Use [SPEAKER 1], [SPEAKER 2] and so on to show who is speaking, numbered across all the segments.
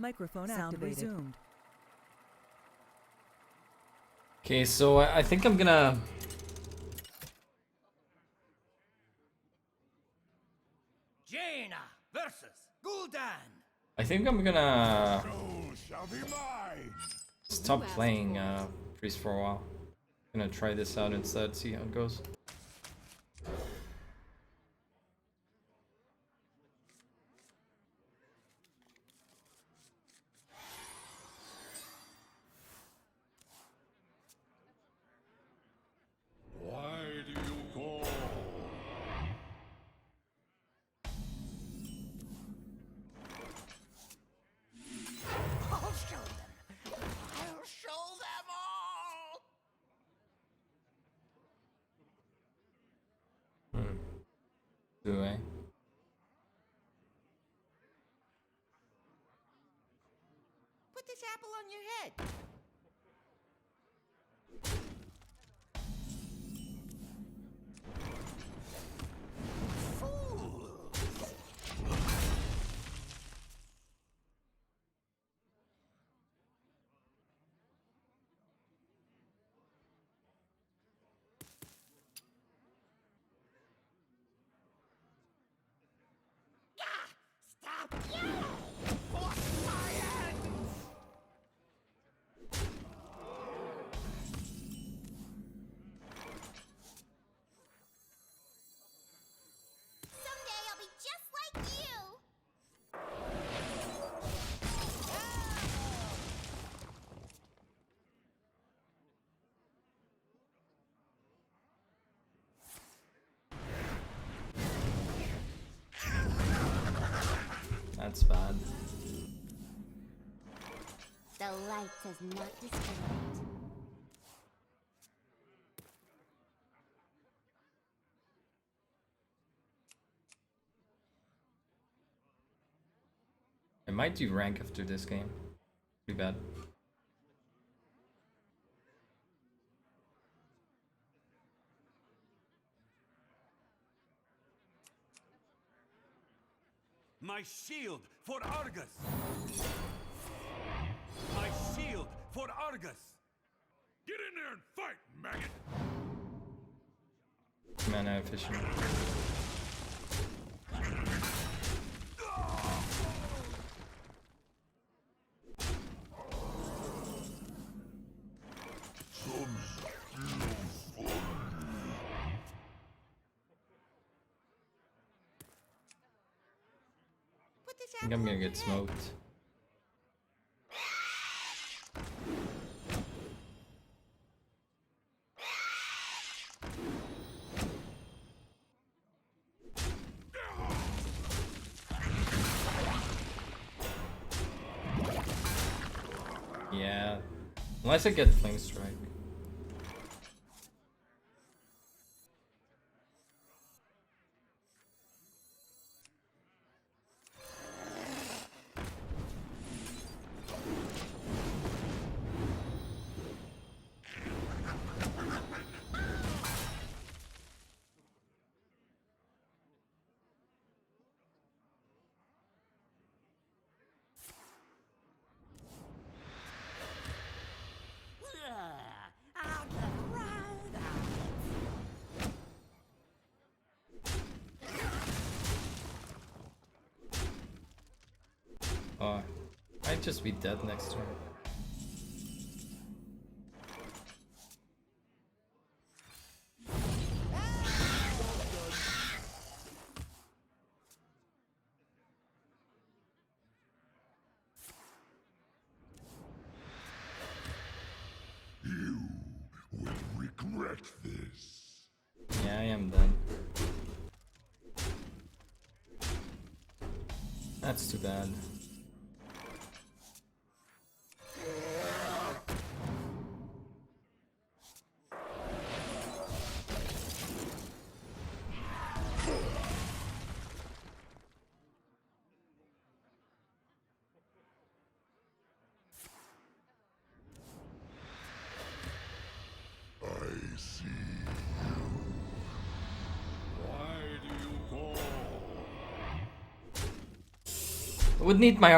[SPEAKER 1] Microphone sound resumed.
[SPEAKER 2] Okay, so I think I'm gonna...
[SPEAKER 3] Jaina versus Gul'dan.
[SPEAKER 2] I think I'm gonna
[SPEAKER 4] Shall be mine.
[SPEAKER 2] stop playing Priest for a while. Gonna try this out instead, see how it goes.
[SPEAKER 4] Why do you call?
[SPEAKER 3] I'll show them. I'll show them all.
[SPEAKER 2] Do I?
[SPEAKER 3] Put this apple on your head. Fools. Stop yelling! For science!
[SPEAKER 5] Someday I'll be just like you.
[SPEAKER 2] That's bad.
[SPEAKER 5] The light does not discriminate.
[SPEAKER 2] I might do rank after this game. Too bad.
[SPEAKER 6] My shield for Argus! My shield for Argus!
[SPEAKER 4] Get in there and fight, maggot!
[SPEAKER 2] Mana efficient.
[SPEAKER 3] Put this
[SPEAKER 2] I think
[SPEAKER 3] apple
[SPEAKER 2] I'm gonna
[SPEAKER 3] on your
[SPEAKER 2] get
[SPEAKER 3] head.
[SPEAKER 2] smoked. Yeah. Unless I get Flame Strike.
[SPEAKER 3] I'll get right out.
[SPEAKER 2] Oh, I'd just be dead next turn.
[SPEAKER 4] You will regret this.
[SPEAKER 2] Yeah, I am dead. That's too bad.
[SPEAKER 4] I see you. Why do you call?
[SPEAKER 2] I would need my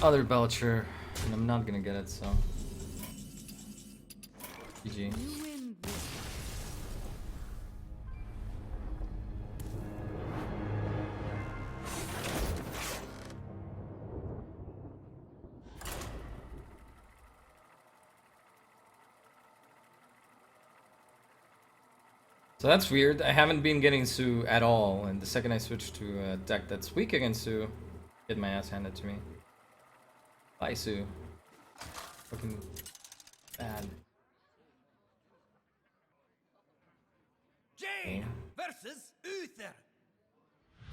[SPEAKER 2] other Belcher, and I'm not gonna get it, so. GG.
[SPEAKER 1] You win this.
[SPEAKER 2] So that's weird. I haven't been getting Sue at all, and the second I switch to a deck that's weak against Sue, get my ass handed to me. Bye, Sue. Fucking bad.
[SPEAKER 6] Jane versus Uther.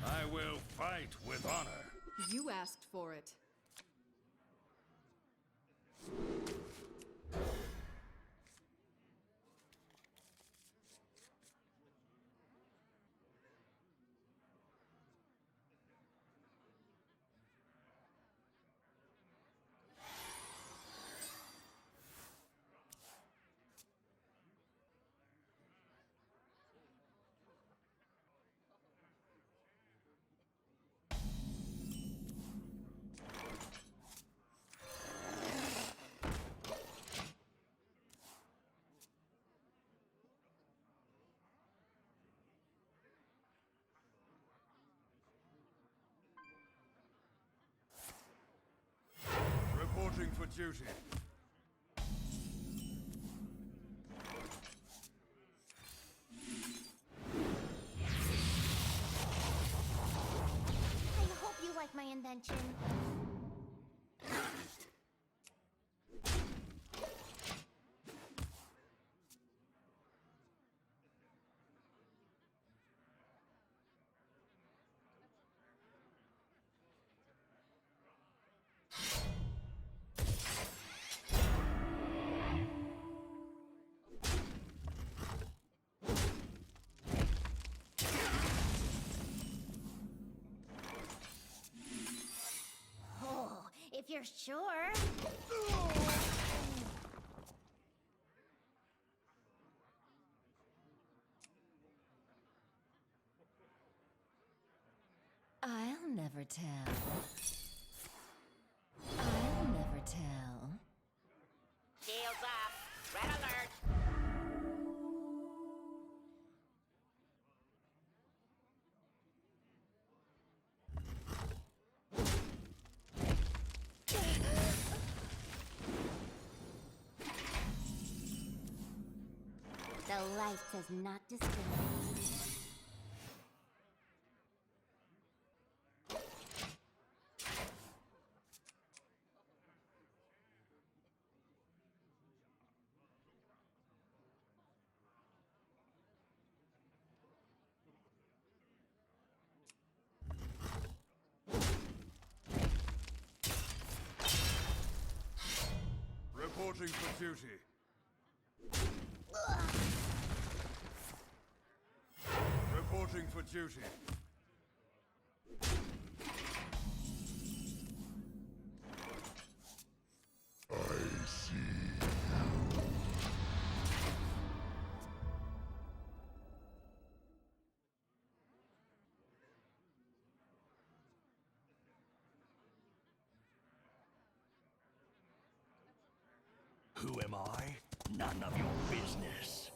[SPEAKER 4] I will fight with honor.
[SPEAKER 1] You asked for it.
[SPEAKER 6] Reporting for duty.
[SPEAKER 5] I hope you like my invention. Oh, if you're sure.
[SPEAKER 3] I'll never tell. I'll never tell.
[SPEAKER 5] Shields up. Red alert. The light does not discriminate.
[SPEAKER 6] Reporting for duty. Reporting for duty.
[SPEAKER 4] I see.
[SPEAKER 6] Who am I? None of your business.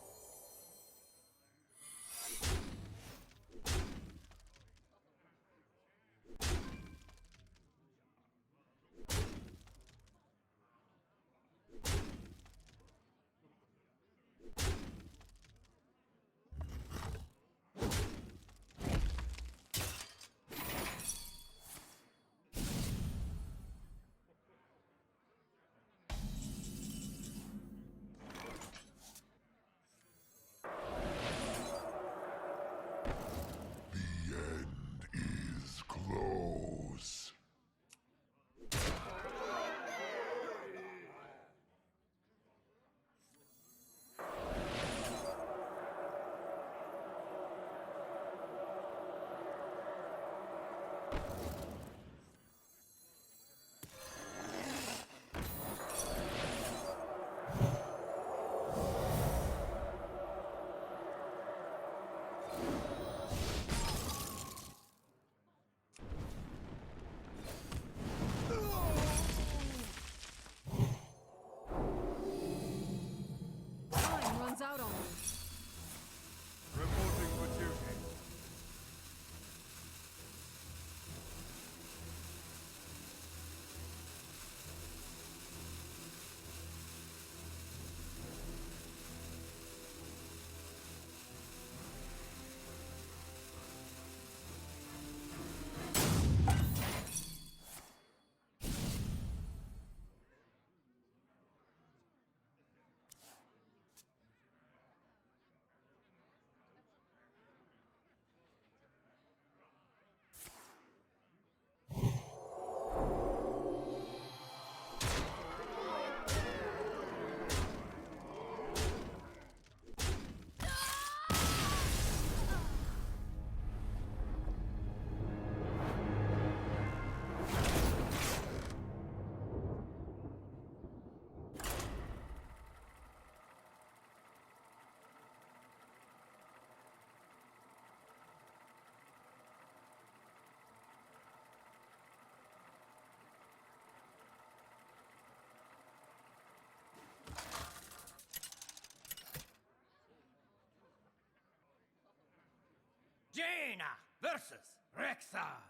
[SPEAKER 4] versus Rexar.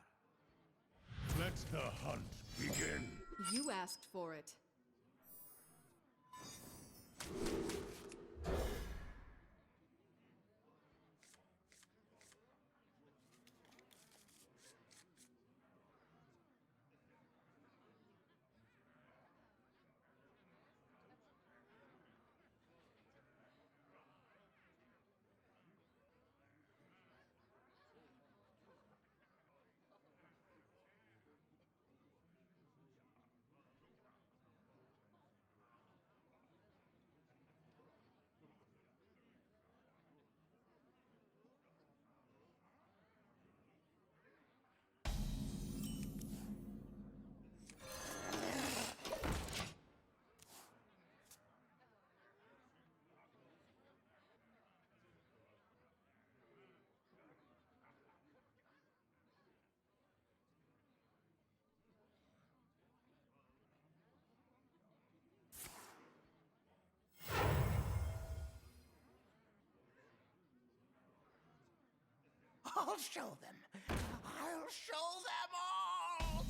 [SPEAKER 4] Let the hunt begin.
[SPEAKER 1] You asked for it.
[SPEAKER 6] I'll show them. I'll show them all!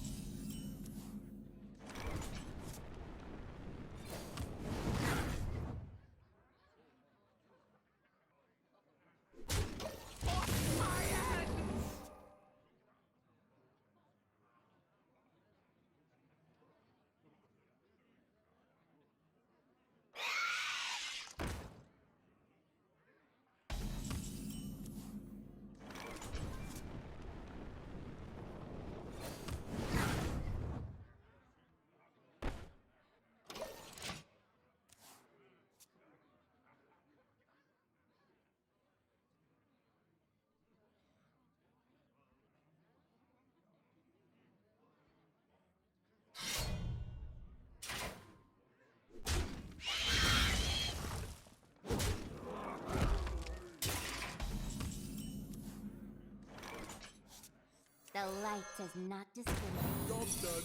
[SPEAKER 5] The light does not discriminate.
[SPEAKER 4] Job done.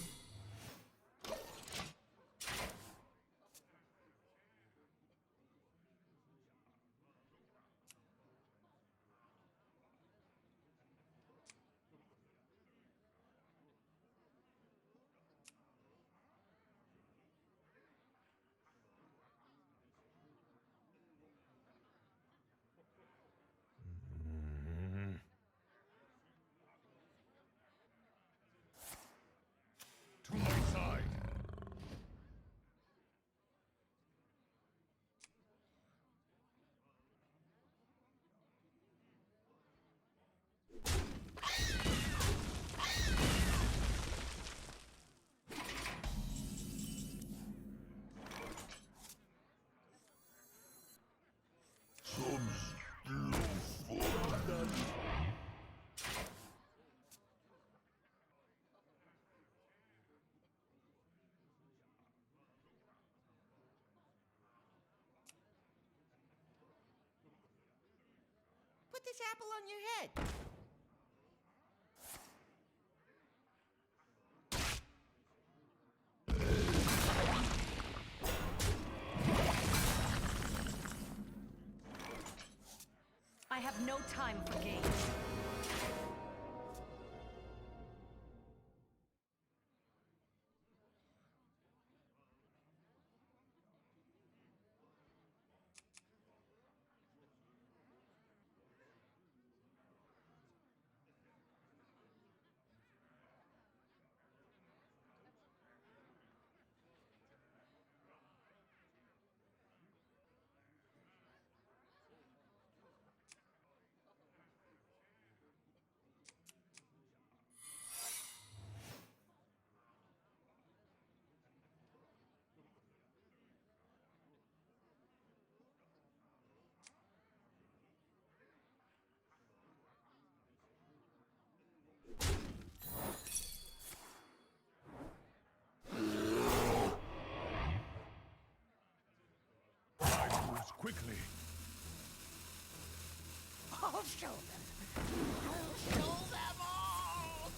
[SPEAKER 4] To my side.
[SPEAKER 6] Put this apple on your head.
[SPEAKER 7] I have no time for games.
[SPEAKER 4] I moves quickly.
[SPEAKER 6] I'll show them. I'll show them all!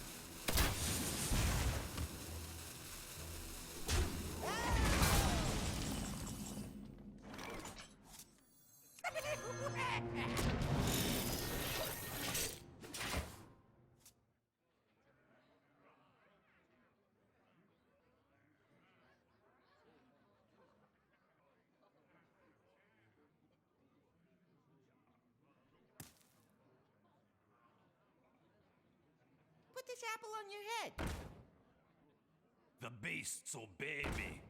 [SPEAKER 8] this apple on your head?
[SPEAKER 6] The beasts obey me.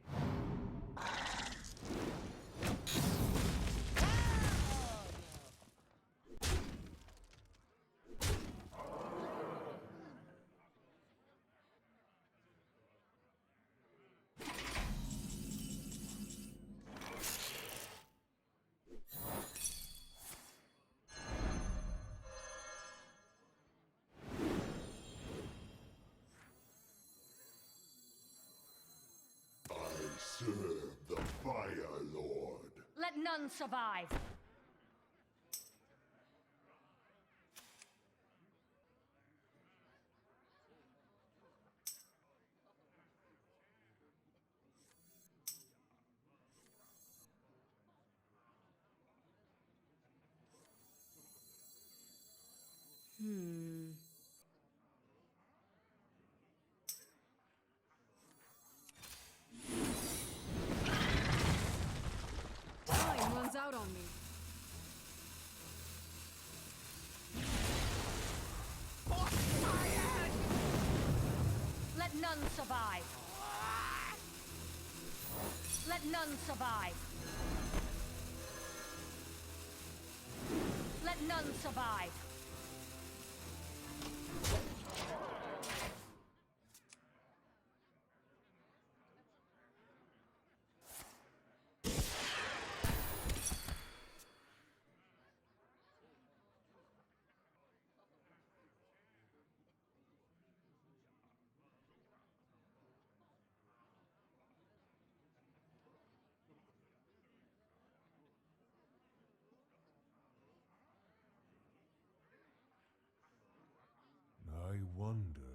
[SPEAKER 9] Serve the Fire Lord.
[SPEAKER 7] Let none survive.
[SPEAKER 1] Time runs out on me.
[SPEAKER 7] Let none survive. Let none survive. Let none survive.
[SPEAKER 9] I wonder.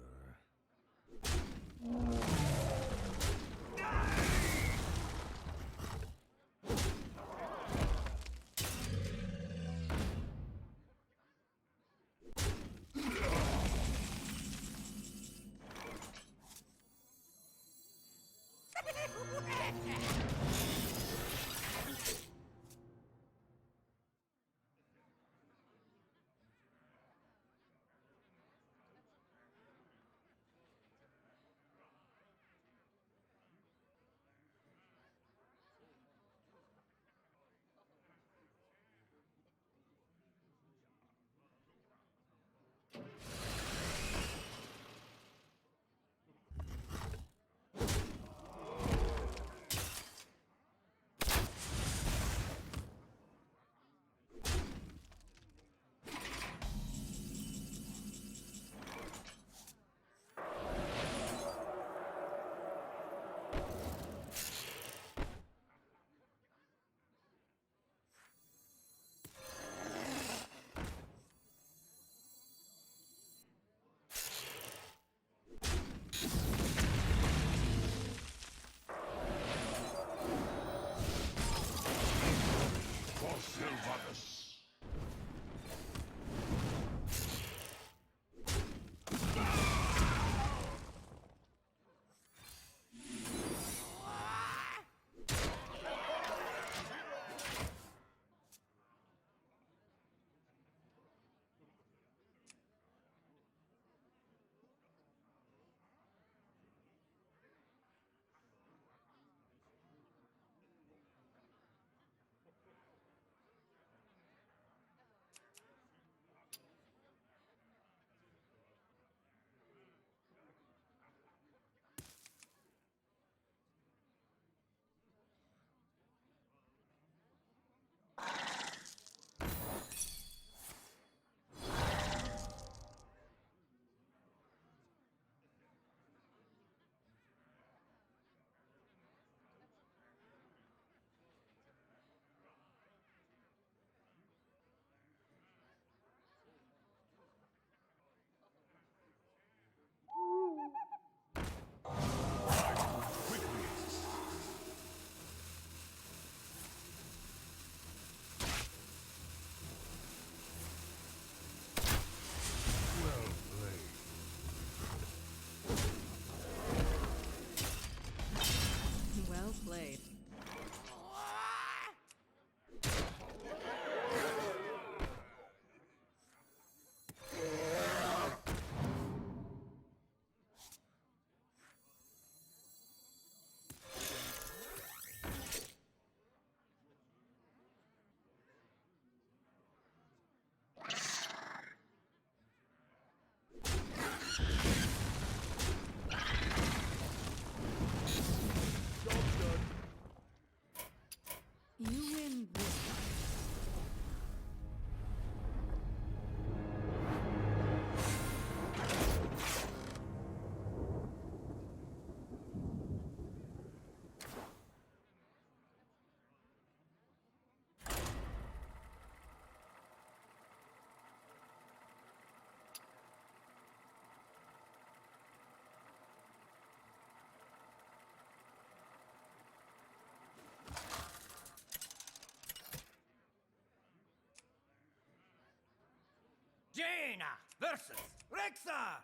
[SPEAKER 6] Jaina versus Rexar!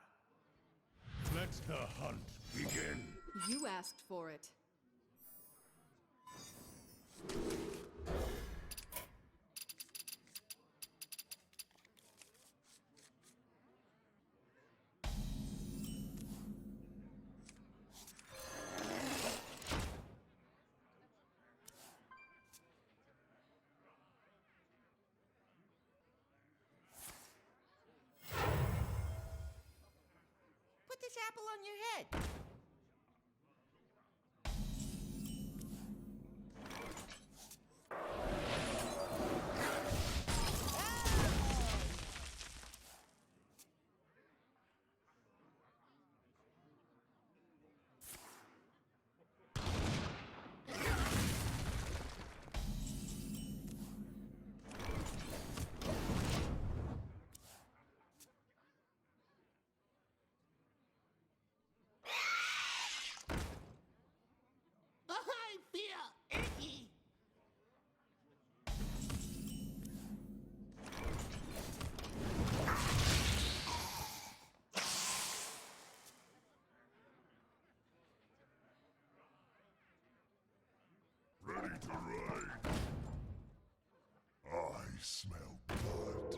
[SPEAKER 4] Let the hunt begin.
[SPEAKER 1] You asked for it.
[SPEAKER 6] Put this apple on your head. I feel icky.
[SPEAKER 9] Ready to ride? I smell blood.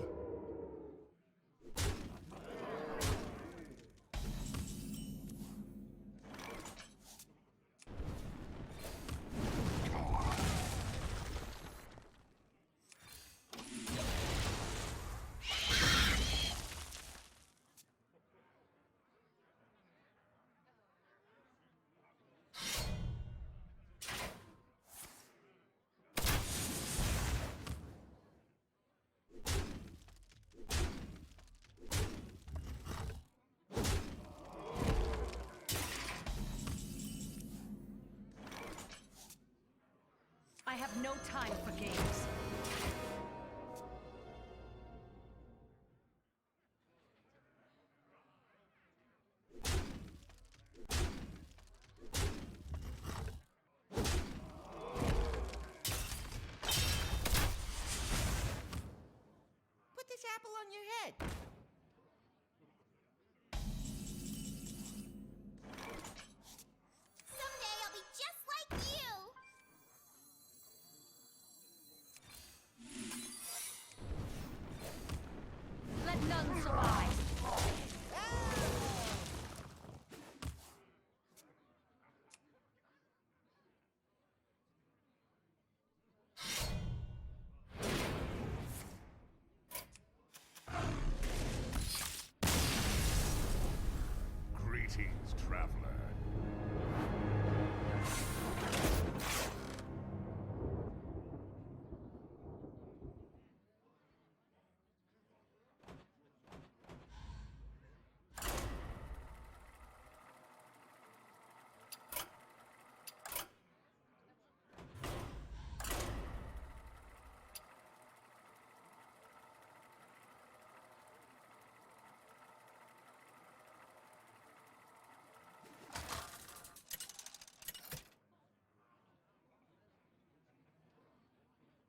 [SPEAKER 7] I have no time for games.
[SPEAKER 6] Put this apple on your head.
[SPEAKER 5] Someday I'll be just like you!
[SPEAKER 7] Let none survive.
[SPEAKER 4] Greetings, traveler.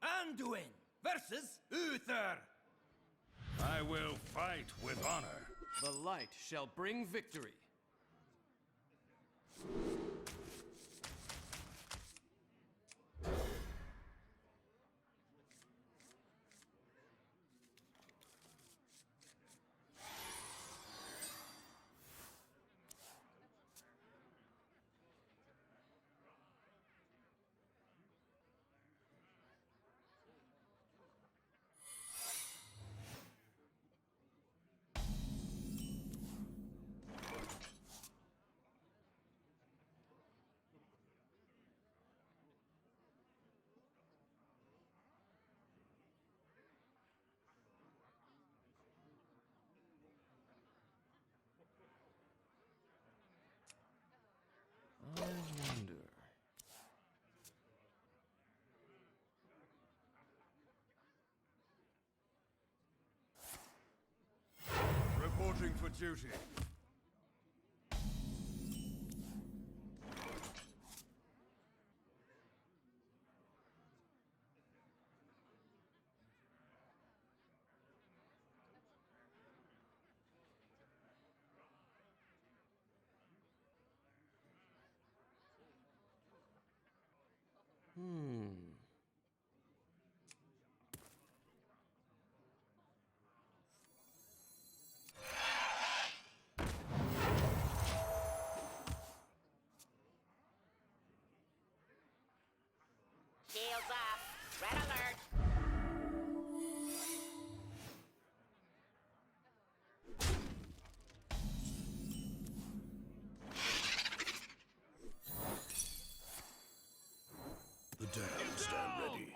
[SPEAKER 6] Anduin versus Uther.
[SPEAKER 4] I will fight with honor.
[SPEAKER 8] The light shall bring victory. I wonder.
[SPEAKER 4] Reporting for duty.
[SPEAKER 5] Shields up. Red alert.
[SPEAKER 6] The damned stand ready.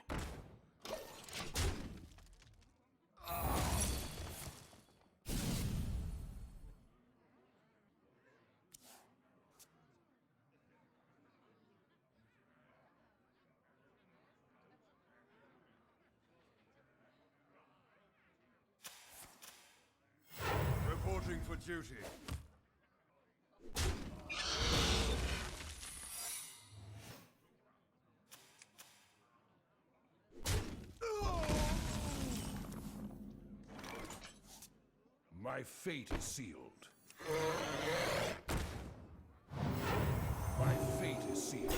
[SPEAKER 4] Reporting for duty.
[SPEAKER 6] My fate is sealed. My fate is sealed.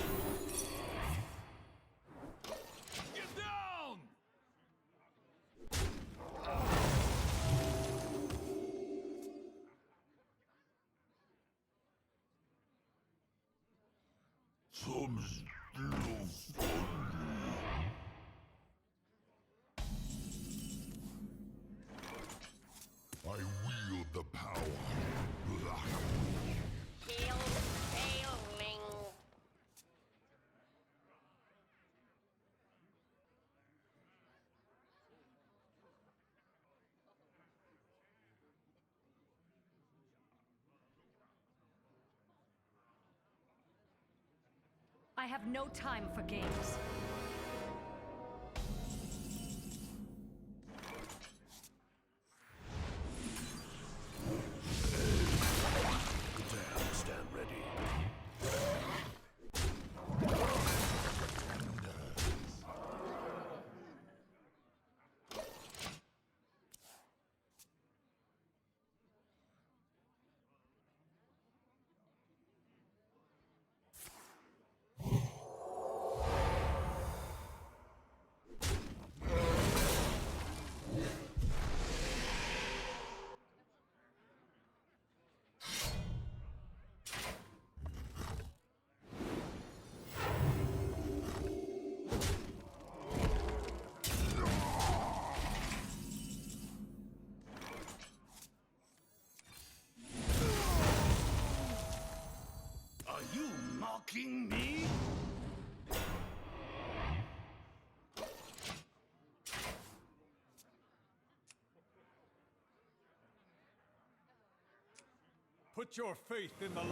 [SPEAKER 4] Get down!
[SPEAKER 9] Some still funny. I wield the power.
[SPEAKER 5] Shields failing.
[SPEAKER 7] I have no time for games.
[SPEAKER 6] The damned stand ready.
[SPEAKER 4] Are you mocking me? Put your faith in the light.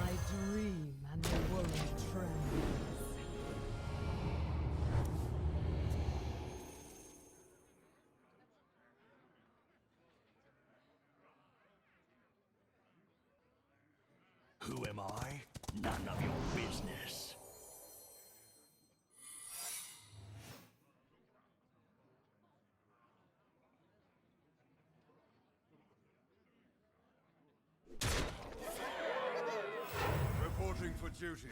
[SPEAKER 1] I dream and the world trembles.
[SPEAKER 6] Who am I? None of your business.
[SPEAKER 4] Reporting for duty.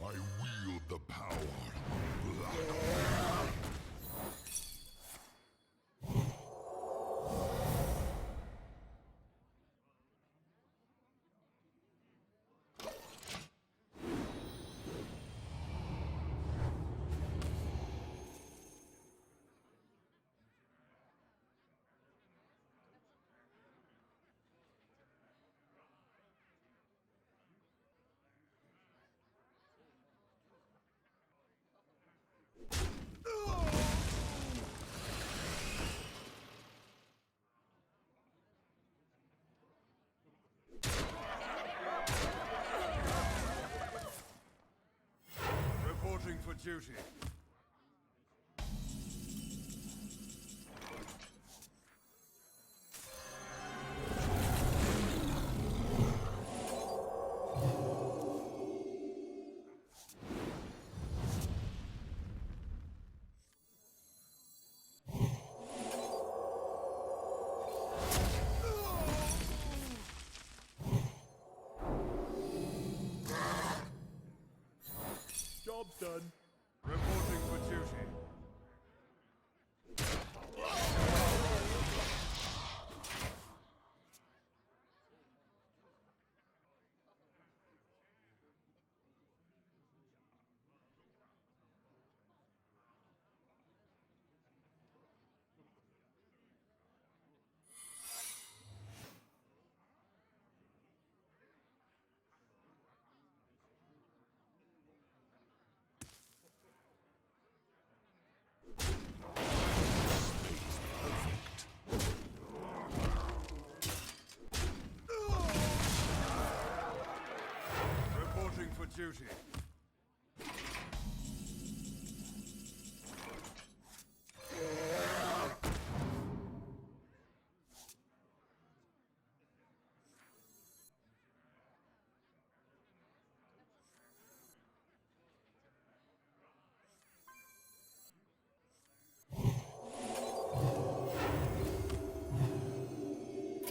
[SPEAKER 9] I wield the power.
[SPEAKER 4] Reporting for duty. Reporting for duty.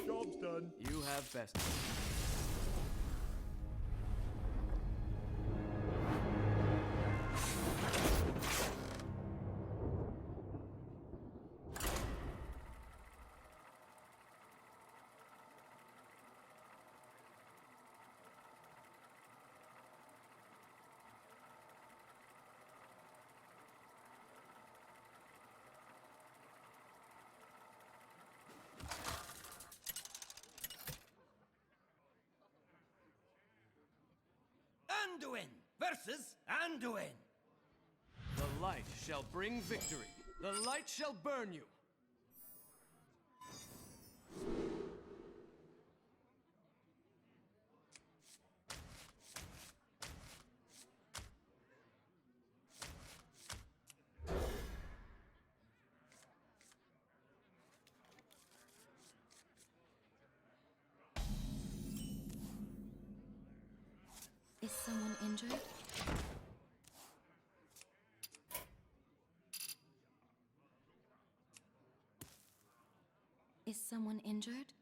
[SPEAKER 6] Job's done.
[SPEAKER 8] You have best.
[SPEAKER 6] Anduin versus Anduin.
[SPEAKER 8] The light shall bring victory. The light shall burn you.
[SPEAKER 3] Is someone injured? Is someone injured?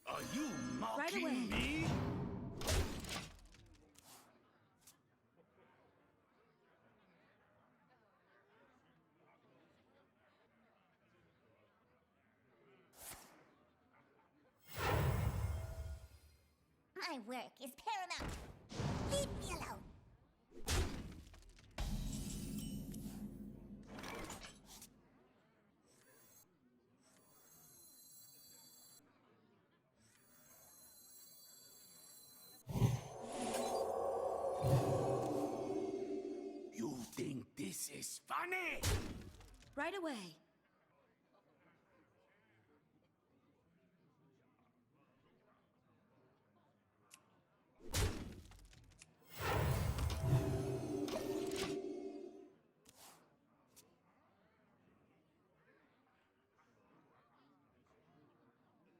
[SPEAKER 6] Are you
[SPEAKER 3] Right
[SPEAKER 6] mocking
[SPEAKER 3] away.
[SPEAKER 6] me?
[SPEAKER 5] My work is paramount. Leave me alone.
[SPEAKER 6] You think this is funny?
[SPEAKER 3] Right away.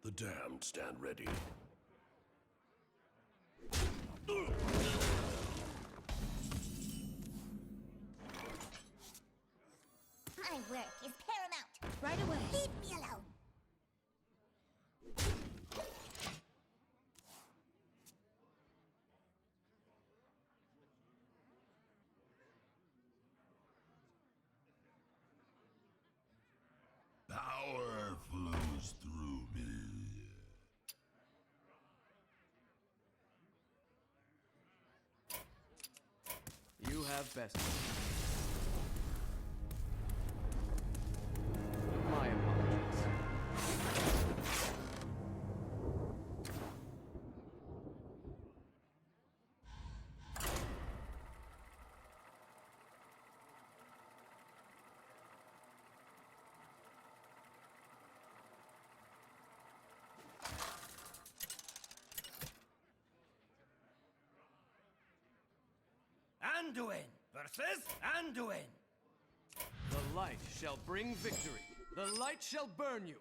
[SPEAKER 6] The damned stand ready.
[SPEAKER 5] My work is paramount.
[SPEAKER 3] Right away.
[SPEAKER 5] Leave me alone.
[SPEAKER 9] Power flows through me.
[SPEAKER 8] You have best. My apologies.
[SPEAKER 6] Anduin versus Anduin.
[SPEAKER 8] The light shall bring victory. The light shall burn you.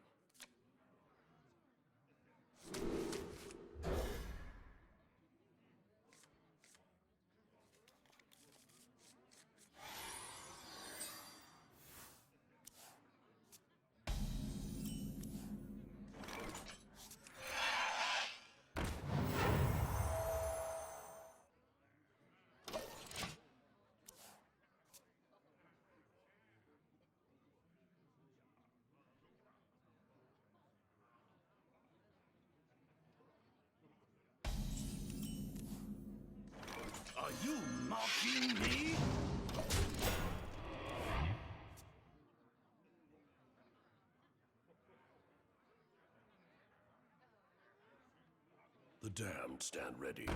[SPEAKER 6] Are you mocking me? The damned stand ready.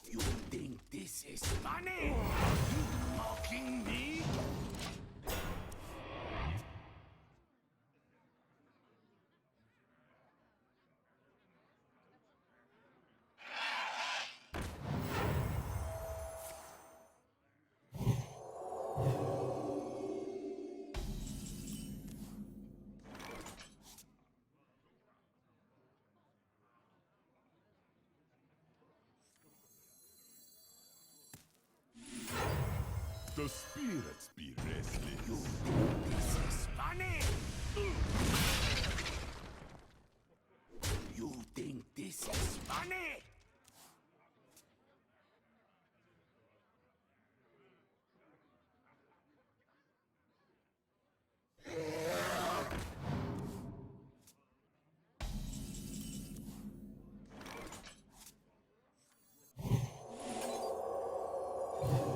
[SPEAKER 6] You think this is funny?
[SPEAKER 9] The spirits be restless.
[SPEAKER 6] This is funny! You think this is funny?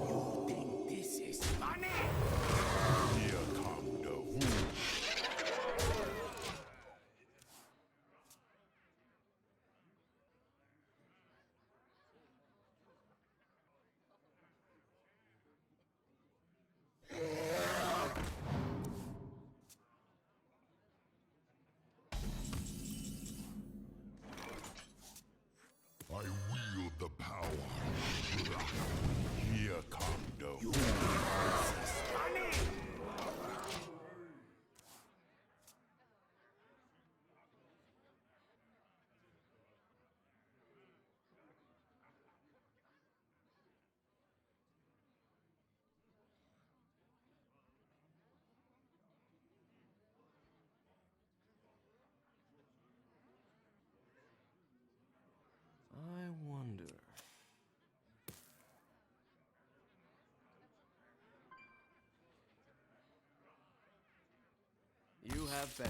[SPEAKER 6] You think this is funny?
[SPEAKER 9] Here come the wolves. I wield the power. Here come the wolves.
[SPEAKER 6] This is funny!
[SPEAKER 8] I wonder. You have been.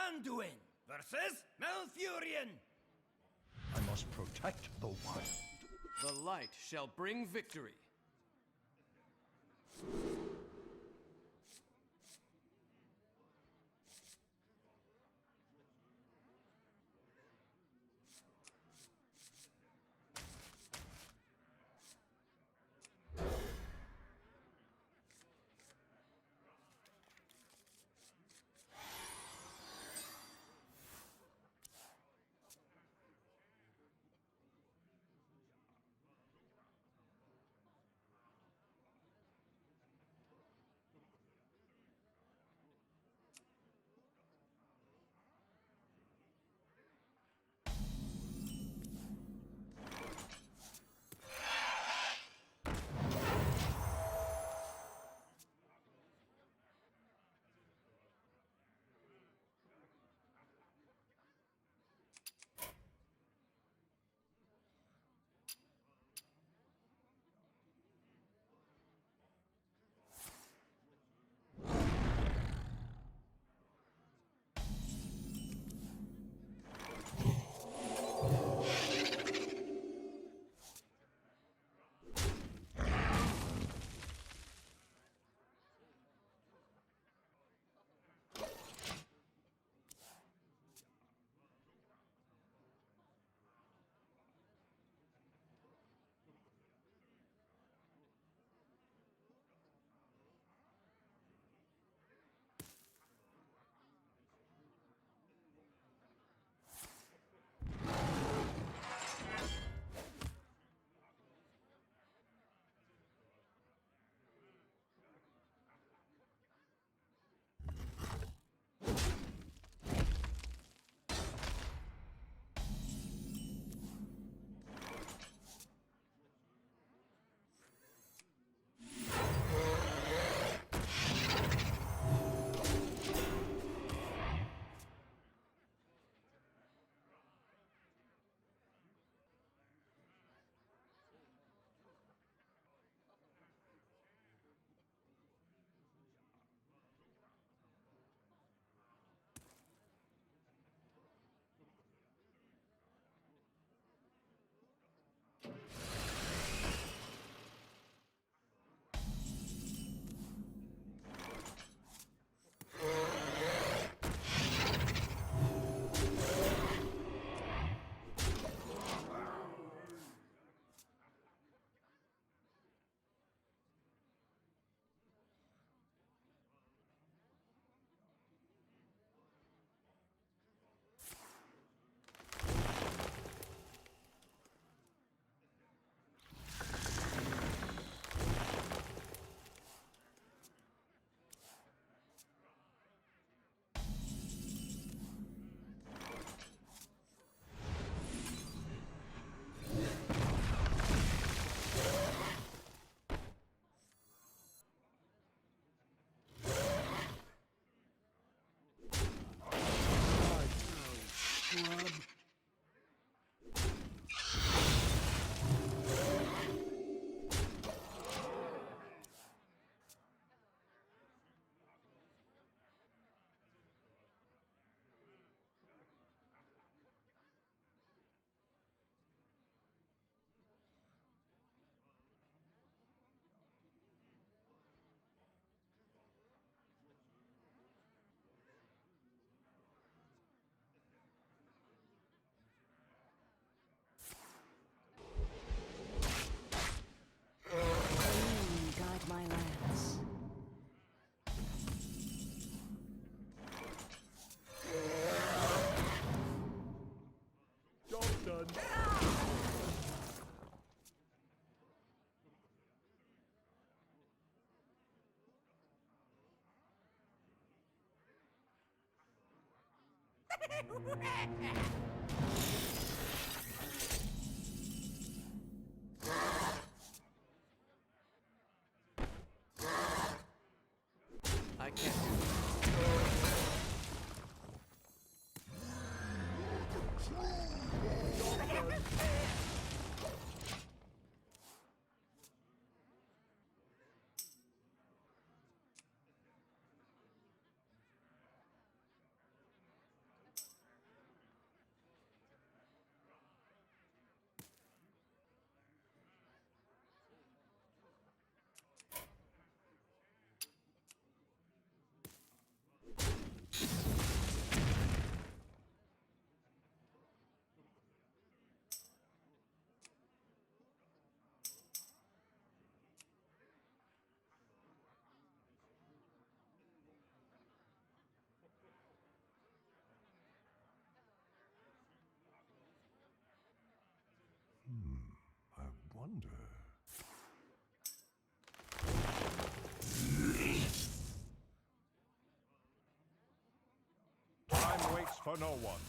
[SPEAKER 6] Anduin versus Malfurion!
[SPEAKER 10] I must protect the wild.
[SPEAKER 8] The light shall bring victory.
[SPEAKER 10] done.
[SPEAKER 8] I can't do that.
[SPEAKER 10] I wonder. Time waits for no one.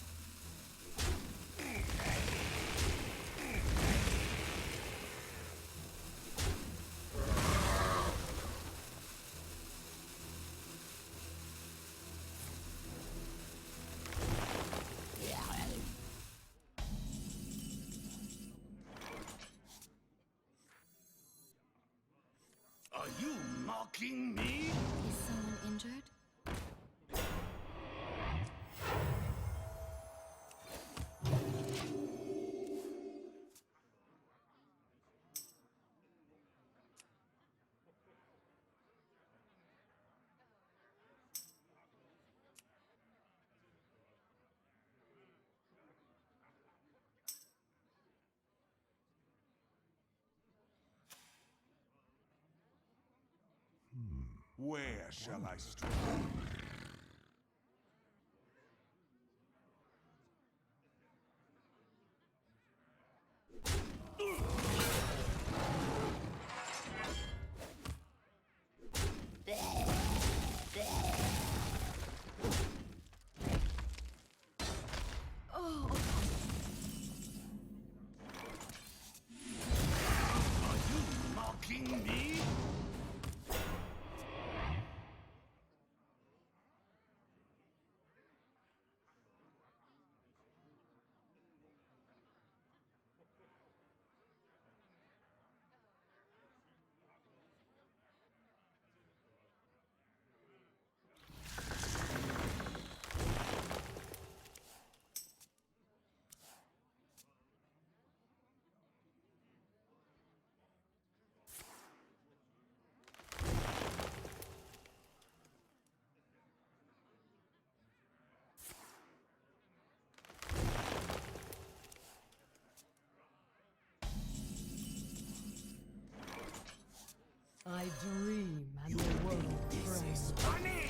[SPEAKER 4] Are you mocking me?
[SPEAKER 3] Is someone injured?
[SPEAKER 9] Where shall I strike?
[SPEAKER 4] Are you mocking me?
[SPEAKER 1] I dream and the world trembles.
[SPEAKER 4] Funny!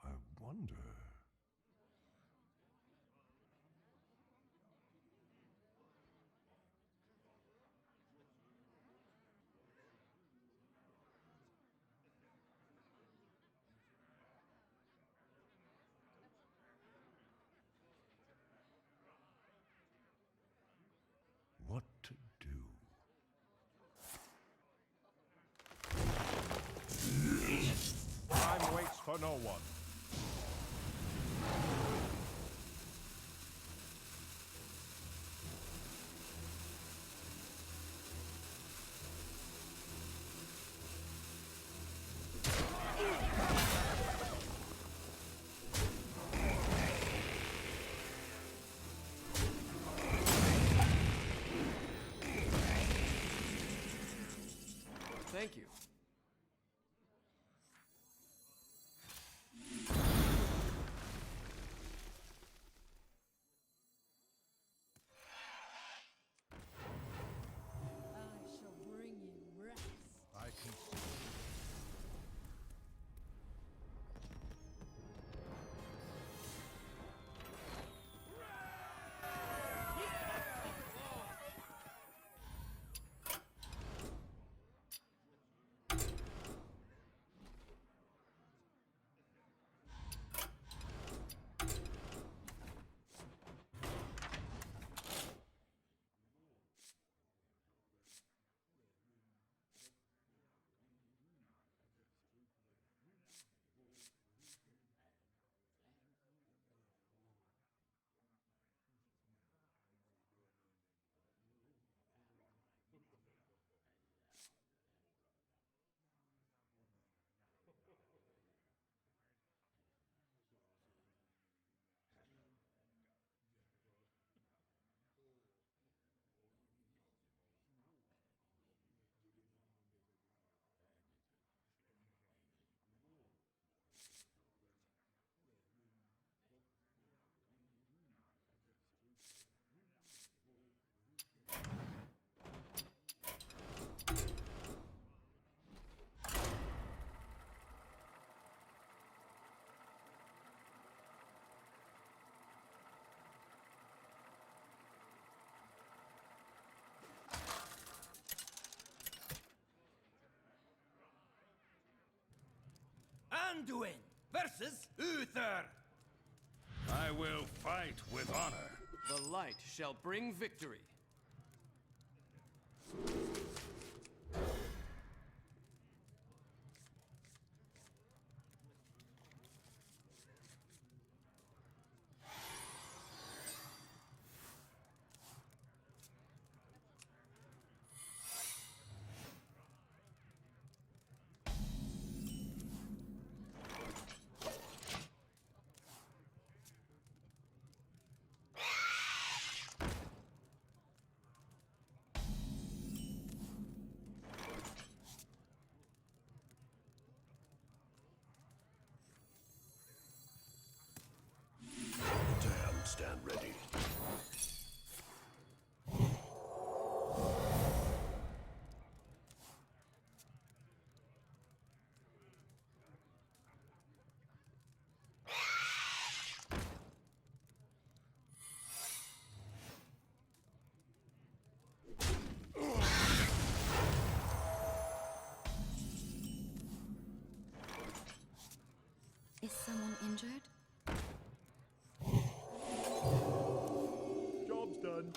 [SPEAKER 10] I wonder. What to do? Time waits for no one.
[SPEAKER 8] Thank you.
[SPEAKER 1] I shall bring you rest.
[SPEAKER 10] I can see.
[SPEAKER 6] Anduin versus Uther.
[SPEAKER 4] I will fight with honor.
[SPEAKER 8] The light shall bring victory.
[SPEAKER 6] Damn, stand ready.
[SPEAKER 3] Is someone injured?
[SPEAKER 10] Job's done.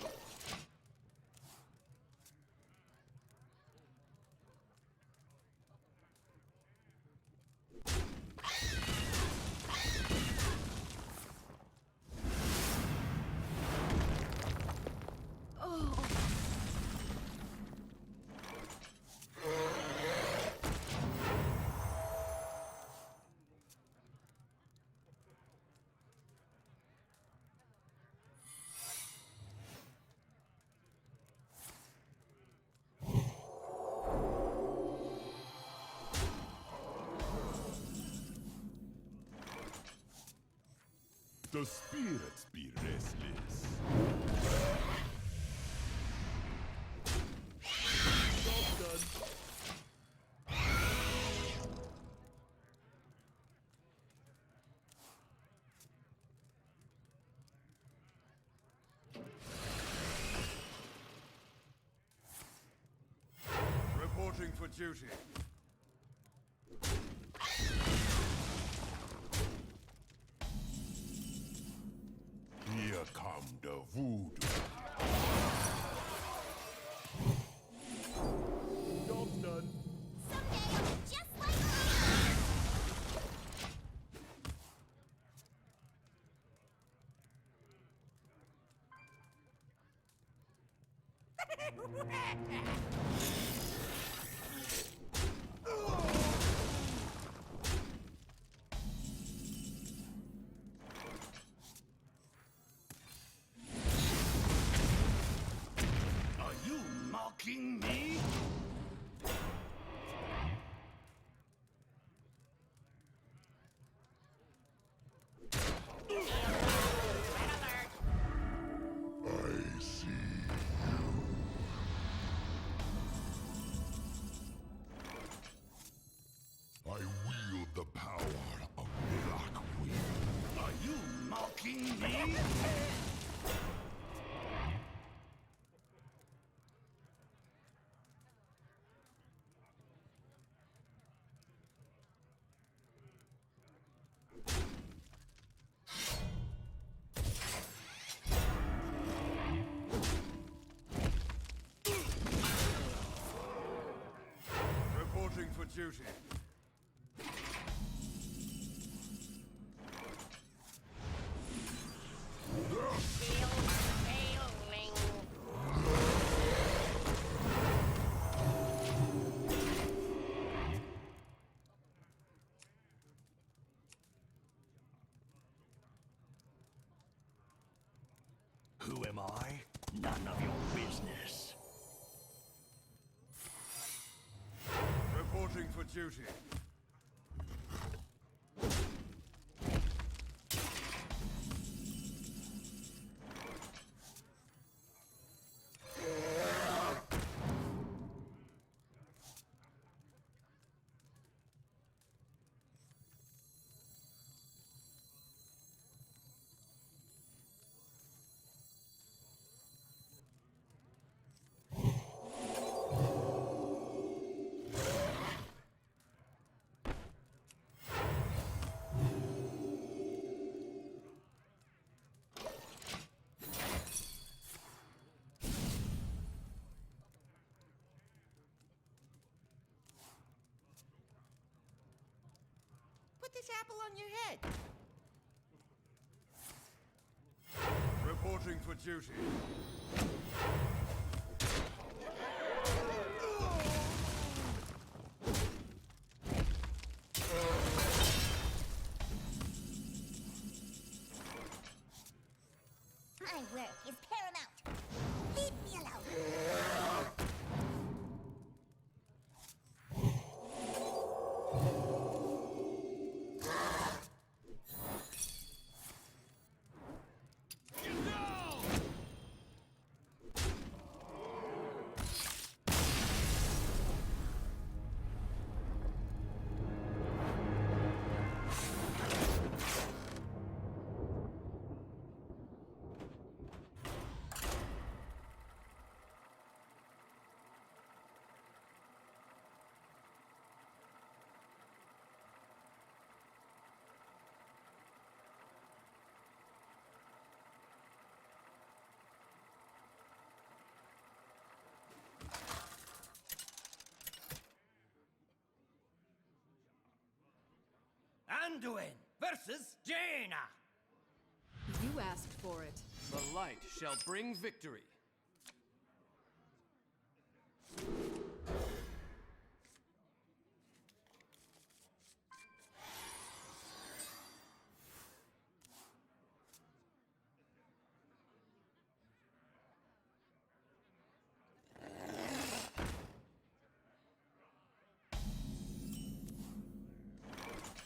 [SPEAKER 10] The spirits be restless. Job's done.
[SPEAKER 4] Reporting for duty.
[SPEAKER 10] Here come the voodoo. Job's done.
[SPEAKER 5] Someday I'll be just like her.
[SPEAKER 6] Are you mocking me? Fighting me?
[SPEAKER 4] Reporting for duty.
[SPEAKER 6] Who am I? None of your business.
[SPEAKER 4] Reporting for duty.
[SPEAKER 11] Put this apple on your head.
[SPEAKER 4] Reporting for duty.
[SPEAKER 5] My work is paramount. Leave me alone.
[SPEAKER 11] Anduin versus Jaina.
[SPEAKER 7] You asked for it.
[SPEAKER 8] The light shall bring victory.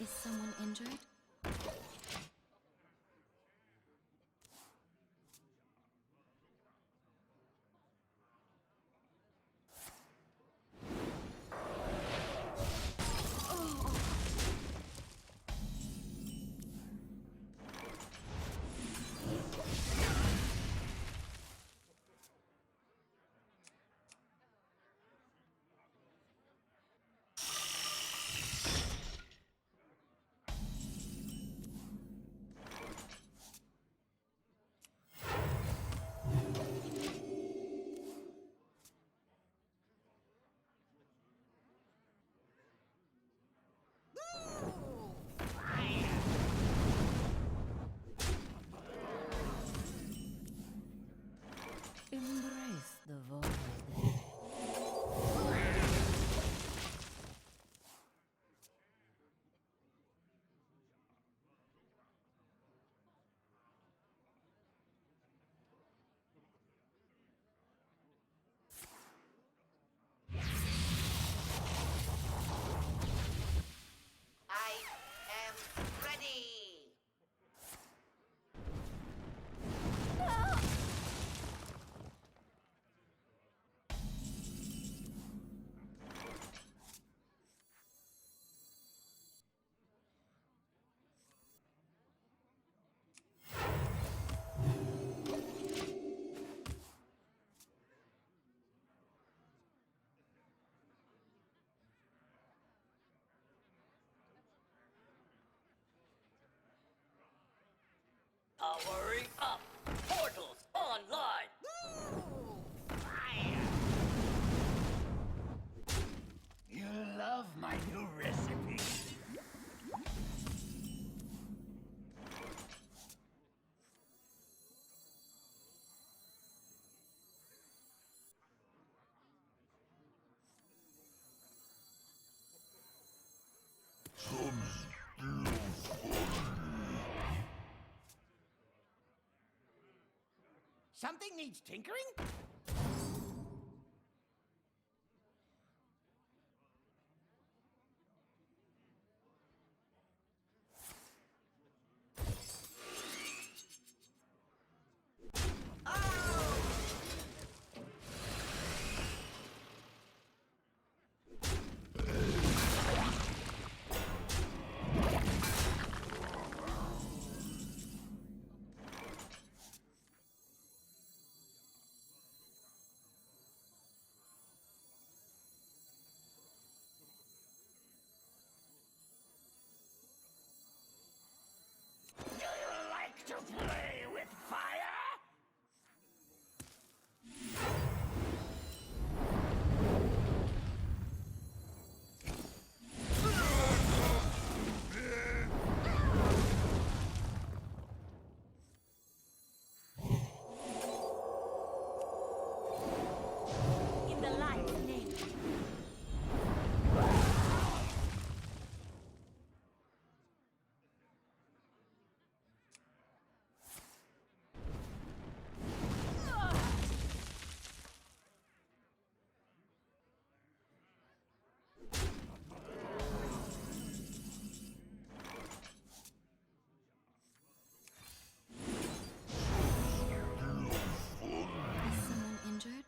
[SPEAKER 3] Is someone injured?
[SPEAKER 11] Powering up. Portals online. Fire.
[SPEAKER 6] You love my new recipe.
[SPEAKER 11] Something needs tinkering?
[SPEAKER 6] Do you like to play with fire?
[SPEAKER 5] In the light's name.
[SPEAKER 3] Is someone injured?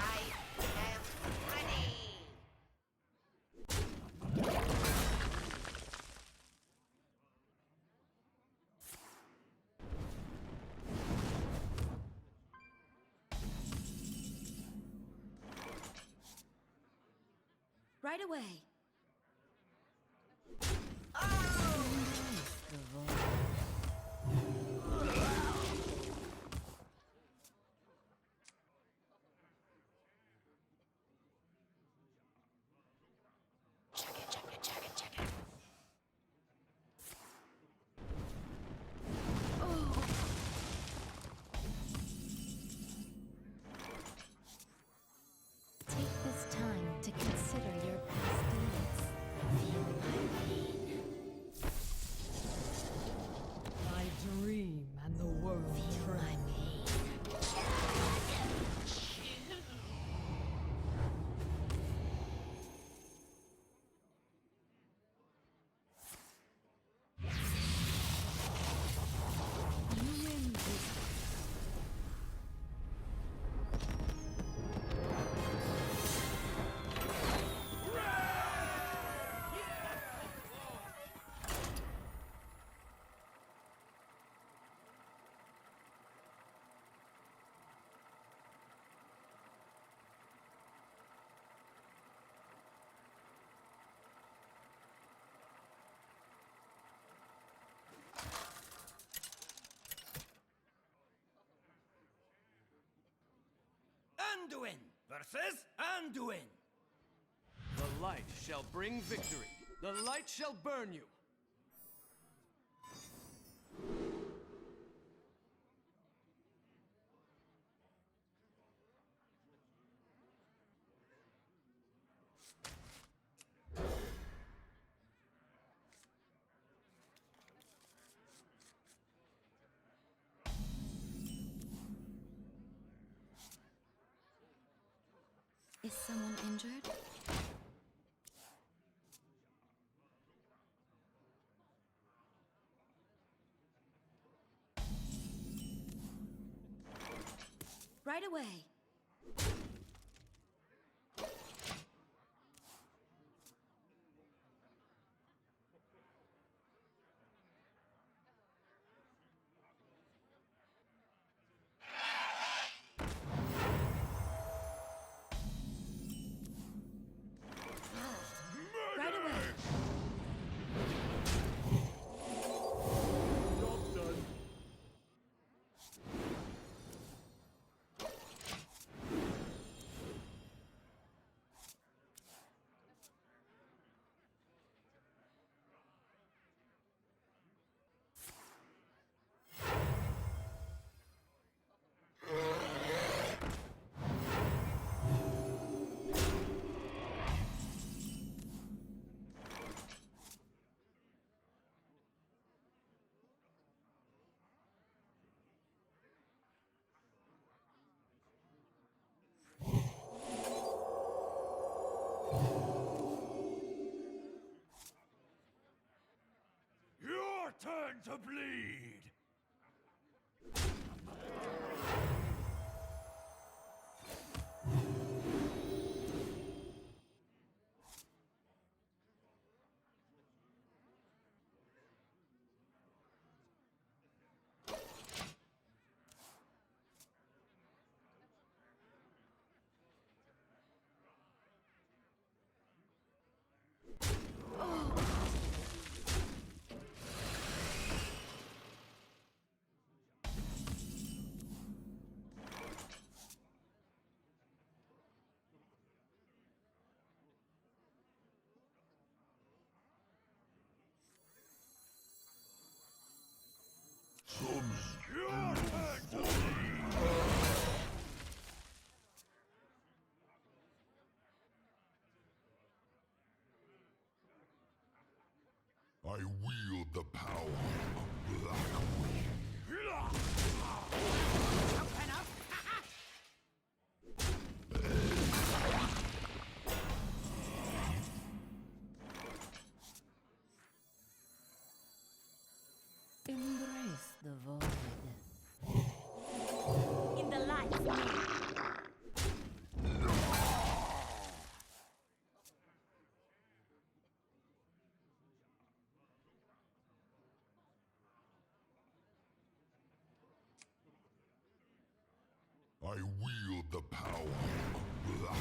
[SPEAKER 11] I am ready.
[SPEAKER 3] Right away. Take this time to consider your past deeds. Feel my pain.
[SPEAKER 1] I dream and the world
[SPEAKER 3] Feel my
[SPEAKER 1] trembles.
[SPEAKER 3] pain.
[SPEAKER 1] You win this.
[SPEAKER 11] Anduin versus Anduin.
[SPEAKER 8] The light shall bring victory. The light shall burn you.
[SPEAKER 3] Is someone injured? Right away.
[SPEAKER 6] to bleed! Your turn to bleed!
[SPEAKER 10] I wield the power of Black.
[SPEAKER 11] Open up!
[SPEAKER 3] Embrace the void.
[SPEAKER 5] In the light.
[SPEAKER 10] I wield the power of Black.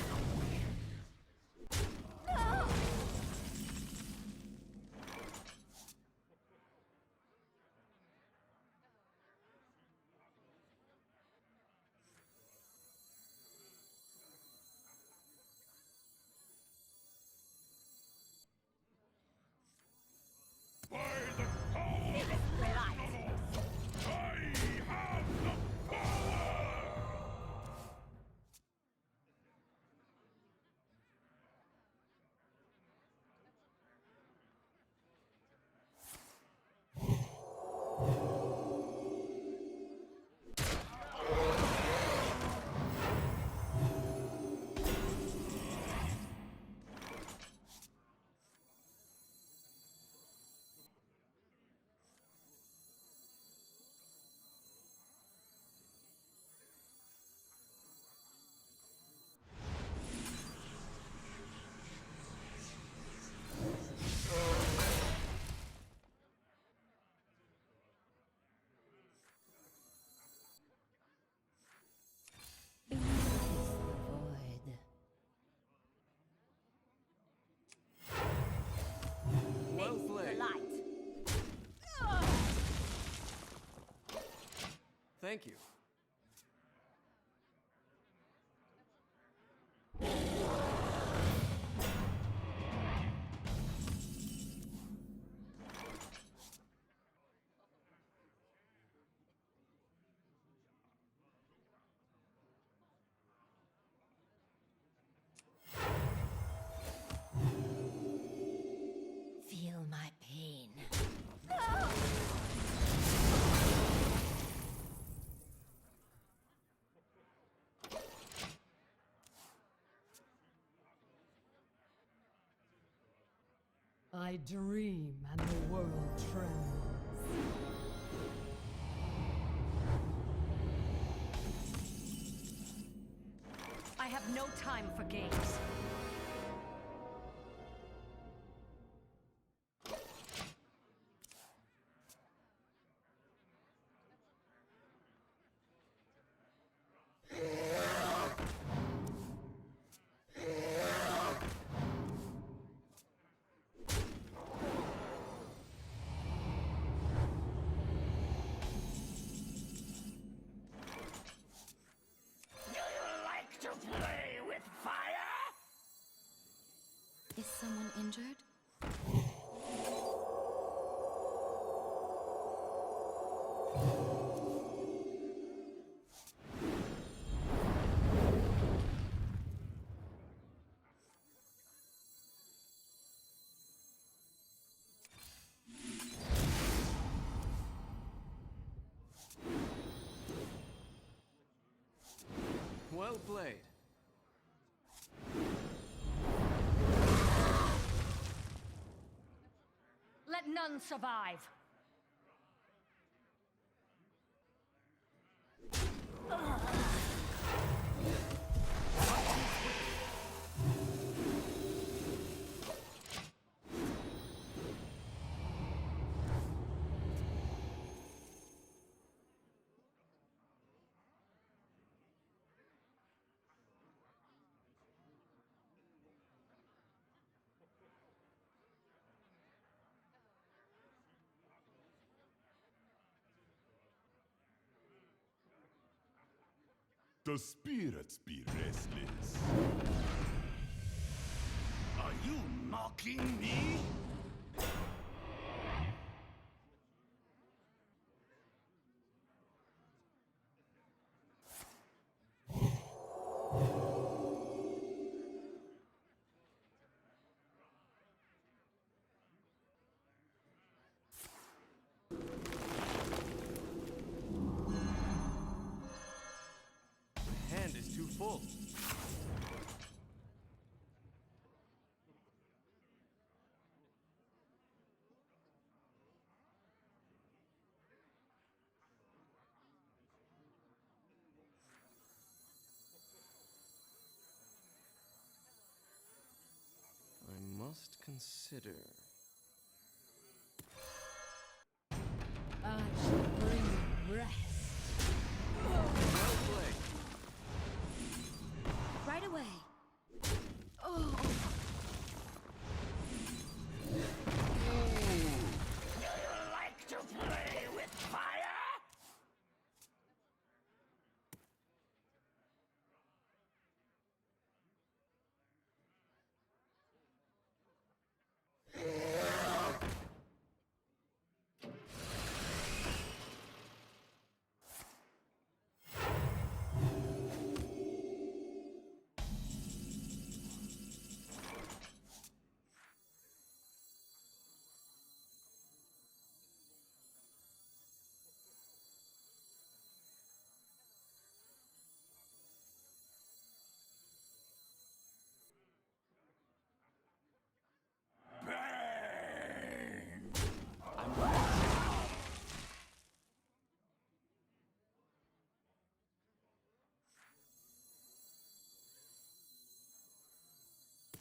[SPEAKER 4] By the power of Ragnaros, I have the power!
[SPEAKER 8] Well played. Thank you.
[SPEAKER 3] Feel my pain.
[SPEAKER 1] I dream and the world trembles.
[SPEAKER 5] I have no time for games.
[SPEAKER 11] Do you like to play with fire?
[SPEAKER 3] Is someone injured?
[SPEAKER 8] Well played.
[SPEAKER 5] Let none survive.
[SPEAKER 10] The spirits be restless.
[SPEAKER 4] Are you mocking me?
[SPEAKER 8] The hand is too full. I must consider.
[SPEAKER 1] I shall bring rest.
[SPEAKER 8] Well played.
[SPEAKER 3] Right away. Oh.
[SPEAKER 11] Do you like to play with fire?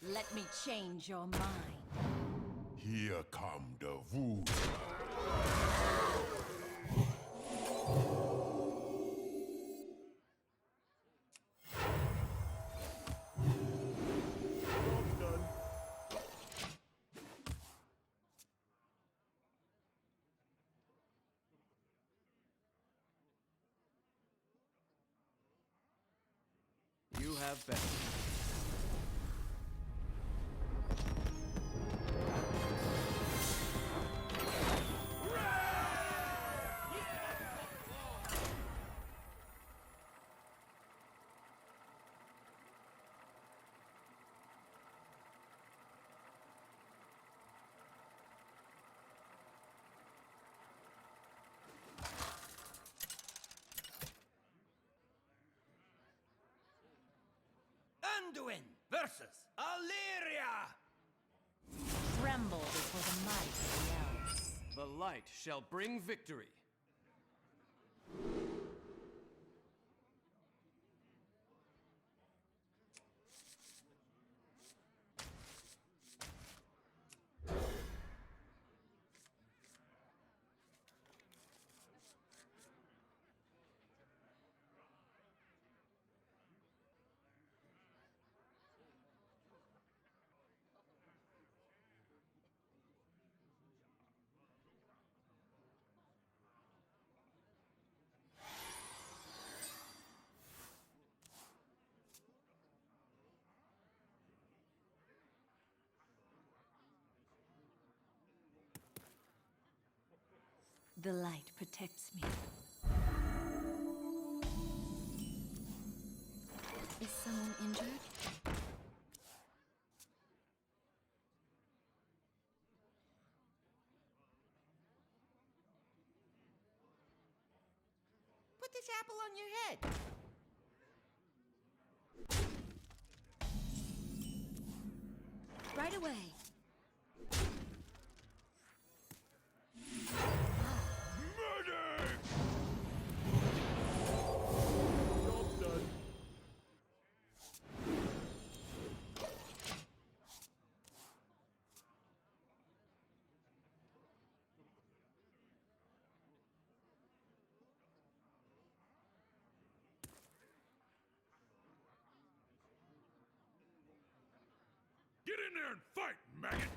[SPEAKER 3] Let me change your mind.
[SPEAKER 10] Here come the wood.
[SPEAKER 8] You have been.
[SPEAKER 6] Anduin versus Illyria!
[SPEAKER 3] Tremble before the might of the elves.
[SPEAKER 8] The light shall bring victory.
[SPEAKER 3] The light protects me. Is someone injured?
[SPEAKER 6] Put this apple on your head.
[SPEAKER 3] Right away.
[SPEAKER 4] Get in there and fight, maggot!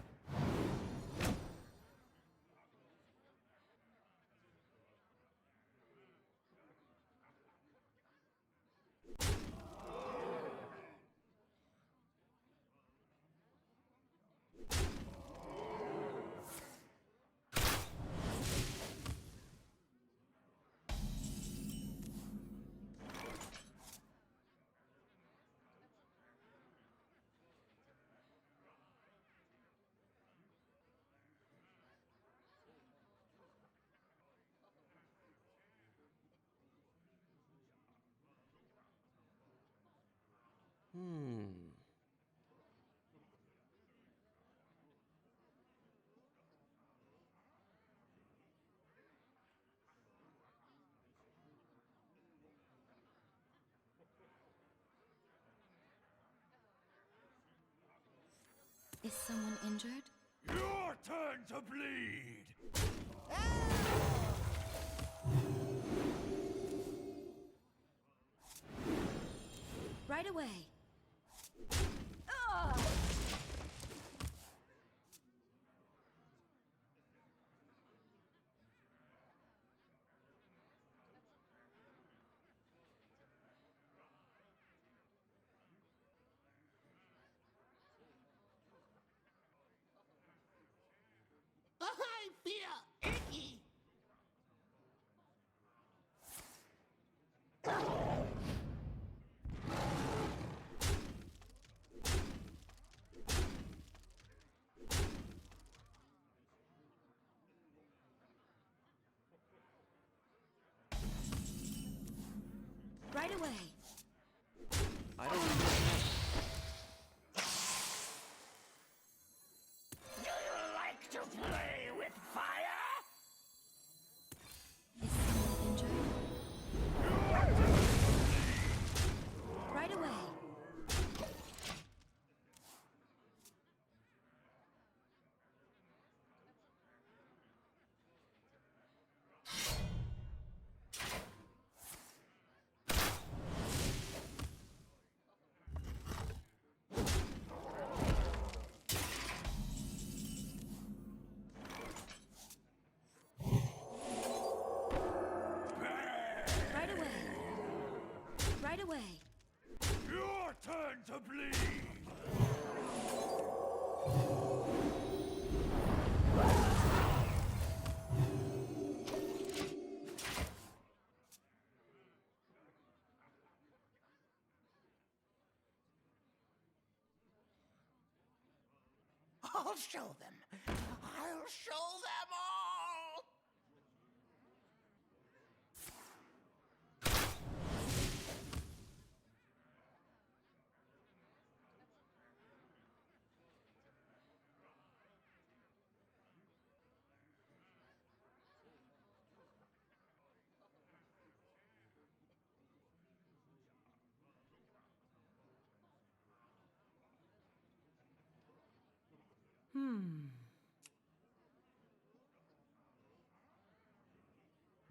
[SPEAKER 3] Is someone injured?
[SPEAKER 6] Your turn to bleed!
[SPEAKER 3] Right away.
[SPEAKER 11] I feel icky.
[SPEAKER 3] Right away.
[SPEAKER 8] I don't.
[SPEAKER 11] Do you like to play with fire?
[SPEAKER 3] Is someone injured? Right away. Right away. Right away.
[SPEAKER 6] Your turn to bleed!
[SPEAKER 11] I'll show them. I'll show them all.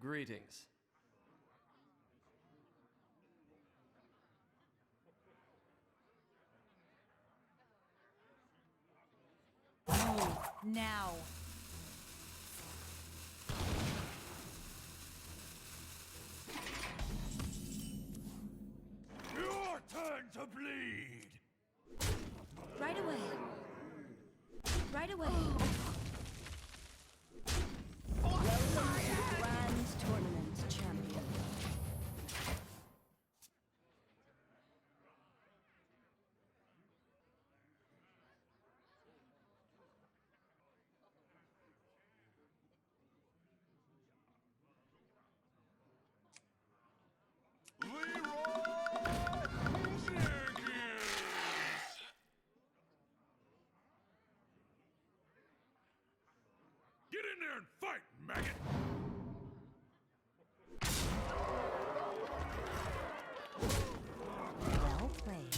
[SPEAKER 8] Greetings.
[SPEAKER 1] Now.
[SPEAKER 6] Your turn to bleed!
[SPEAKER 3] Right away. Right away.
[SPEAKER 1] Grand Tournament champion.
[SPEAKER 4] Get in there and fight, maggot!
[SPEAKER 1] Well played.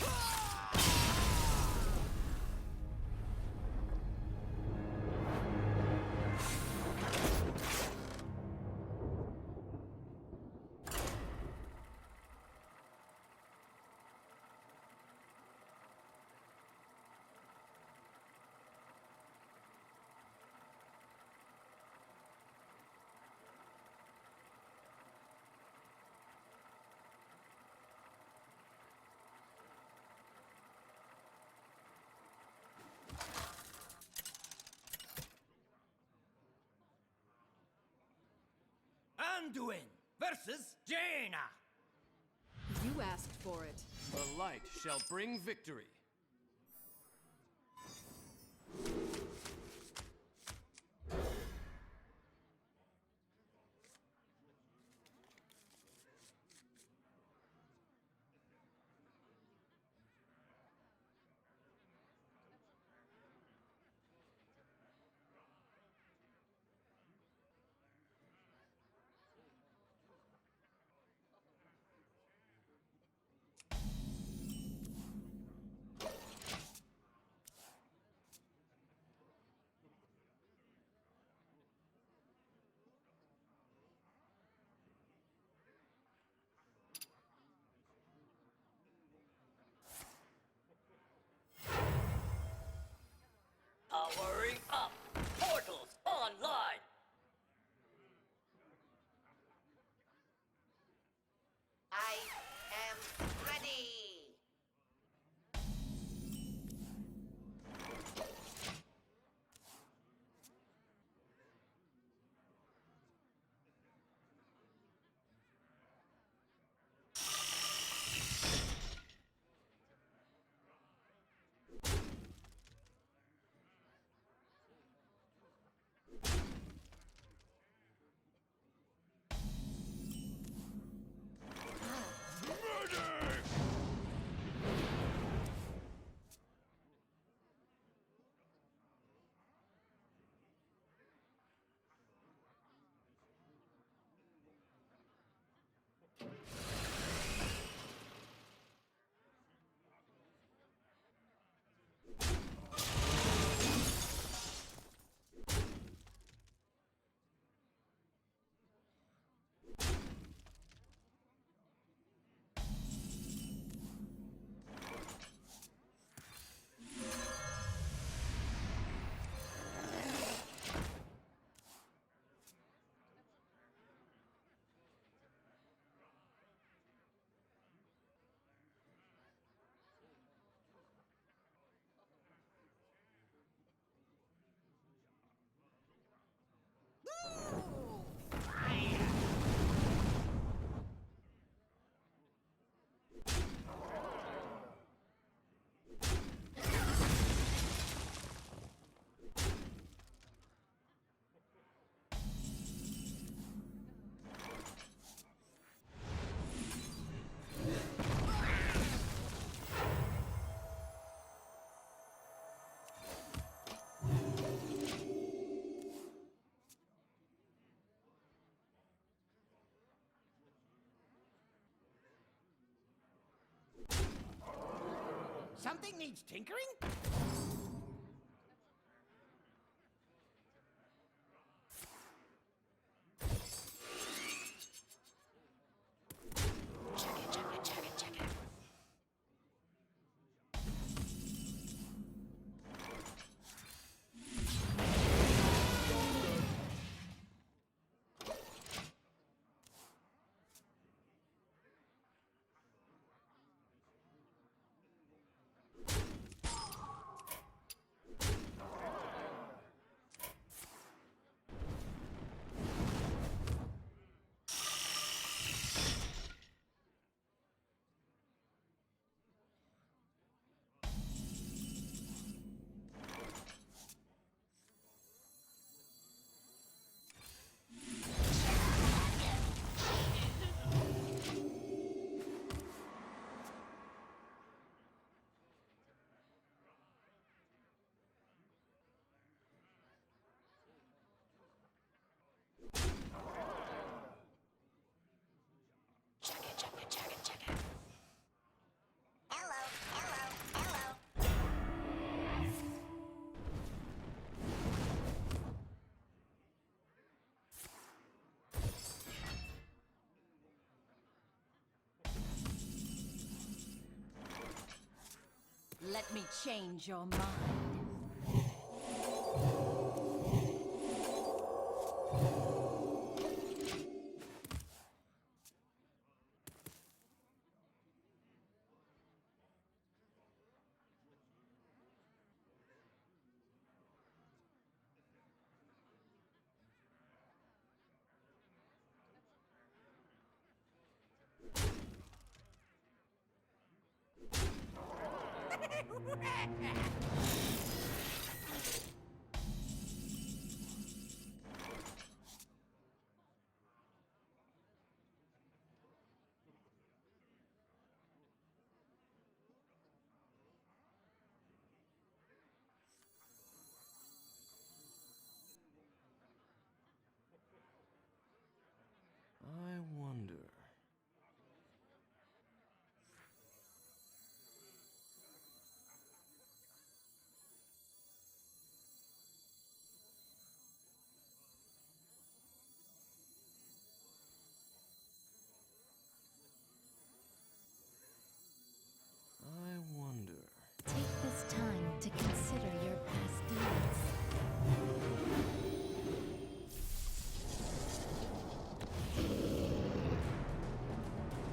[SPEAKER 6] Anduin versus Jaina!
[SPEAKER 7] You asked for it.
[SPEAKER 8] The light shall bring victory.
[SPEAKER 11] Something needs tinkering?
[SPEAKER 5] Hello, hello, hello.
[SPEAKER 3] Let me change your mind.
[SPEAKER 8] I wonder. I wonder.
[SPEAKER 3] Take this time to consider your past deeds.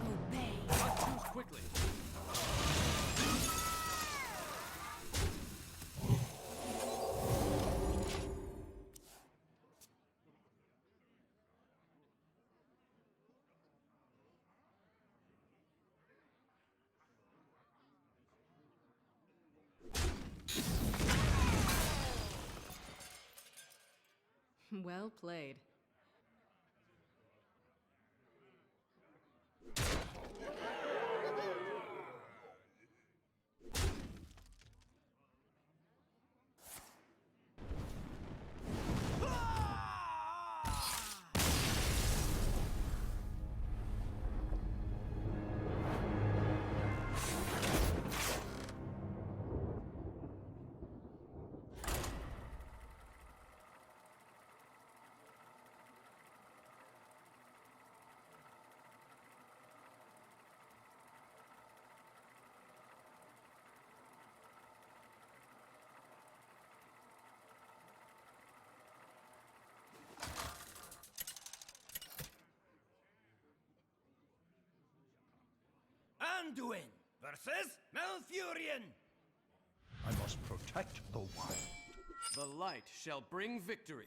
[SPEAKER 3] Obey.
[SPEAKER 8] Not choose quickly.
[SPEAKER 7] Well played.
[SPEAKER 11] Anduin versus Malfurion.
[SPEAKER 6] I must protect the wild.
[SPEAKER 8] The light shall bring victory.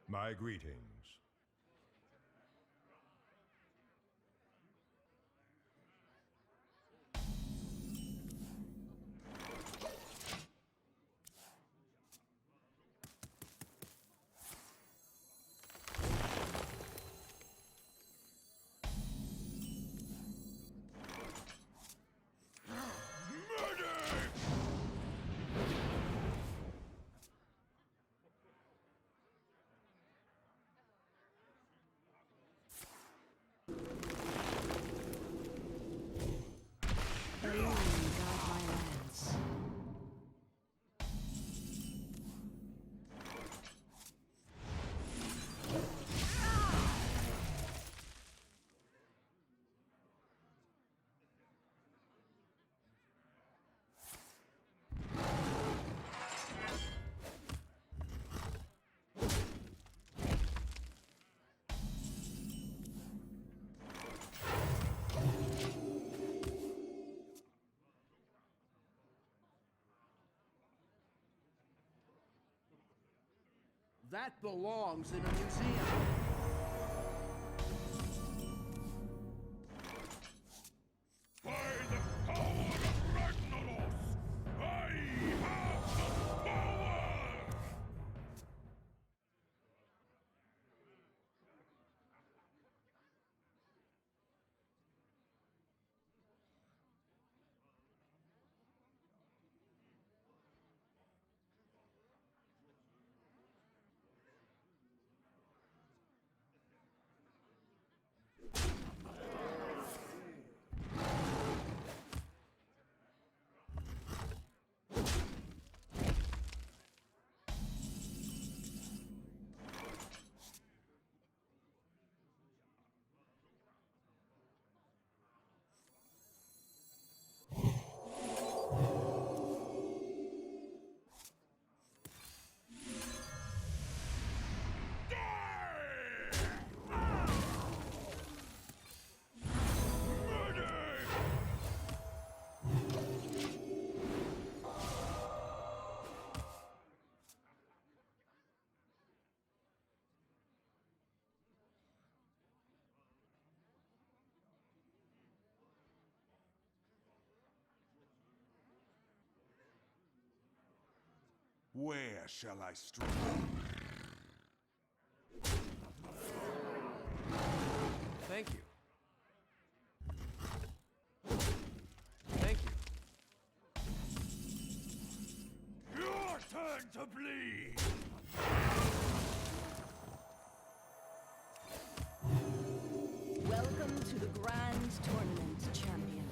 [SPEAKER 9] My greetings.
[SPEAKER 6] Murder! That belongs in a museum.
[SPEAKER 4] By the power of Ragnaros, I have the power!
[SPEAKER 9] Where shall I strike?
[SPEAKER 8] Thank you. Thank you.
[SPEAKER 4] Your turn to bleed!
[SPEAKER 7] Welcome to the Grand Tournament, champion.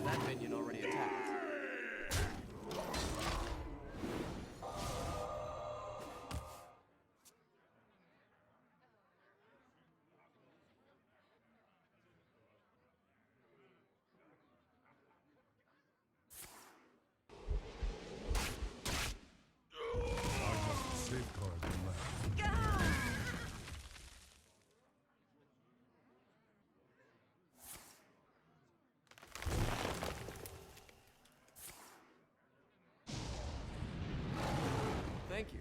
[SPEAKER 8] That minion already attacked.
[SPEAKER 9] Safeguard the land.
[SPEAKER 8] Thank you.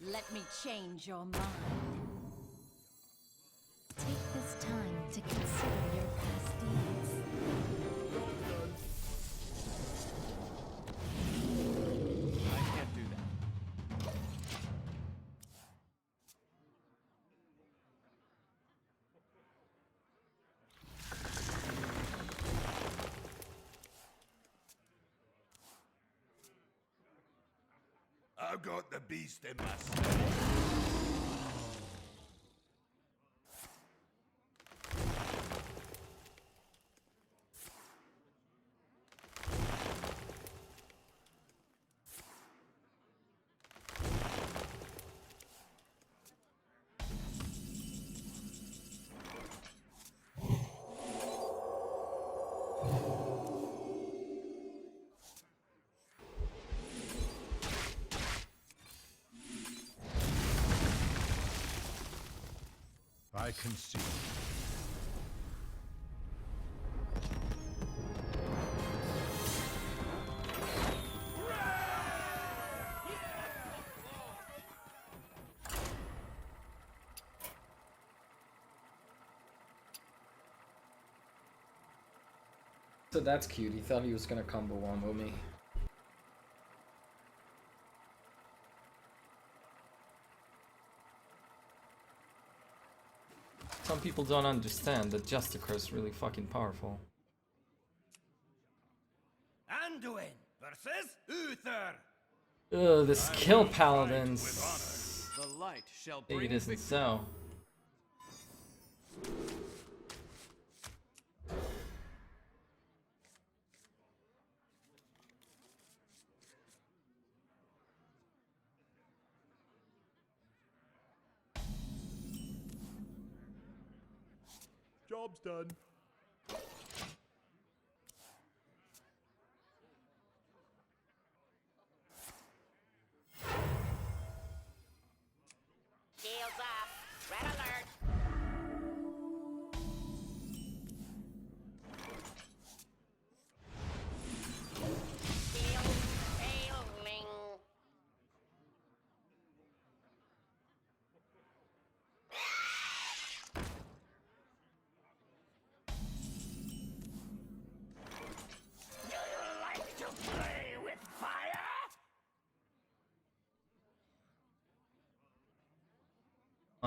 [SPEAKER 3] Let me change your mind. Take this time to consider your past deeds.
[SPEAKER 8] I can't do that.
[SPEAKER 4] I've got the beast in my stomach.
[SPEAKER 9] I concede.
[SPEAKER 2] So that's cute. He thought he was gonna combo wombo me. Some people don't understand that Justicar is really fucking powerful.
[SPEAKER 4] Anduin versus Uther!
[SPEAKER 2] Ugh, this
[SPEAKER 4] I
[SPEAKER 2] kill
[SPEAKER 4] will fight
[SPEAKER 2] paladins.
[SPEAKER 4] with
[SPEAKER 8] The light shall
[SPEAKER 2] It
[SPEAKER 8] bring
[SPEAKER 2] isn't
[SPEAKER 8] victory.
[SPEAKER 2] so.
[SPEAKER 9] Job's done.
[SPEAKER 11] Shields up. Red alert.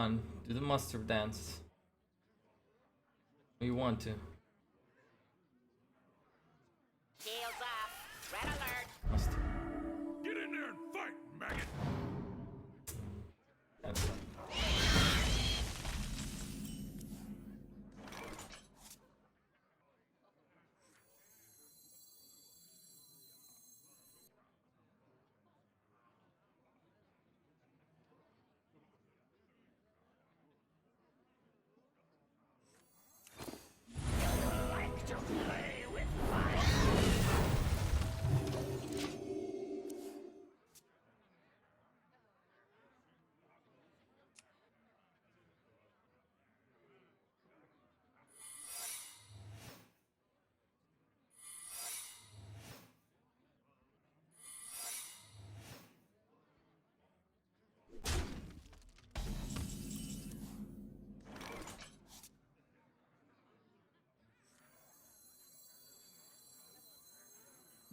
[SPEAKER 2] on, do the mustard dance. You want to.
[SPEAKER 11] Shields up. Red alert.
[SPEAKER 2] Mustard.
[SPEAKER 4] Get in there and fight, maggot!
[SPEAKER 2] That's fine.
[SPEAKER 11] Like to play with fire.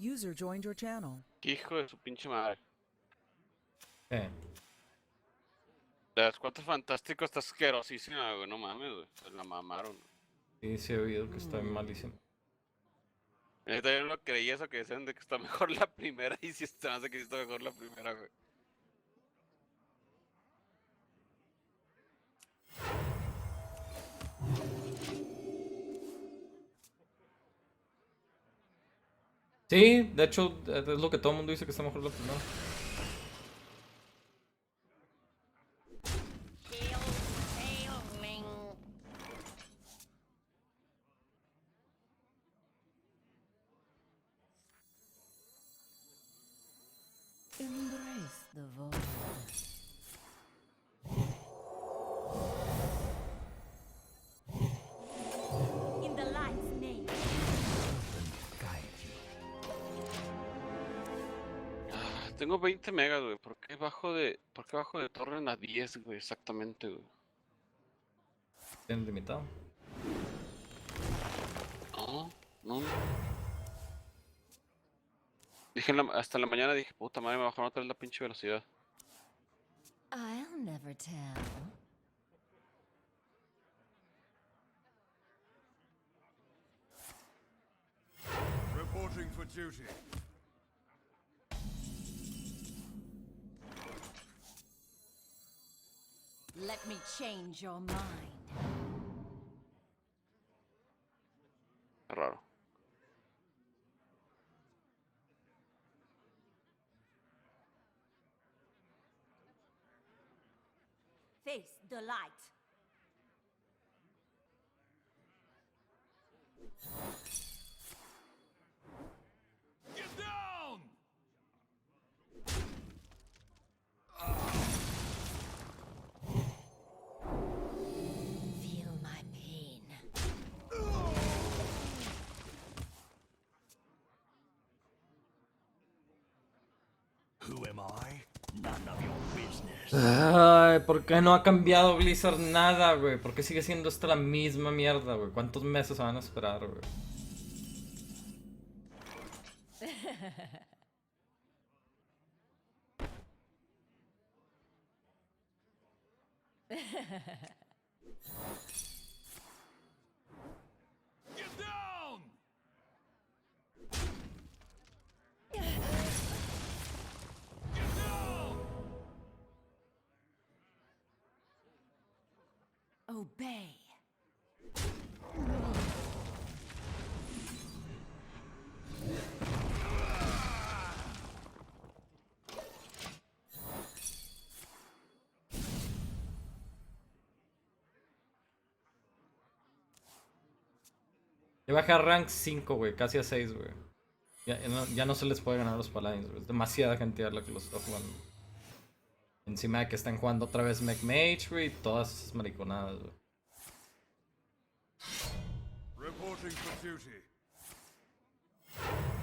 [SPEAKER 1] User joined your channel.
[SPEAKER 12] Hijo de su pinche madre.
[SPEAKER 2] Okay.
[SPEAKER 12] Las cuatro fantásticos está asquerosísima, güey. No mames, güey. Se la mamaron.
[SPEAKER 2] Sí, sí he oído que está malísimo.
[SPEAKER 12] Ahorita yo no creí eso que decían de que está mejor la primera y si se me hace que sí está mejor la primera, güey.
[SPEAKER 2] Sí, de hecho, es lo que todo el mundo dice que está mejor la primera.
[SPEAKER 11] Sailing.
[SPEAKER 1] Embrace the void.
[SPEAKER 3] In the light's name.
[SPEAKER 12] Ah, tengo 20 megas, güey. ¿Por qué bajo de torre a 10, güey? Exactamente, güey.
[SPEAKER 2] Tienes limitado.
[SPEAKER 12] No, no. Dije hasta en la mañana dije, puta madre, me bajaron otra vez la pinche velocidad.
[SPEAKER 3] I'll never tell.
[SPEAKER 4] Reporting for duty.
[SPEAKER 7] Let me change your mind.
[SPEAKER 12] Qué raro.
[SPEAKER 7] Face the light.
[SPEAKER 4] Get down!
[SPEAKER 3] Feel my pain.
[SPEAKER 6] Who am I? None of your business.
[SPEAKER 2] Ay, ¿por qué no ha cambiado Blizzard nada, güey? ¿Por qué sigue siendo esta la misma mierda, güey? ¿Cuántos meses se van a esperar, güey?
[SPEAKER 4] Get down! Get down!
[SPEAKER 7] Obey.
[SPEAKER 2] Ya bajé a rank 5, güey, casi a 6, güey. Ya no se les puede ganar a los paladins, güey. Es demasiada gente la que los está jugando. Encima de que están jugando otra vez Mech Mage, güey, todas esas mariconadas, güey.
[SPEAKER 4] Reporting for duty.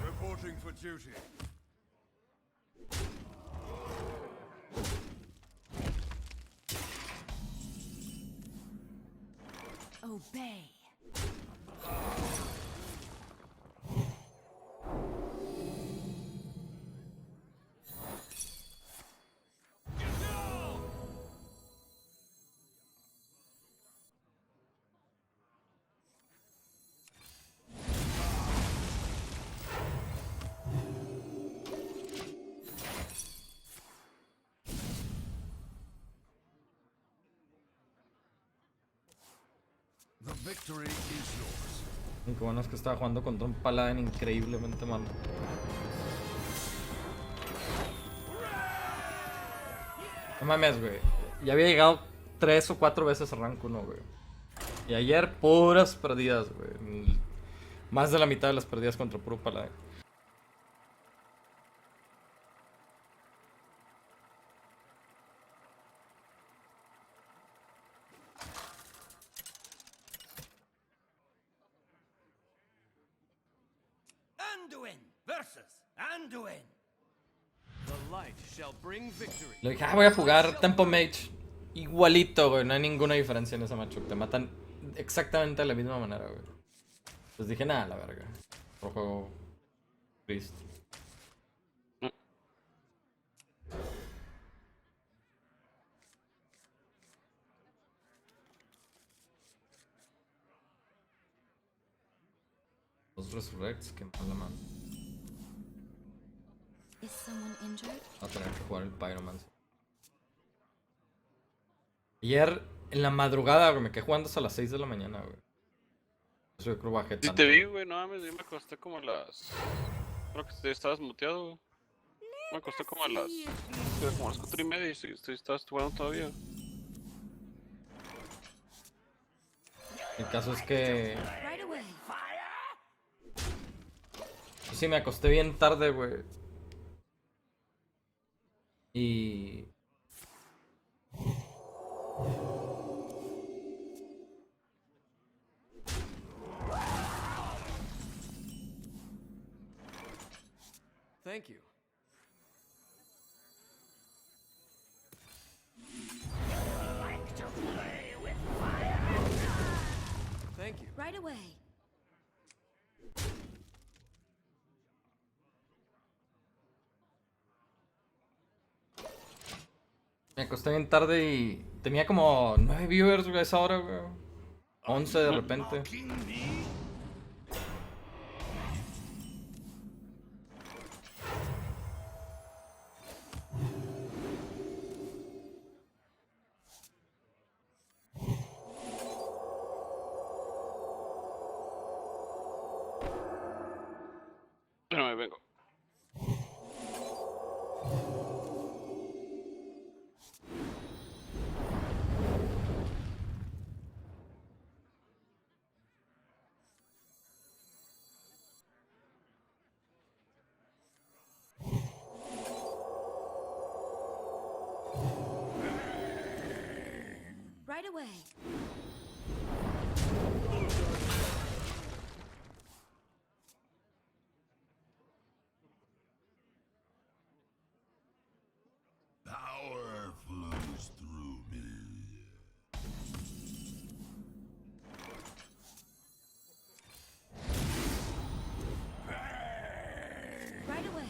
[SPEAKER 4] Reporting for duty.
[SPEAKER 7] Obey.
[SPEAKER 4] Get down!
[SPEAKER 9] The victory is yours.
[SPEAKER 2] Y qué bueno es que estaba jugando contra un paladín increíblemente malo. No mames, güey. Ya había llegado 3 o 4 veces a rank 1, güey. Y ayer puras perdidas, güey. Más de la mitad de las perdidas contra puro paladín.
[SPEAKER 6] Anduin versus Anduin.
[SPEAKER 8] The light shall bring victory.
[SPEAKER 2] Le dije, voy a jugar Tempo Mage. Igualito, güey. No hay ninguna diferencia en ese matchup. Te matan exactamente de la misma manera, güey. Pues dije, nada, la verga. Otro juego triste. Los Resurrects, que mala mano.
[SPEAKER 3] Is someone injured?
[SPEAKER 2] Va a tener que jugar el Pyromancer. Ayer, en la madrugada, güey, me quedé jugando hasta las 6 de la mañana, güey. Eso yo creo bajé
[SPEAKER 12] Sí
[SPEAKER 2] tanto.
[SPEAKER 12] te vi, güey, no mames, yo me acosté como a las... Creo que estabas muteado, güey. Me acosté como a las... Como a las 4:30 y estabas jugando todavía.
[SPEAKER 2] El caso es que...
[SPEAKER 7] Right away.
[SPEAKER 2] Pues sí, me acosté bien tarde, güey. Y...
[SPEAKER 8] Thank you.
[SPEAKER 11] Like to play with fire?
[SPEAKER 8] Thank you.
[SPEAKER 7] Right away.
[SPEAKER 2] Me acosté bien tarde y tenía como 9 viewers, güey, a esa hora, güey. 11 de repente.
[SPEAKER 6] Mocking me?
[SPEAKER 12] Pero me vengo.
[SPEAKER 7] Right away.
[SPEAKER 10] Power flows through me.
[SPEAKER 7] Right away.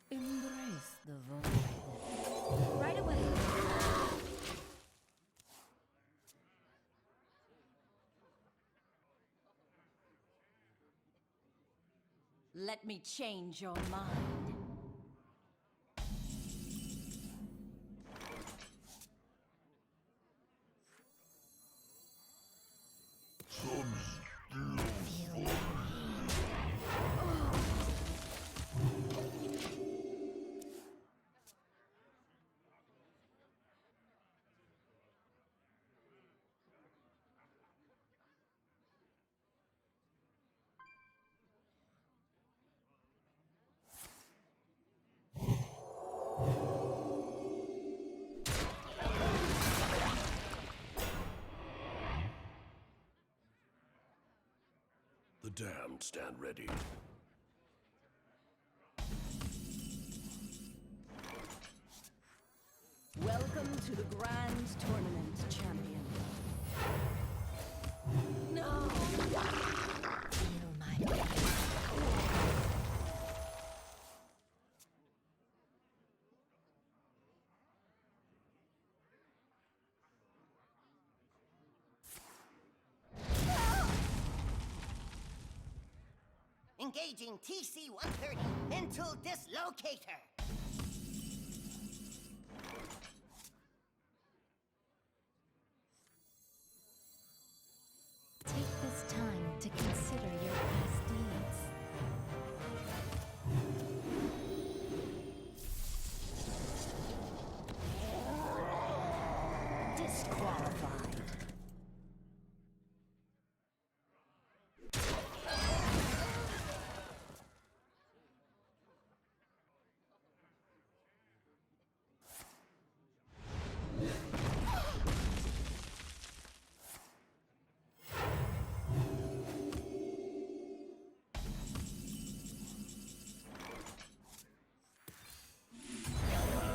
[SPEAKER 1] Embrace the void.
[SPEAKER 7] Right away. Let me change your mind.
[SPEAKER 6] The damned stand ready.
[SPEAKER 7] Welcome to the Grand Tournament, champion. No!
[SPEAKER 1] Feel my pain.
[SPEAKER 5] Engaging TC-130 into dislocator.
[SPEAKER 3] Take this time to consider your past deeds.
[SPEAKER 7] Disqualified.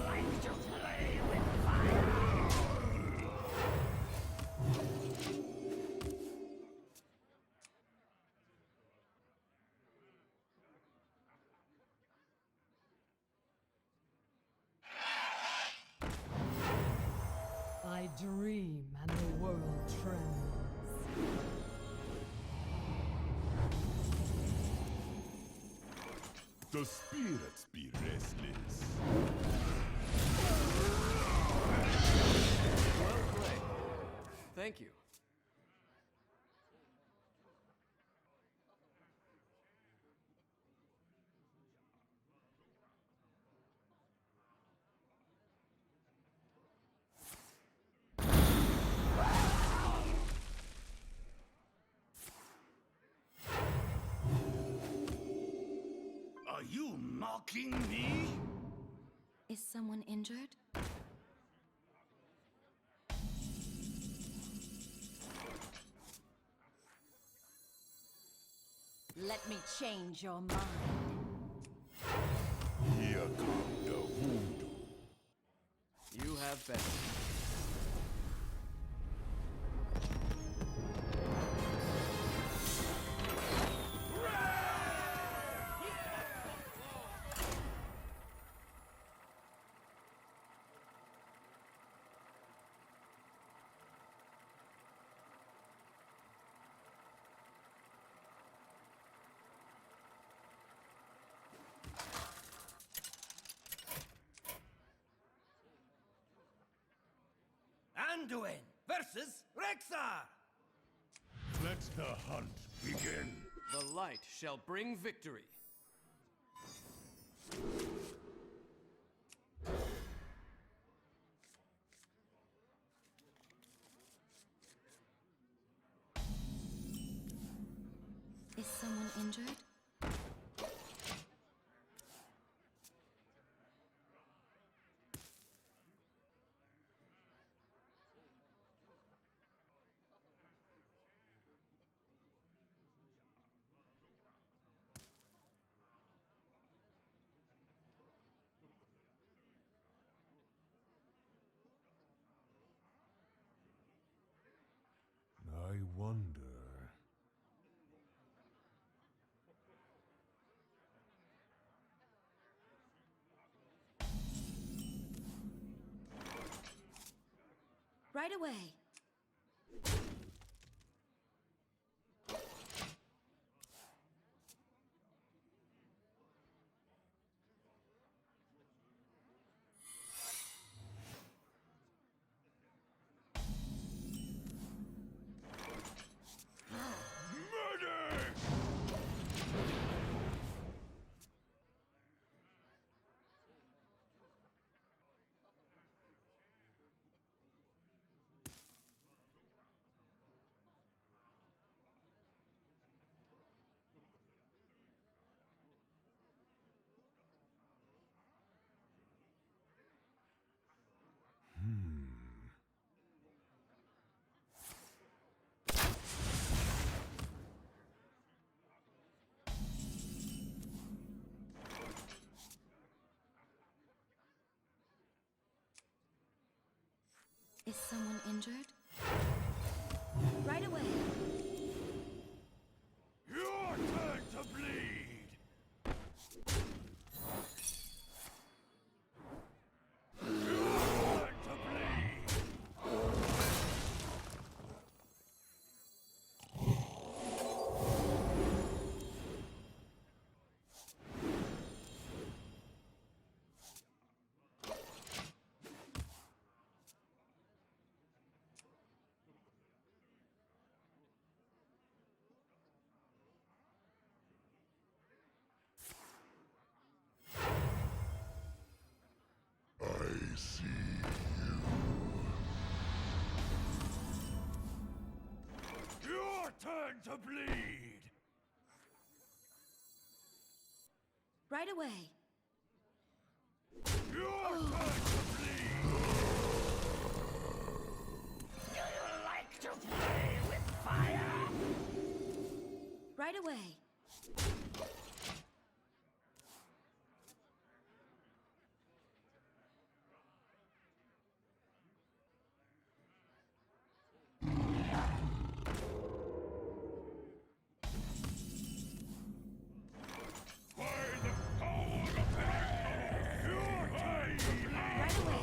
[SPEAKER 11] Like to play with fire?
[SPEAKER 1] I dream and the world trembles.
[SPEAKER 10] The spirits be restless.
[SPEAKER 8] Well played. Thank you.
[SPEAKER 6] Are you mocking me?
[SPEAKER 3] Is someone injured?
[SPEAKER 7] Let me change your mind.
[SPEAKER 10] Here come the voodoo.
[SPEAKER 8] You have been.
[SPEAKER 6] Anduin versus Rexar!
[SPEAKER 10] Let the hunt begin.
[SPEAKER 8] The light shall bring victory.
[SPEAKER 3] Is someone injured?
[SPEAKER 10] I wonder.
[SPEAKER 7] Right away.
[SPEAKER 3] Is someone injured?
[SPEAKER 7] Right away.
[SPEAKER 6] Your turn to bleed! Your turn to bleed! to bleed!
[SPEAKER 7] Right away.
[SPEAKER 6] Your turn to bleed!
[SPEAKER 11] Do you like to play with fire?
[SPEAKER 7] Right away.
[SPEAKER 4] By the power of my Kamus, your time to bleed!
[SPEAKER 7] Right away.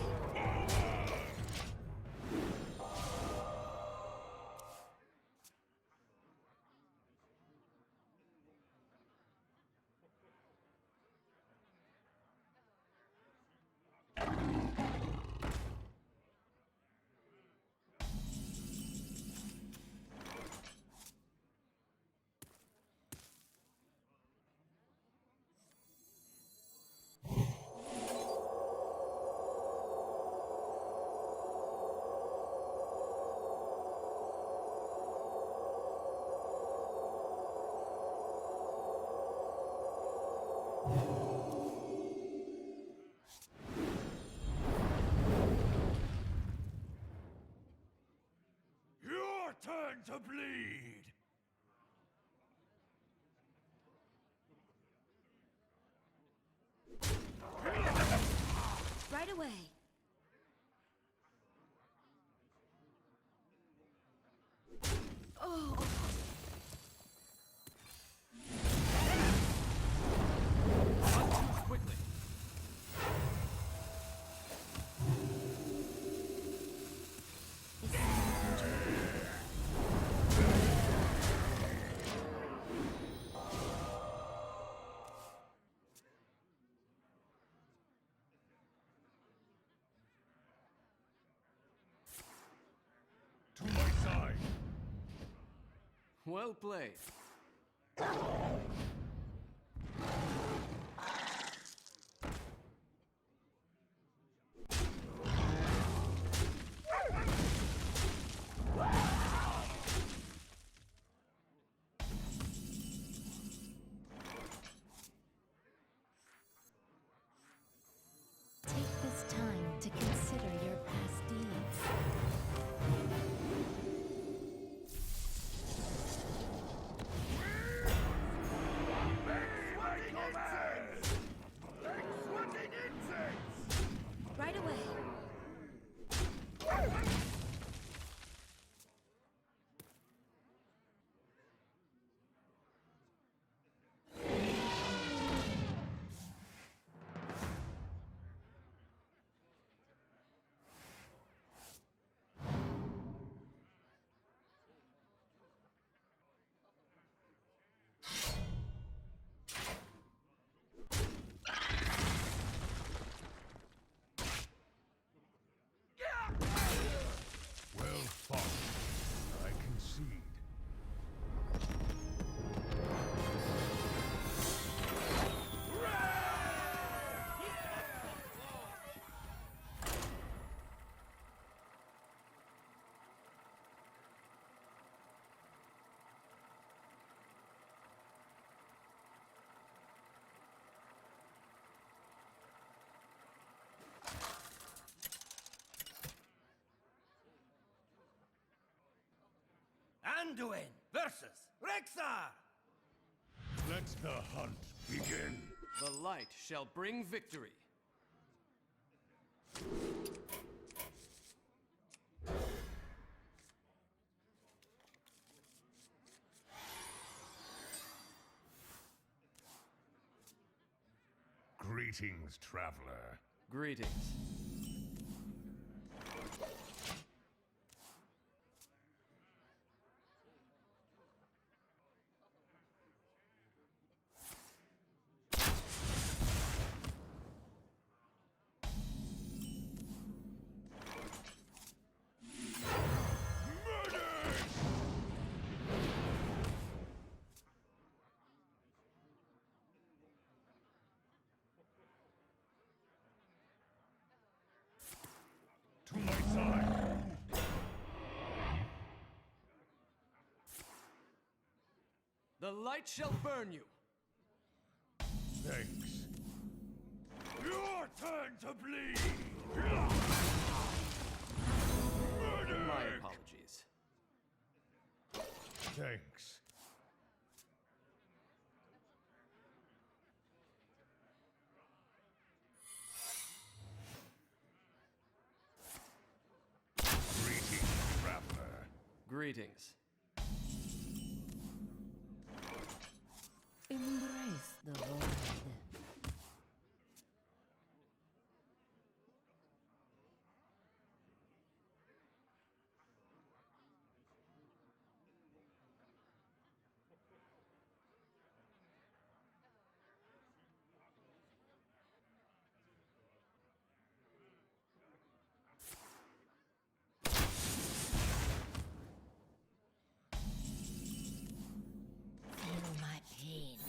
[SPEAKER 6] Your turn to bleed!
[SPEAKER 7] Right away. Oh.
[SPEAKER 8] Not too quickly.
[SPEAKER 4] To my side!
[SPEAKER 8] Well played.
[SPEAKER 3] Take this time to consider your past deeds.
[SPEAKER 7] Right away.
[SPEAKER 4] Well fought. I concede.
[SPEAKER 6] Anduin versus Rexar!
[SPEAKER 4] Let the hunt begin.
[SPEAKER 8] The light shall bring victory.
[SPEAKER 4] Greetings, traveler.
[SPEAKER 8] Greetings. The light shall burn you.
[SPEAKER 4] Thanks. Your turn to bleed!
[SPEAKER 8] My apologies.
[SPEAKER 4] Thanks. Greetings, traveler.
[SPEAKER 8] Greetings.
[SPEAKER 7] Embrace the void.
[SPEAKER 3] Feel my pain.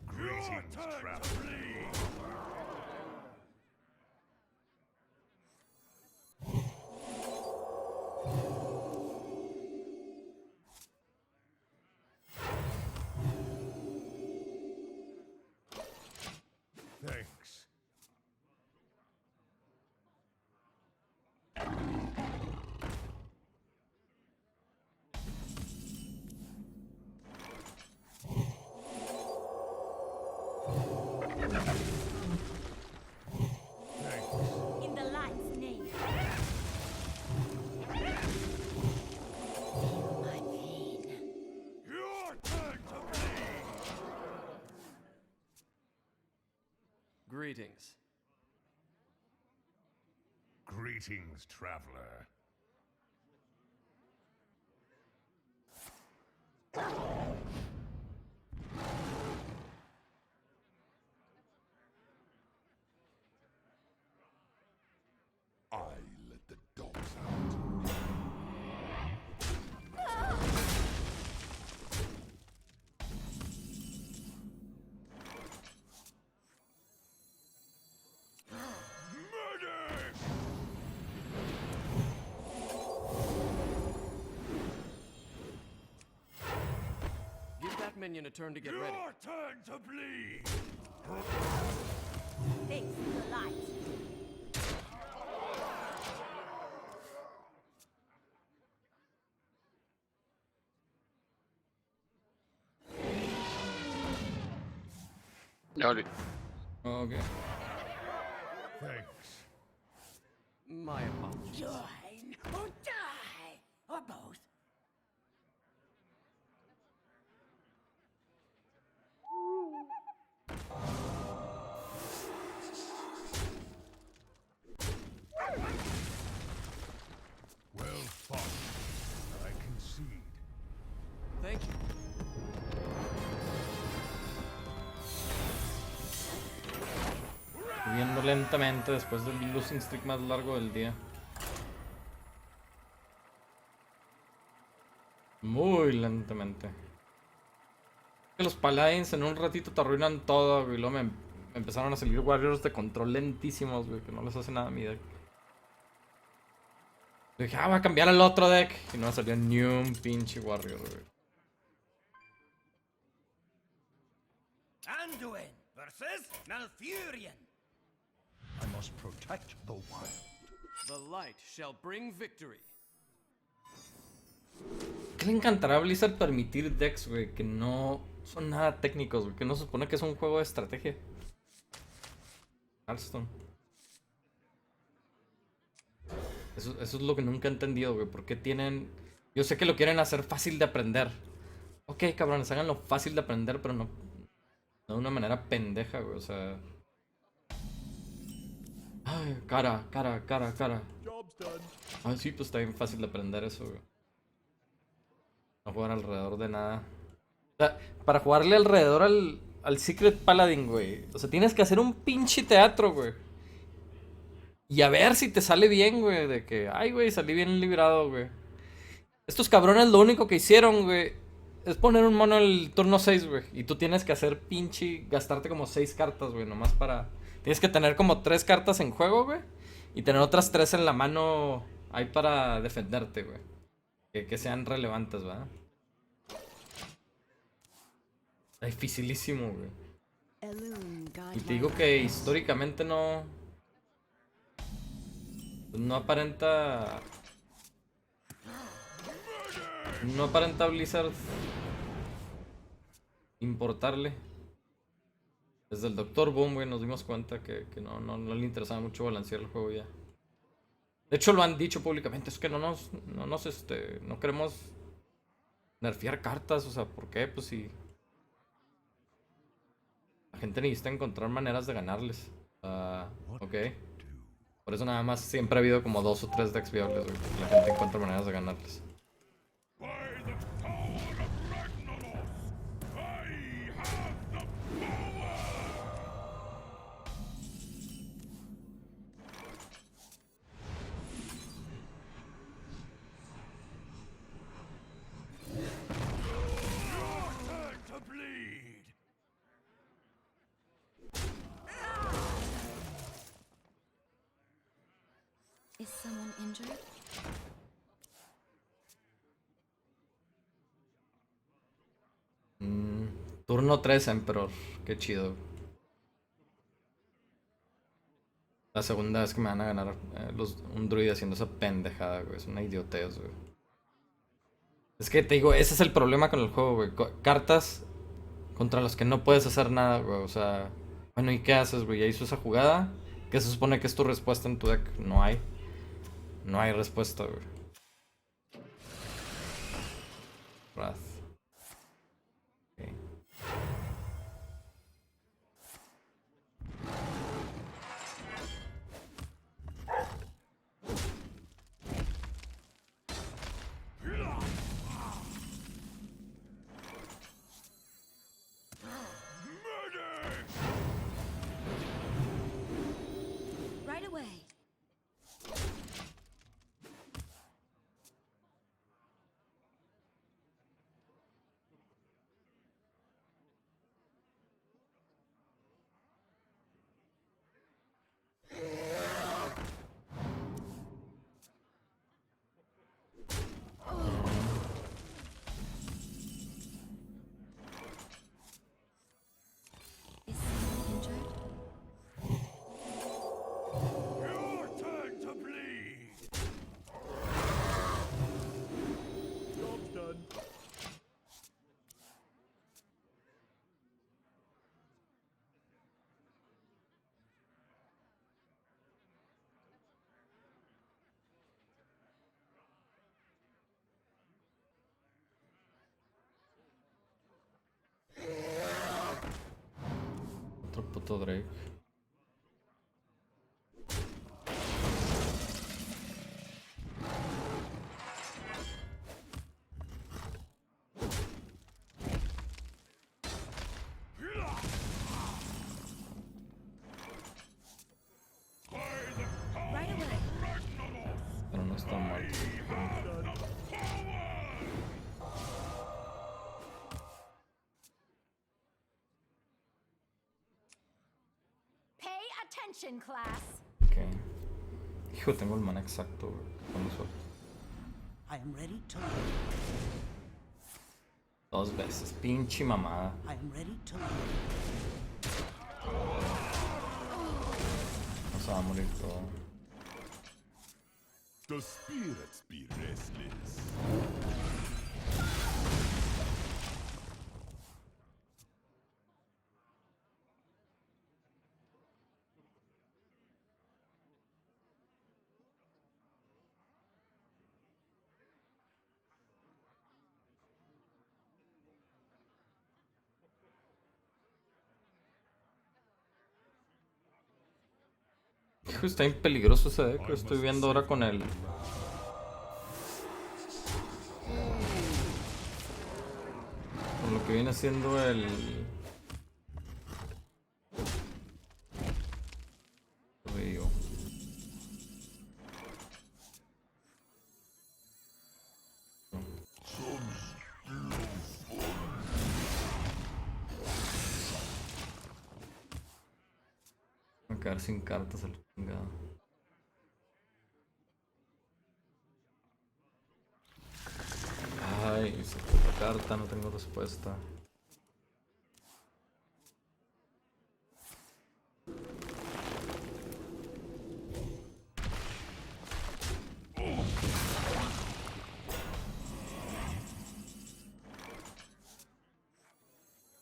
[SPEAKER 4] Greetings, traveler. Thanks. Thanks.
[SPEAKER 3] In the light's name. Feel my pain.
[SPEAKER 4] Your turn to bleed!
[SPEAKER 8] Greetings.
[SPEAKER 4] Greetings, traveler.
[SPEAKER 10] I let the dogs out.
[SPEAKER 4] Medic!
[SPEAKER 8] Give that minion a turn to get ready.
[SPEAKER 4] Your turn to bleed!
[SPEAKER 3] Face the light.
[SPEAKER 12] Ya volví.
[SPEAKER 2] Okay.
[SPEAKER 4] Thanks.
[SPEAKER 8] My apologies.
[SPEAKER 11] Join or die, or both.
[SPEAKER 4] Well fought. I concede.
[SPEAKER 8] Thank you.
[SPEAKER 2] Subiendo lentamente después del losing streak más largo del día. Muy lentamente. Que los paladins en un ratito te arruinan todo, güey. Luego me empezaron a salir warriors de control lentísimos, güey, que no les hace nada a mi deck. Le dije, voy a cambiar al otro deck. Y no me salió ni un pinche warrior, güey.
[SPEAKER 6] Anduin versus Malfurion. I must protect the wild.
[SPEAKER 8] The light shall bring victory.
[SPEAKER 2] ¿Qué le encantará a Blizzard permitir decks, güey, que no son nada técnicos, güey? Que no se supone que es un juego de estrategia. Hearthstone. Eso es lo que nunca he entendido, güey. ¿Por qué tienen...? Yo sé que lo quieren hacer fácil de aprender. Ok, cabrones, háganlo fácil de aprender, pero no de una manera pendeja, güey. O sea... Ay, cara. Ay, sí, pues está bien fácil de aprender eso, güey. No jugar alrededor de nada. O sea, para jugarle alrededor al Secret Paladin, güey. O sea, tienes que hacer un pinche teatro, güey. Y a ver si te sale bien, güey. De que, ay, güey, salí bien librado, güey. Estos cabrones lo único que hicieron, güey, es poner un mono el turno 6, güey. Y tú tienes que hacer pinche... Gastarte como 6 cartas, güey. Nomás para... Tienes que tener como 3 cartas en juego, güey. Y tener otras 3 en la mano ahí para defenderte, güey. que sean relevantes, ¿verdad? Está dificilísimo, güey.
[SPEAKER 7] Elune, guide
[SPEAKER 2] Y te
[SPEAKER 7] my
[SPEAKER 2] digo que
[SPEAKER 7] lands.
[SPEAKER 2] históricamente no aparenta. No aparenta Blizzard importarle. Desde el Doctor Boom, güey, nos dimos cuenta que no le interesaba mucho balancear el juego ya. De hecho, lo han dicho públicamente, es que no queremos nerfear cartas, o sea, ¿por qué? Pues si la gente necesita encontrar maneras de ganarles. Ok. Por eso nada más siempre ha habido como 2 o 3 decks viables, güey, porque la gente encuentra maneras de ganarles.
[SPEAKER 4] By the power of Ragnaros, I have the power! Your turn to bleed!
[SPEAKER 3] Is someone injured?
[SPEAKER 2] Turno 3, Emperor. Qué chido. La segunda vez que me van a ganar un druid haciendo esa pendejada, güey. Es una idiotez, güey. Es que te digo, ese es el problema con el juego, güey. Cartas contra las que no puedes hacer nada, güey. O sea, bueno, ¿y qué haces, güey? Ya hizo esa jugada. ¿Qué se supone que es tu respuesta en tu deck? No hay. No hay respuesta, güey. Wrath. Ok.
[SPEAKER 3] Right away. Is someone injured?
[SPEAKER 4] Your turn to bleed!
[SPEAKER 6] Job's done.
[SPEAKER 2] Otro puto Drake.
[SPEAKER 3] Right away.
[SPEAKER 2] Pero no está muerto.
[SPEAKER 3] Pay attention, class.
[SPEAKER 2] Ok. Hijo, tengo el mana exacto, güey. Cuando suelto.
[SPEAKER 1] I am ready to
[SPEAKER 2] 2 veces. Pinche mamada.
[SPEAKER 1] I am ready to
[SPEAKER 2] No se va a morir todo.
[SPEAKER 10] The spirits be restless.
[SPEAKER 2] Hijo, está bien peligroso ese deck. Lo estoy viendo ahora con el. Con lo que viene siendo el. Río. Voy a quedar sin cartas al chingado. carta, no tengo respuesta.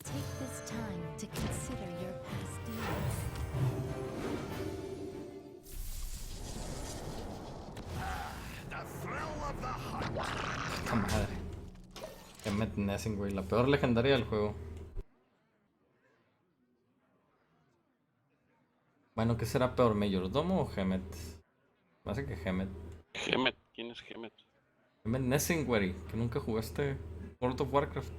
[SPEAKER 3] Take this time to consider your past deeds.
[SPEAKER 6] The thrill of the hunt.
[SPEAKER 2] Puta madre. Que me tenecen, güey. La peor legendaria del juego. Bueno, ¿qué será peor? ¿Mayordomo o Hemet? Me hace que Hemet.
[SPEAKER 12] Gemet, ¿quién es Gemet?
[SPEAKER 2] Hemet Nessing, güey. Que nunca jugaste World of Warcraft.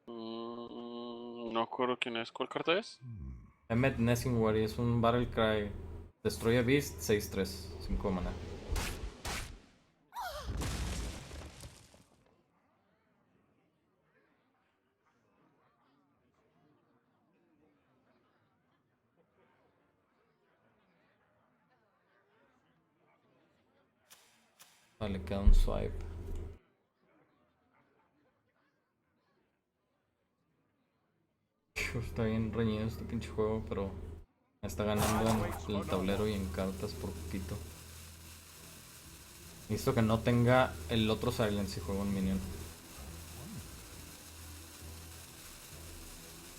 [SPEAKER 12] No acuerdo quién es. ¿Cuál carta es?
[SPEAKER 2] Hemet Nessing, güey. Es un Battle Cry. Destroy a Beast 6-3. 5 mana. Vale, queda un swipe. Está bien reñido este pinche juego, pero me está ganando en el tablero y en cartas por poquito. Necesito que no tenga el otro silence si juego un minion.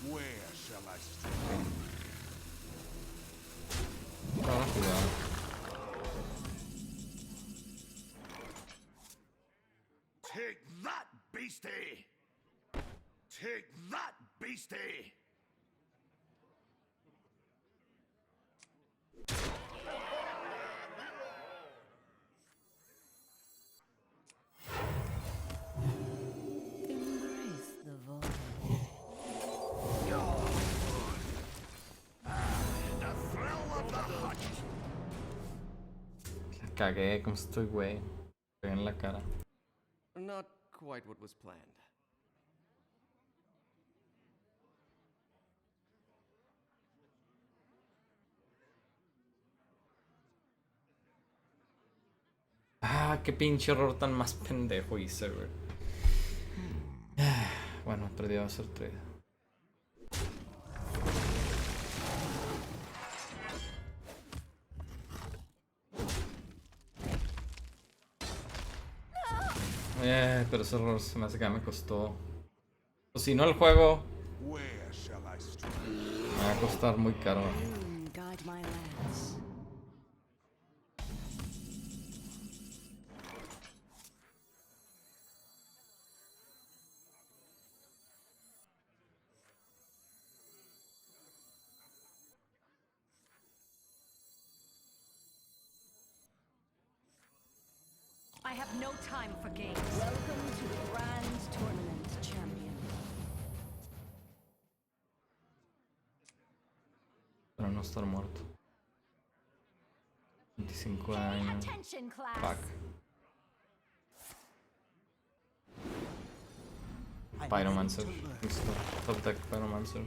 [SPEAKER 6] Where shall I strike?
[SPEAKER 2] Ahora jugar.
[SPEAKER 6] Take that, beastie! Take that, beastie!
[SPEAKER 7] Embrace the void.
[SPEAKER 6] The thrill of the hunt.
[SPEAKER 2] La cagué, como estoy, güey. Pegué en la cara.
[SPEAKER 8] Not quite what was planned.
[SPEAKER 2] Ah, qué pinche error tan más pendejo hice, güey. Bueno, perdió a hacer trade. Pero ese error se me hace que ya me costó. O si no, el juego
[SPEAKER 6] Where shall I strike?
[SPEAKER 2] me va a costar muy caro.
[SPEAKER 7] Guide my lance.
[SPEAKER 1] I have no time for games.
[SPEAKER 7] Welcome to the Grand Tournament, champion.
[SPEAKER 2] Para no estar muerto. 25 años.
[SPEAKER 1] Attention, class.
[SPEAKER 2] Fuck. Pyromancer. Listo. Top deck Pyromancer.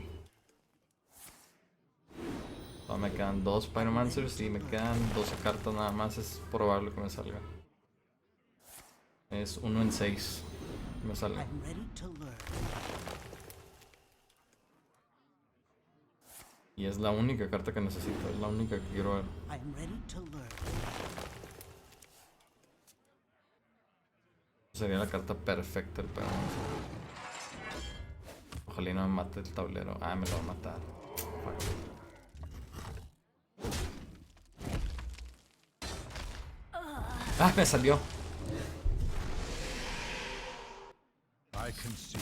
[SPEAKER 2] Solo me quedan 2 Pyromancers y me quedan 12 cartas nada más. Es probable que me salga. Es 1 en 6. Me sale.
[SPEAKER 6] I'm ready to learn.
[SPEAKER 2] Y es la única carta que necesito. Es la única que quiero ver.
[SPEAKER 6] I'm ready to learn.
[SPEAKER 2] Sería la carta perfecta el Pyromancer. Ojalá y no me mate el tablero. Ah, me lo va a matar. Fuck. Ah, me salió.
[SPEAKER 6] I can see.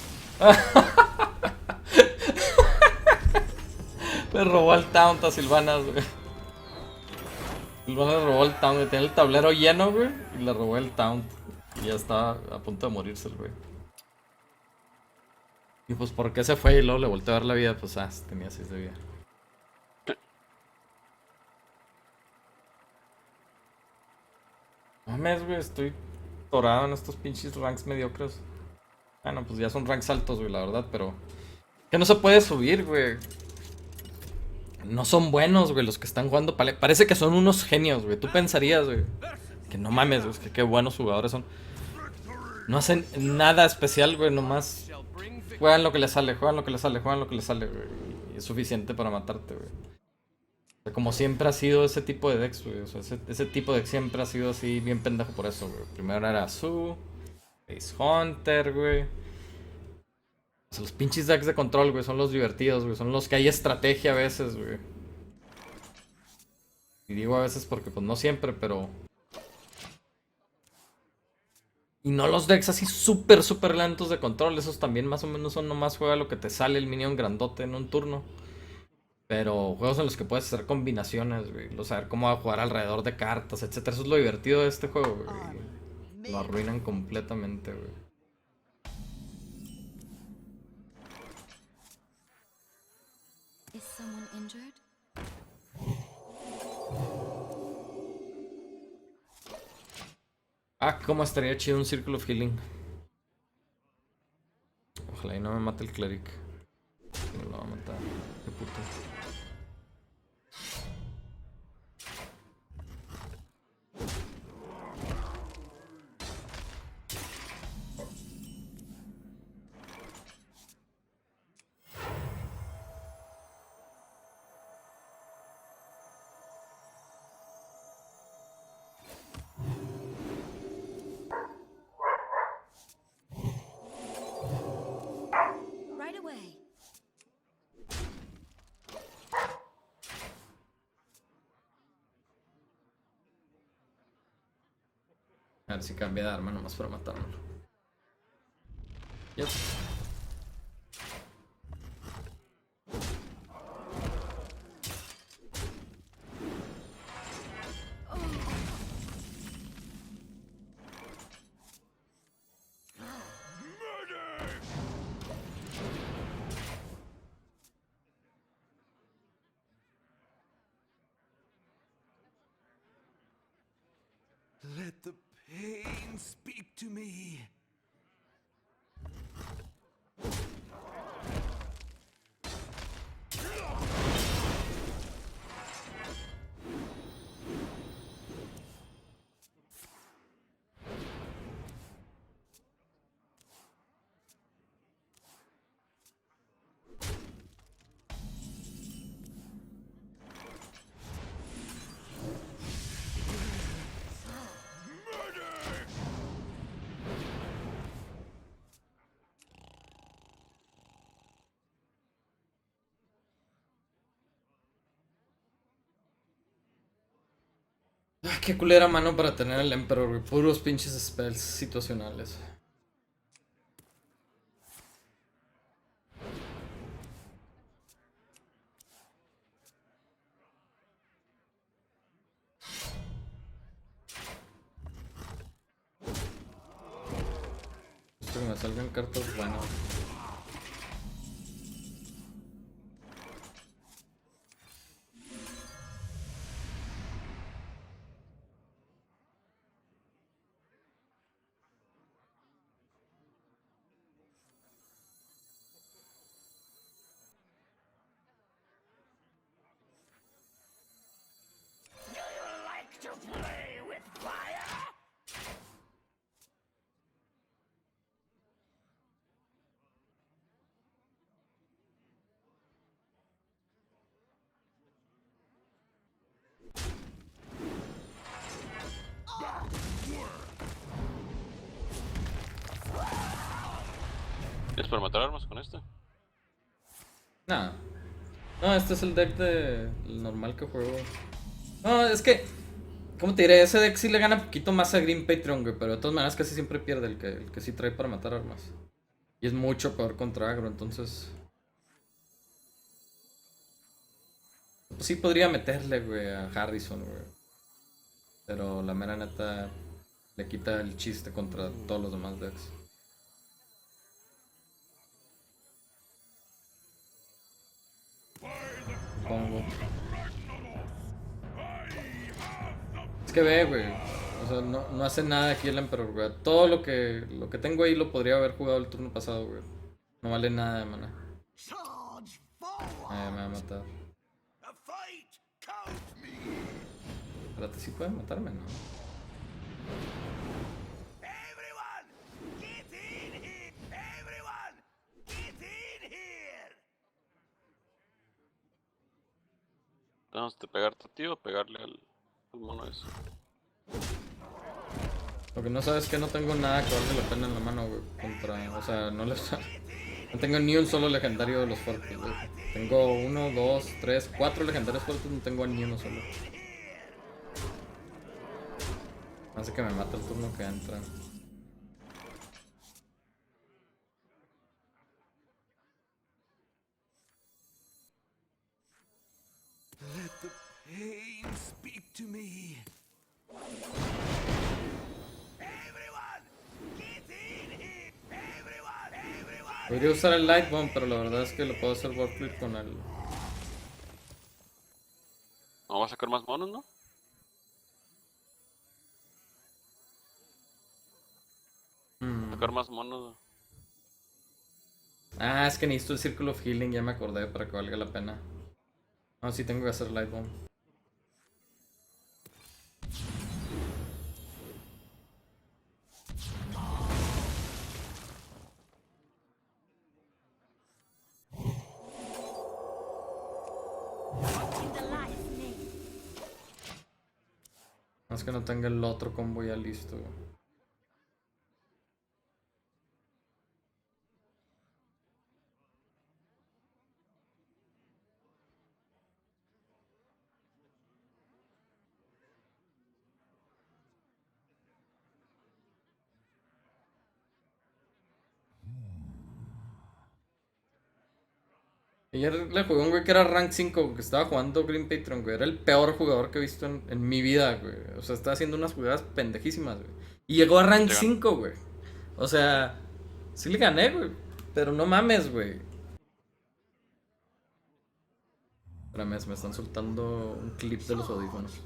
[SPEAKER 2] Me robó el taunt a Silvanas, güey. Silvanas robó el taunt, güey. Tenía el tablero lleno, güey. Y le robó el taunt. Y ya estaba a punto de morirse el güey. Y pues, ¿por qué se fue? Y luego le volteé a dar la vida. Pues, tenía 6 de vida. Mames, güey. Estoy torado en estos pinches ranks mediocres. Bueno, pues ya son ranks altos, güey, la verdad, pero... Que no se puede subir, güey. No son buenos, güey, los que están jugando. Parece que son unos genios, güey. Tú pensarías, güey, que no mames, güey, que qué buenos jugadores son. No hacen nada especial, güey, nomás juegan lo que les sale, juegan lo que les sale, juegan lo que les sale, güey. Y es suficiente para matarte, güey. O sea, como siempre ha sido ese tipo de decks, güey. O sea, ese tipo de deck siempre ha sido así bien pendejo por eso, güey. Primero era Su, Ace Hunter, güey. O sea, los pinches decks de control, güey, son los divertidos, güey. Son los que hay estrategia a veces, güey. Y digo a veces porque pues no siempre, pero... Y no los decks así súper, súper lentos de control. Esos también más o menos son nomás juega lo que te sale el minion grandote en un turno. Pero juegos en los que puedes hacer combinaciones, güey. O saber cómo jugar alrededor de cartas, etcétera. Eso es lo divertido de este juego, güey. Lo arruinan completamente, güey.
[SPEAKER 3] Is someone injured?
[SPEAKER 2] Ah, cómo estaría chido un Circle of Healing. Ojalá y no me mate el Cleric. No lo va a matar. Qué puto.
[SPEAKER 3] Right away.
[SPEAKER 2] A ver si cambia de arma nomás para matármelo. Yep.
[SPEAKER 6] Let the pain speak to me.
[SPEAKER 2] Ah, qué culera mano para tener el Emperor, güey. Puros pinches spells situacionales. Espero que me salgan cartas buenas.
[SPEAKER 11] Do you like to play with fire?
[SPEAKER 12] ¿Es para matar armas con este?
[SPEAKER 2] Nah. No, este es el deck de el normal que juego. No, es que, ¿cómo te diré? Ese deck sí le gana poquito más a Green Patreon, güey. Pero de todas maneras casi siempre pierde el que sí trae para matar armas. Y es mucho peor contra agro, entonces... Pues sí podría meterle, güey, a Harrison, güey. Pero la mera neta le quita el chiste contra todos los demás decks. Pongo. Es que ve, güey. O sea, no hace nada aquí el Emperor, güey. Todo lo que tengo ahí lo podría haber jugado el turno pasado, güey. No vale nada de mana. Me va a matar. Espérate, sí puede matarme, ¿no?
[SPEAKER 12] Vamos a pegarte a ti o pegarle al mono ese.
[SPEAKER 2] Lo que no sabes es que no tengo nada que valga la pena en la mano, güey, contra... O sea, no les... No tengo ni un solo legendario de los fuertes, güey. Tengo 1, 2, 3, 4 legendarios fuertes, no tengo ni uno solo. Hace que me mate el turno que entra.
[SPEAKER 6] Let the pain speak to me.
[SPEAKER 2] Podría usar el Light Bomb, pero la verdad es que lo puedo hacer Warp Clear con el...
[SPEAKER 12] No, va a sacar más monos, ¿no? Sacar más monos.
[SPEAKER 2] Ah, es que necesito el Circle of Healing, ya me acordé, para que valga la pena. No, sí tengo que hacer Light Bomb. Más que no tenga el otro combo ya listo. Ayer le jugué a un güey que era rank 5, que estaba jugando Green Patron, güey. Era el peor jugador que he visto en mi vida, güey. O sea, estaba haciendo unas jugadas pendejísimas, güey. Y llegó a rank 5, güey. O sea, sí le gané, güey. Pero no mames, güey. Espérame, me están soltando un clip de los audífonos.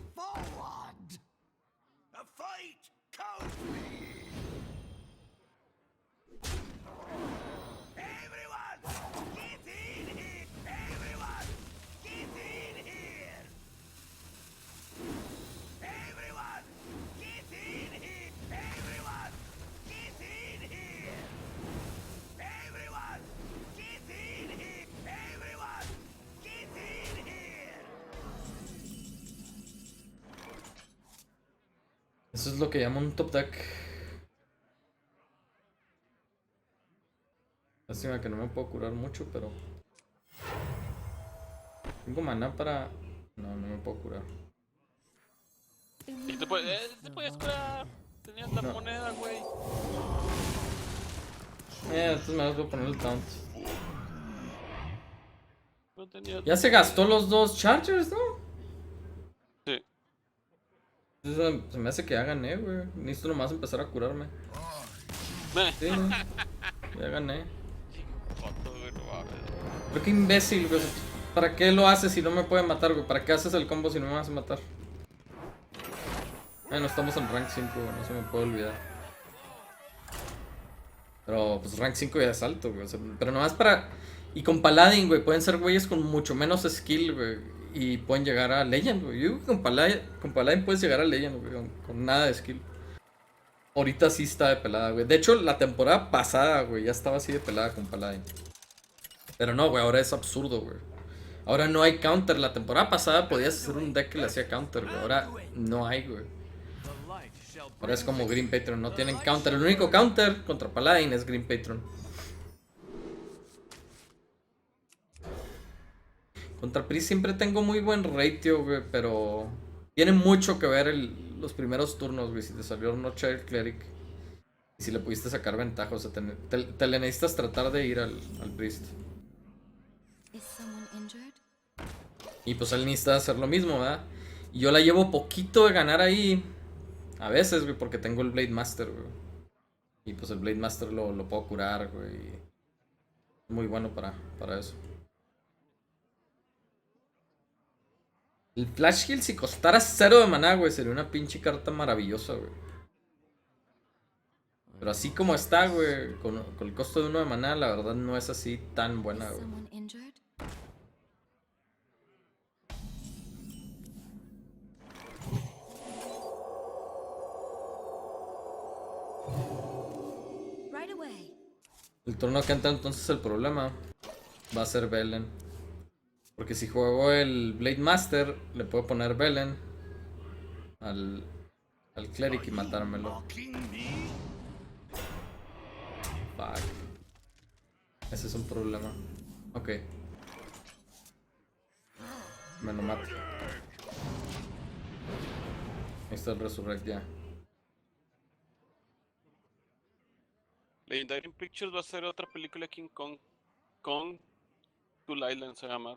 [SPEAKER 2] Eso es lo que llamo un top deck. Lástima que no me puedo curar mucho, pero... Tengo maná para... No, no me puedo curar.
[SPEAKER 12] Y te puedes curar. Tenías la moneda, güey.
[SPEAKER 2] Entonces me voy a poner el taunt.
[SPEAKER 12] No tenía...
[SPEAKER 2] Ya se gastó los dos Chargers, ¿no?
[SPEAKER 12] Sí.
[SPEAKER 2] Entonces, se me hace que ya gané, güey. Necesito nomás empezar a curarme. Sí, ya gané. Pero qué imbécil, güey. ¿Para qué lo haces si no me puede matar, güey? ¿Para qué haces el combo si no me vas a matar? No estamos en rank 5, güey. No se me puede olvidar. Pero pues rank 5 ya es alto, güey. O sea, pero nomás para... Y con Paladin, güey. Pueden ser güeyes con mucho menos skill, güey. Y pueden llegar a Legend, güey. Yo digo que con Paladin puedes llegar a Legend, güey. Con nada de skill. Ahorita sí está de pelada, güey. De hecho, la temporada pasada, güey, ya estaba así de pelada con Paladin. Pero no, güey, ahora es absurdo, güey. Ahora no hay counter. La temporada pasada podías hacer un deck que le hacía counter, güey. Ahora no hay, güey. Ahora es como Green Patron, no tienen counter. El único counter contra Paladin es Green Patron. Contra Priest siempre tengo muy buen ratio, güey, pero... Tiene mucho que ver los primeros turnos, güey. Si te salió Noche Cleric. Y si le pudiste sacar ventaja, o sea, te le necesitas tratar de ir al Priest. Y pues él necesita hacer lo mismo, ¿verdad? Y yo la llevo poquito de ganar ahí. A veces, güey, porque tengo el Blade Master, güey. Y pues el Blade Master lo puedo curar, güey. Muy bueno para eso. El Flash Heal si costara 0 de maná, güey, sería una pinche carta maravillosa, güey. Pero así como está, güey, con el costo de 1 de maná, la verdad no es así tan buena, güey. El turno que entra entonces el problema va a ser Velen. Porque si juego el Blade Master, le puedo poner Velen al, al Cleric y matármelo. Fuck. Ese es un problema. Ok. Me lo mato. Ahí está el Resurrect ya.
[SPEAKER 12] Legendary Pictures va a hacer otra película de King Kong. Kong Skull Island se llama.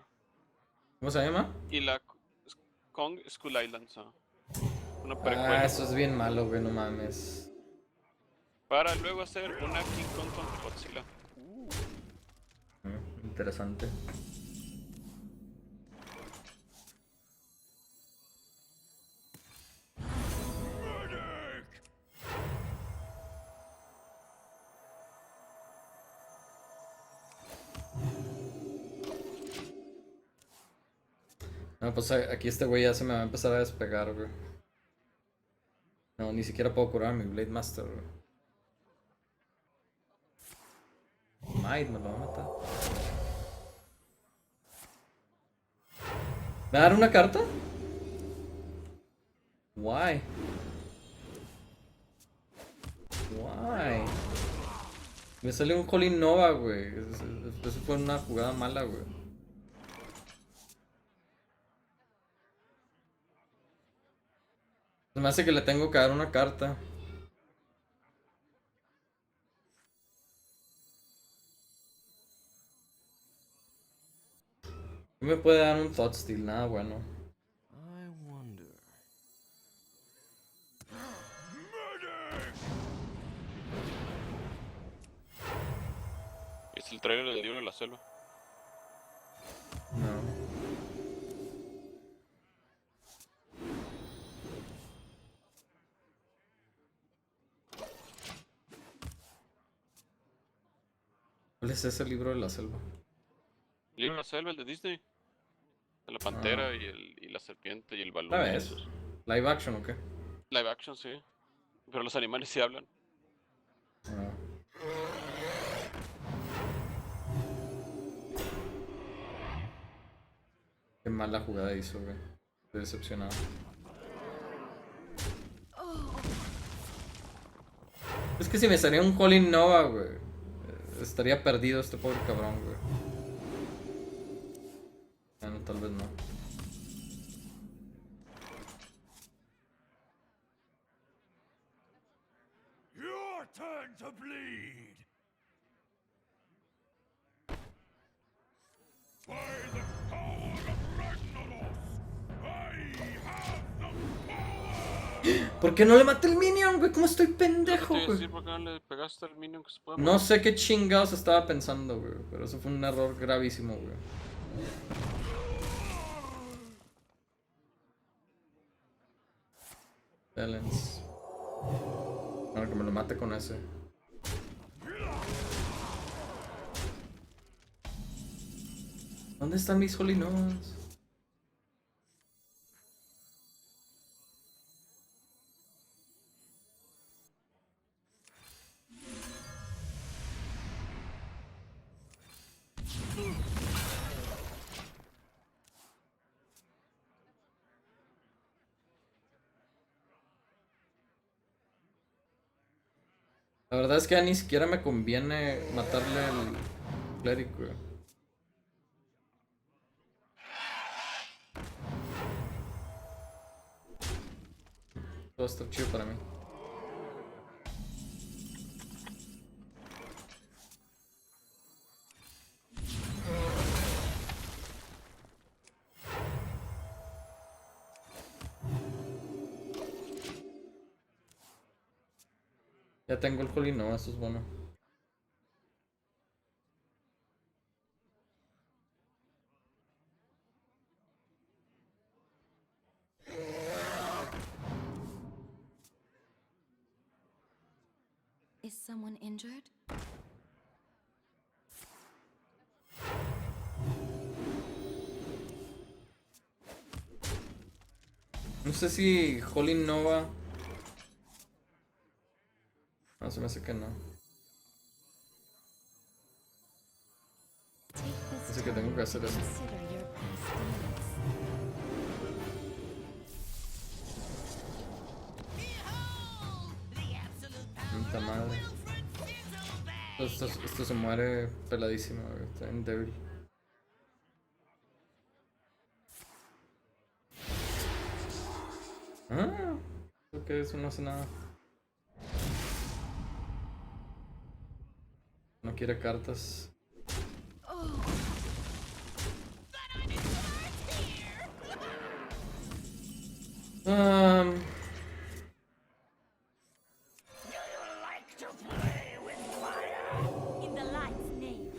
[SPEAKER 2] ¿Cómo se llama?
[SPEAKER 12] Y la Kong Skull Island, una
[SPEAKER 2] Ah,
[SPEAKER 12] precuela.
[SPEAKER 2] eso es bien malo, güey, no mames.
[SPEAKER 12] Para luego hacer una King Kong contra Godzilla.
[SPEAKER 2] Interesante. No, pues aquí este güey ya se me va a empezar a despegar, güey. No, ni siquiera puedo curar mi Blade Master, güey. Might me lo va a matar. ¿Me va a dar una carta? Why? Why? Me salió un Holy Nova, güey. Eso fue una jugada mala, güey. Se me hace que le tengo que dar una carta. ¿Qué me puede dar un Thought Steal? Nada bueno.
[SPEAKER 8] I wonder.
[SPEAKER 12] Es el trailer del libro de la selva.
[SPEAKER 2] No. ¿Cuál es ese libro de la selva?
[SPEAKER 12] El libro de la selva, el de Disney. De la pantera y la serpiente y el balón.
[SPEAKER 2] ¿Sabes? ¿Live action o qué?
[SPEAKER 12] Live action, sí. Pero los animales sí hablan.
[SPEAKER 2] Ah. Qué mala jugada hizo, güey. Estoy decepcionado. Es que si me salía un Holy Nova, güey, estaría perdido este pobre cabrón, güey. Bueno, tal vez no.
[SPEAKER 4] Your turn to bleed. By the power of Ragnaros, I have the power.
[SPEAKER 2] ¿Por qué no le maté el minion, güey? ¿Cómo estoy pendejo,
[SPEAKER 12] Te iba a
[SPEAKER 2] güey?
[SPEAKER 12] decir por qué no le pegaste al minion que se puede
[SPEAKER 2] No
[SPEAKER 12] mover.
[SPEAKER 2] sé qué chingados estaba pensando, güey. Pero eso fue un error gravísimo, güey. Balance. Bueno, que me lo mate con ese. ¿Dónde están mis Holy Novas? La verdad es que ya ni siquiera me conviene matarle al clérigo, güey. Todo va a estar chido para mí. Ya tengo el Holy Nova, eso es bueno.
[SPEAKER 3] Is someone injured?
[SPEAKER 2] No sé si Holy Nova... No, se me hace que no.
[SPEAKER 3] Take this
[SPEAKER 2] Así que tengo que hacer
[SPEAKER 3] time to
[SPEAKER 2] eso.
[SPEAKER 3] consider your
[SPEAKER 2] Esto se muere peladísimo, güey. Está bien débil. Ah, creo que eso no hace nada. No quiere cartas. Um,
[SPEAKER 11] Like to play with fire?
[SPEAKER 3] In the light's name.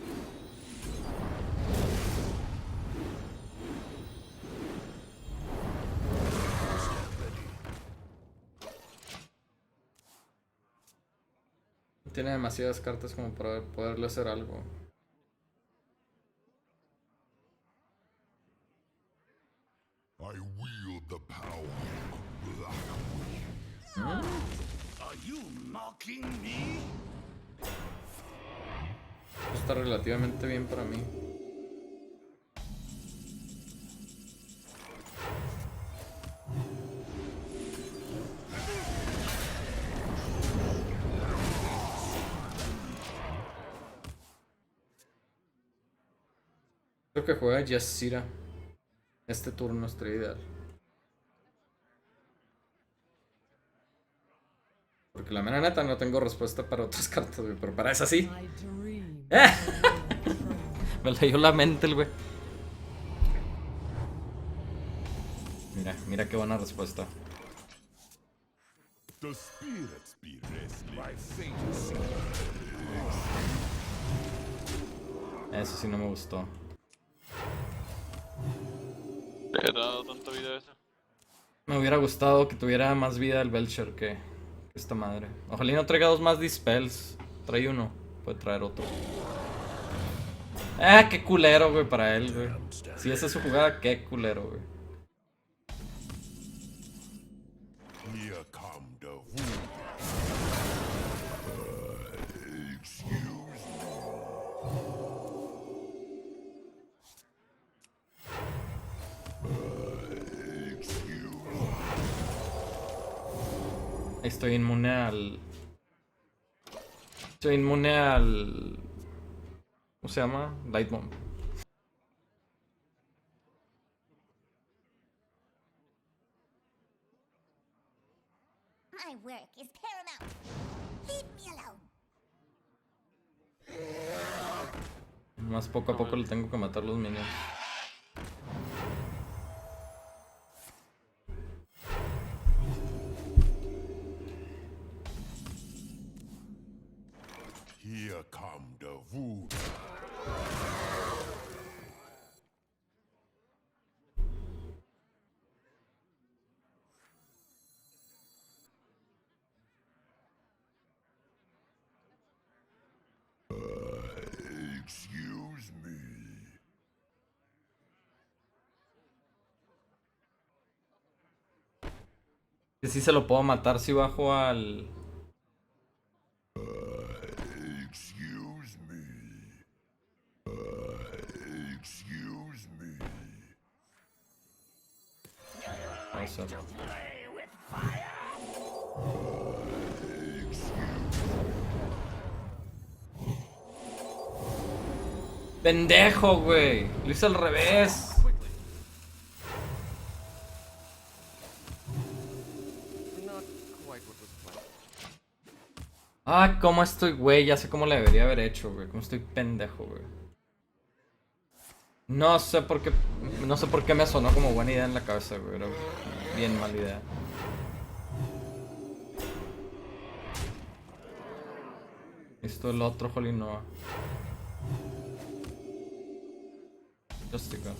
[SPEAKER 2] tiene demasiadas cartas como para poderle hacer algo.
[SPEAKER 10] I wield the power of black.
[SPEAKER 6] Are you mocking me?
[SPEAKER 2] Esto está relativamente bien para mí. Creo que juega Yasira. Este turno estaría ideal. Porque la mera neta no tengo respuesta para otras cartas, güey. Pero para esa sí.
[SPEAKER 1] I dream
[SPEAKER 2] ¡Eh!
[SPEAKER 1] of a world trembling.
[SPEAKER 2] Me leyó la mente el güey. Mira qué buena respuesta.
[SPEAKER 10] The spirits be restless.
[SPEAKER 6] My fate is sealed.
[SPEAKER 2] Eso sí no me gustó.
[SPEAKER 12] ¿Le he dado tanta vida a esa?
[SPEAKER 2] Me hubiera gustado que tuviera más vida el Belcher que esta madre. Ojalá y no traiga dos más dispels. Trae uno. Puede traer otro. Ah, qué culero, güey, para él, güey. Si esa es su jugada, qué culero, güey.
[SPEAKER 10] Here come the wood. Excuse
[SPEAKER 2] Estoy inmune al... Estoy inmune al... ¿Cómo se llama? Light Bomb.
[SPEAKER 5] My work is paramount. Leave me alone.
[SPEAKER 2] Más poco a poco le tengo que matar los minions.
[SPEAKER 10] Here come the wood. Excuse me.
[SPEAKER 2] Que sí se lo puedo matar si bajo al...
[SPEAKER 10] Excuse me. Excuse me.
[SPEAKER 2] Vamos a ver.
[SPEAKER 11] Play with fire?
[SPEAKER 2] ¡Pendejo, güey! Lo hice al revés.
[SPEAKER 8] Not quite what was planned.
[SPEAKER 2] Ah, cómo estoy, güey. Ya sé cómo le debería haber hecho, güey. Cómo estoy pendejo, güey. No sé por qué. No sé por qué me sonó como buena idea en la cabeza, güey. Era bien mala idea. Esto el otro, Holy Noah. Justica.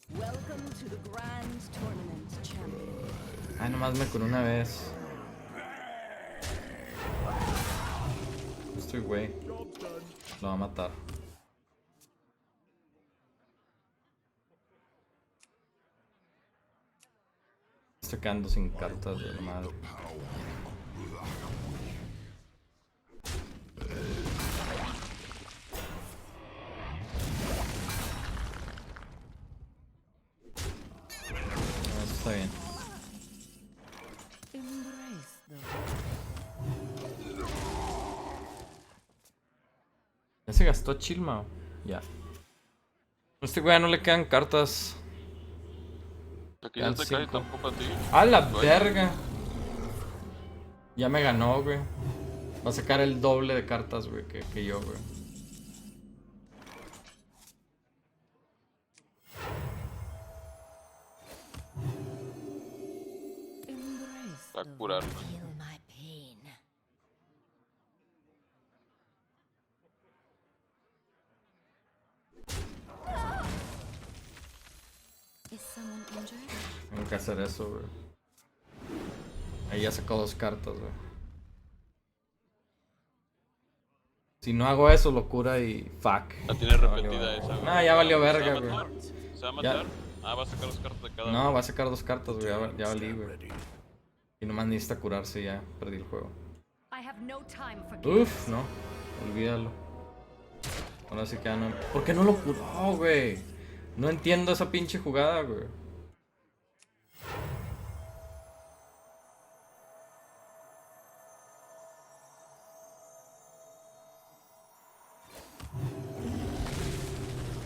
[SPEAKER 7] Welcome to the Grand Tournament, champion.
[SPEAKER 2] Ay, nomás me curé una vez. Estoy güey. Lo va a matar. Estoy quedando sin cartas de la madre. Está bien.
[SPEAKER 1] Embrace the
[SPEAKER 2] Ya se gastó Chilma. Ya. A este güey ya no le quedan cartas.
[SPEAKER 12] Aquí no
[SPEAKER 2] Quedan
[SPEAKER 12] te cae
[SPEAKER 2] 5.
[SPEAKER 12] tampoco a ti.
[SPEAKER 2] ¡A la
[SPEAKER 12] Vaya.
[SPEAKER 2] verga! Ya me ganó, güey. Va a sacar el doble de cartas, güey, que yo, güey.
[SPEAKER 1] Embrace
[SPEAKER 12] Va a
[SPEAKER 1] the
[SPEAKER 12] curarlo.
[SPEAKER 3] Feel my pain. Is someone injured?
[SPEAKER 2] Tengo que hacer eso, güey. Ahí ya sacó 2 cartas, güey. Si no hago eso, locura y fuck.
[SPEAKER 12] La tiene
[SPEAKER 2] Ya valió
[SPEAKER 12] repetida
[SPEAKER 2] verga.
[SPEAKER 12] esa, güey.
[SPEAKER 2] Ah, ya valió
[SPEAKER 12] ¿Se va a
[SPEAKER 2] verga, güey.
[SPEAKER 12] matar? ¿Se va a
[SPEAKER 2] Ya.
[SPEAKER 12] matar? Ah, va a sacar las cartas de cada
[SPEAKER 2] No,
[SPEAKER 12] uno.
[SPEAKER 2] va a sacar 2 cartas, güey. Ya valí, güey. Y nomás necesita curarse y ya. Perdí el juego.
[SPEAKER 7] I have no time for games.
[SPEAKER 2] Uf, no. Olvídalo. Ahora sí que ya no. ¿Por qué no lo curó, güey? No entiendo esa pinche jugada, güey.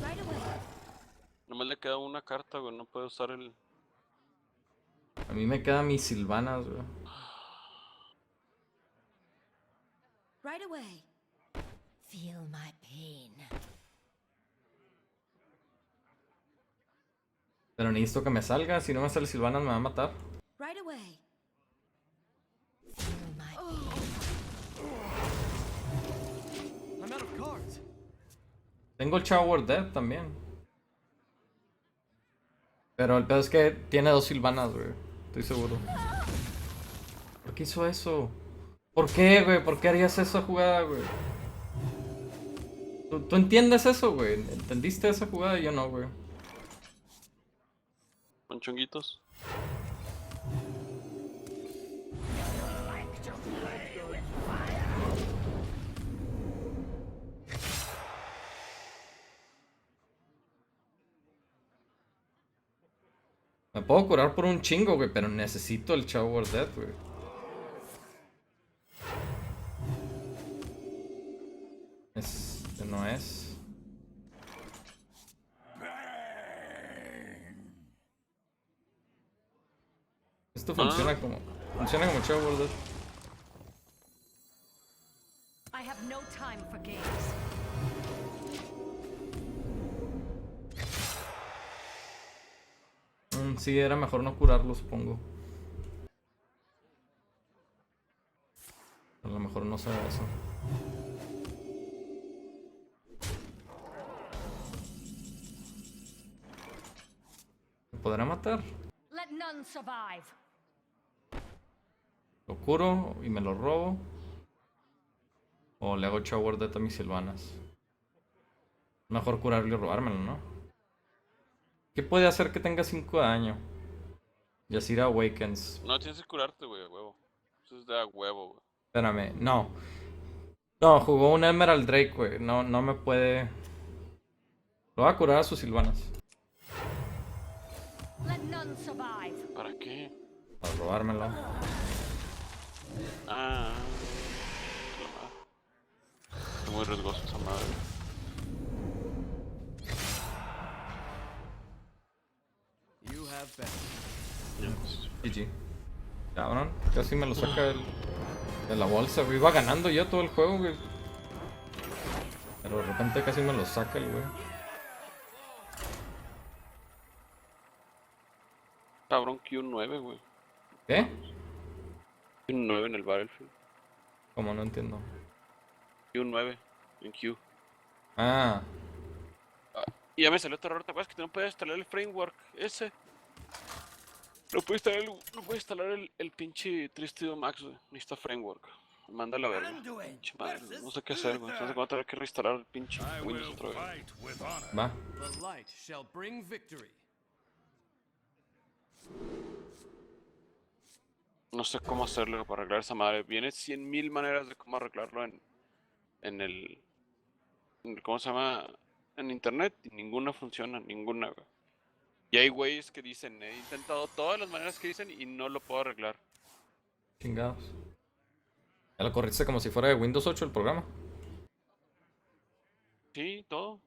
[SPEAKER 3] Right away.
[SPEAKER 12] Nomás le queda una carta, güey. No puede usar el.
[SPEAKER 2] A mí me quedan mis silvanas, güey.
[SPEAKER 3] Right away. Feel my pain.
[SPEAKER 2] Pero necesito que me salga. Si no me sale silvanas, me va a matar.
[SPEAKER 3] Right away. Feel my
[SPEAKER 8] I'm out of cards.
[SPEAKER 2] Tengo el Shower Death también. Pero el pedo es que tiene 2 silvanas, güey. Estoy seguro. ¿Por qué hizo eso? ¿Por qué, güey? ¿Por qué harías esa jugada, güey? ¿Tú entiendes eso, güey? ¿Entendiste esa jugada? Yo no, güey.
[SPEAKER 12] Con chonguitos.
[SPEAKER 2] Me puedo curar por un chingo, güey, pero necesito el Shower Death, güey. Este no es. Esto funciona como Shower Death.
[SPEAKER 7] I have no time for games.
[SPEAKER 2] Sí, era mejor no curarlo, supongo. A lo mejor no sea eso. ¿Me podrá matar?
[SPEAKER 7] Let none survive.
[SPEAKER 2] Lo curo y me lo robo. O le hago Shower Death a mis silvanas. Mejor curarlo y robármelo, ¿no? ¿Qué puede hacer que tenga 5 de daño? Yasira Awakens.
[SPEAKER 12] No, tienes que curarte, güey, a huevo. Eso es de a huevo, güey.
[SPEAKER 2] Espérame, no. No, jugó un Emerald Drake, güey. No me puede. Lo va a curar a sus silvanas.
[SPEAKER 7] Let none survive.
[SPEAKER 12] ¿Para qué?
[SPEAKER 2] Para robármelo.
[SPEAKER 12] Ah. La madre. Es muy riesgoso esa madre.
[SPEAKER 8] You have bet.
[SPEAKER 2] GG. Cabrón, casi me lo saca de la bolsa, güey. Iba ganando yo todo el juego, güey. Pero de repente casi me lo saca el güey.
[SPEAKER 12] Cabrón, Q9, güey.
[SPEAKER 2] ¿Qué?
[SPEAKER 12] Q9 en el Battlefield.
[SPEAKER 2] Como no entiendo.
[SPEAKER 12] Q9 en Q.
[SPEAKER 2] Ah,
[SPEAKER 12] Y ya me salió otro error, ¿te acuerdas que no puedes instalar el framework ese? No puedes instalar el pinche Tristido Max, güey. Necesita framework. Manda la verga. Pinche madre, no sé qué hacer, güey. Entonces voy a tener que reinstalar el pinche
[SPEAKER 4] I
[SPEAKER 12] Windows
[SPEAKER 4] will
[SPEAKER 12] otra vez.
[SPEAKER 4] fight with honor.
[SPEAKER 2] va.
[SPEAKER 8] The light shall bring victory.
[SPEAKER 12] No sé cómo hacerlo para arreglar esa madre. Viene 100.000 maneras de cómo arreglarlo en el... ¿Cómo se llama? En internet. Y ninguna funciona, ninguna, güey. Y hay güeyes que dicen, he intentado todas las maneras que dicen y no lo puedo arreglar.
[SPEAKER 2] Chingados. Ya lo corriste como si fuera de Windows 8 el programa.
[SPEAKER 12] Sí, todo.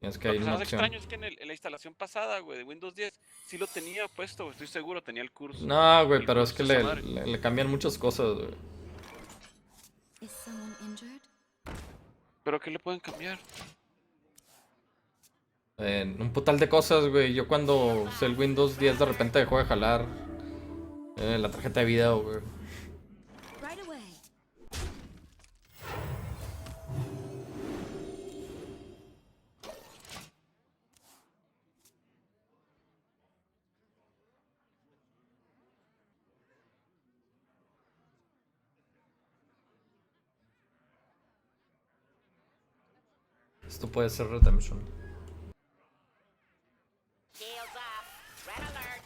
[SPEAKER 2] Es que
[SPEAKER 12] Lo
[SPEAKER 2] hay
[SPEAKER 12] que se
[SPEAKER 2] una
[SPEAKER 12] me hace
[SPEAKER 2] opción.
[SPEAKER 12] extraño es que en la instalación pasada, güey, de Windows 10, sí lo tenía puesto, güey, estoy seguro, tenía el curso.
[SPEAKER 2] No, güey,
[SPEAKER 12] El
[SPEAKER 2] pero es
[SPEAKER 12] curso
[SPEAKER 2] que
[SPEAKER 12] esa madre.
[SPEAKER 2] le cambian muchas cosas, güey.
[SPEAKER 3] Is someone injured?
[SPEAKER 12] ¿Pero qué le pueden cambiar?
[SPEAKER 2] Un putal de cosas, güey. Yo cuando usé el Windows 10 de repente dejó de jalar la tarjeta de video, güey.
[SPEAKER 7] Right away.
[SPEAKER 2] Esto puede ser Redemption.
[SPEAKER 11] Shields up. Red alert.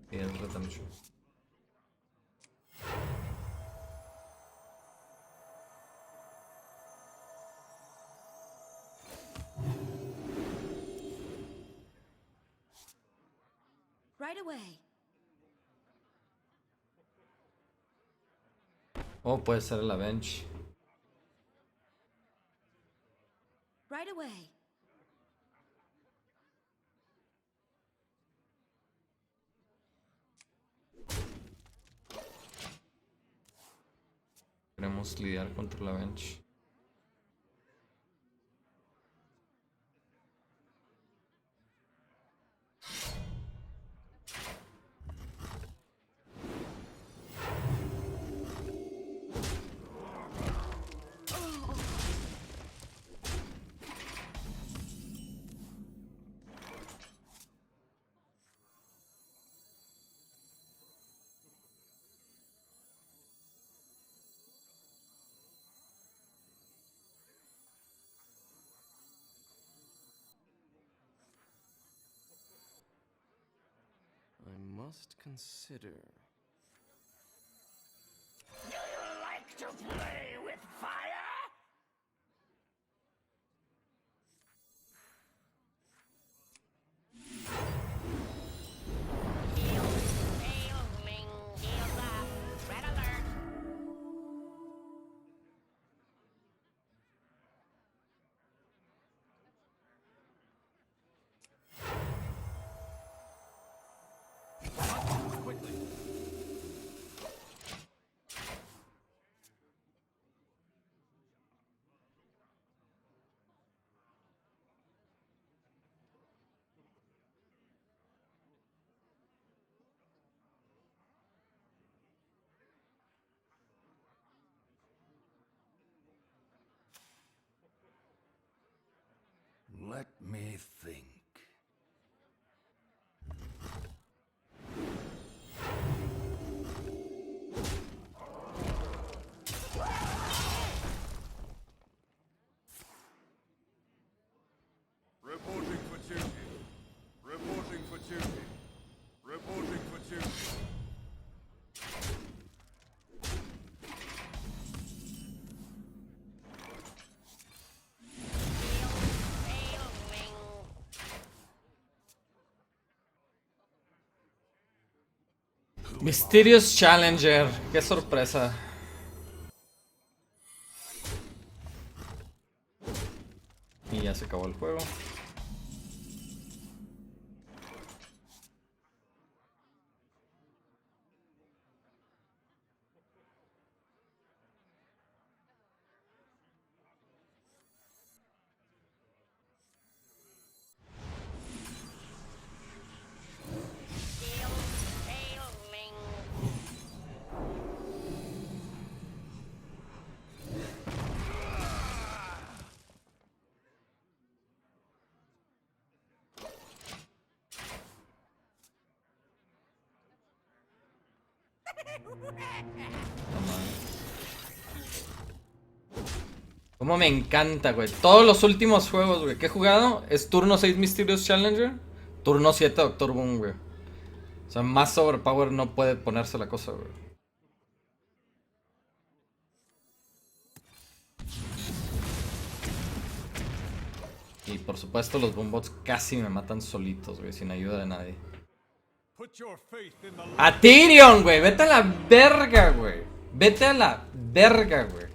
[SPEAKER 2] Sí, es Redemption.
[SPEAKER 7] Right away.
[SPEAKER 2] O puede ser la bench.
[SPEAKER 7] Right away.
[SPEAKER 2] Queremos lidiar contra la bench.
[SPEAKER 8] I must consider.
[SPEAKER 11] Do you like to play with fire? Failing. Shields up. Red alert.
[SPEAKER 8] Quickly.
[SPEAKER 6] Let me think.
[SPEAKER 9] Reporting for duty. Reporting for duty. Reporting for duty.
[SPEAKER 11] Failing.
[SPEAKER 2] Mysterious Challenger. Qué sorpresa. Y ya se acabó el juego.
[SPEAKER 11] Failing.
[SPEAKER 2] Como me encanta, güey. Todos los últimos juegos, güey, que he jugado es turno 6 Mysterious Challenger, turno 7 Doctor Boom, güey. O sea, más overpower no puede ponerse la cosa, güey. Y por supuesto los boombots casi me matan solitos, güey, sin ayuda de nadie.
[SPEAKER 9] Put your faith in the
[SPEAKER 2] ¡A Tyrion, güey! ¡Vete a la verga, güey! Vete a la verga, güey.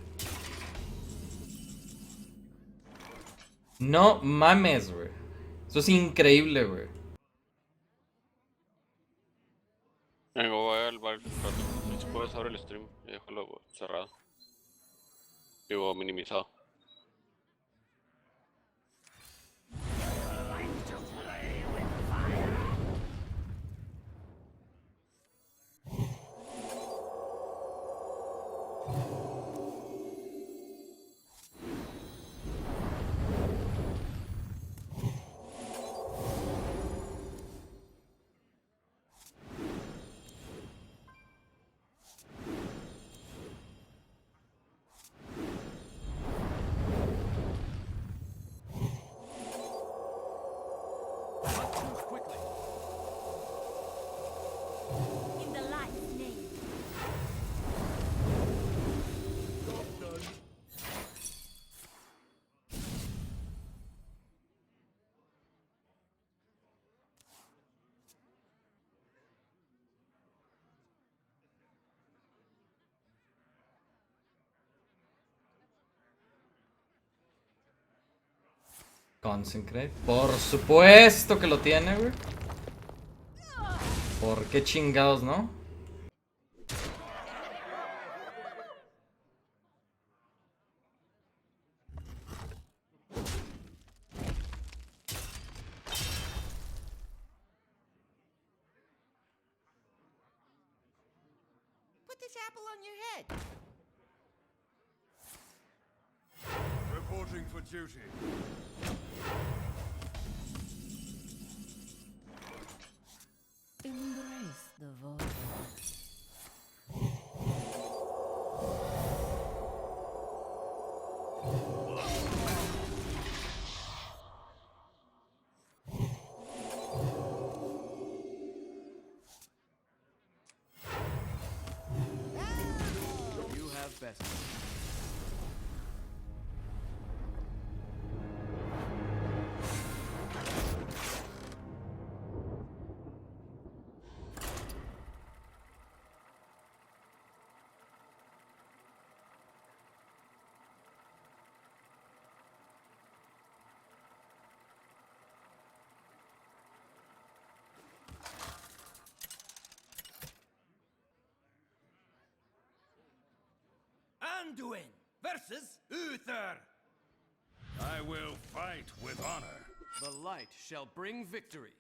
[SPEAKER 2] No mames, güey. Eso es increíble, güey.
[SPEAKER 12] Vengo, voy al bar. Si puedes abrir el stream y déjalo cerrado. Digo, minimizado.
[SPEAKER 8] Quickly.
[SPEAKER 3] In the light's name.
[SPEAKER 2] Consecrate. Por supuesto que lo tiene, güey. ¿Por qué chingados, no?
[SPEAKER 7] Put this apple on your head.
[SPEAKER 9] Reporting for duty.
[SPEAKER 7] Embrace the void.
[SPEAKER 8] You have best.
[SPEAKER 6] Anduin versus Uther.
[SPEAKER 4] I will fight with honor.
[SPEAKER 8] The light shall bring victory.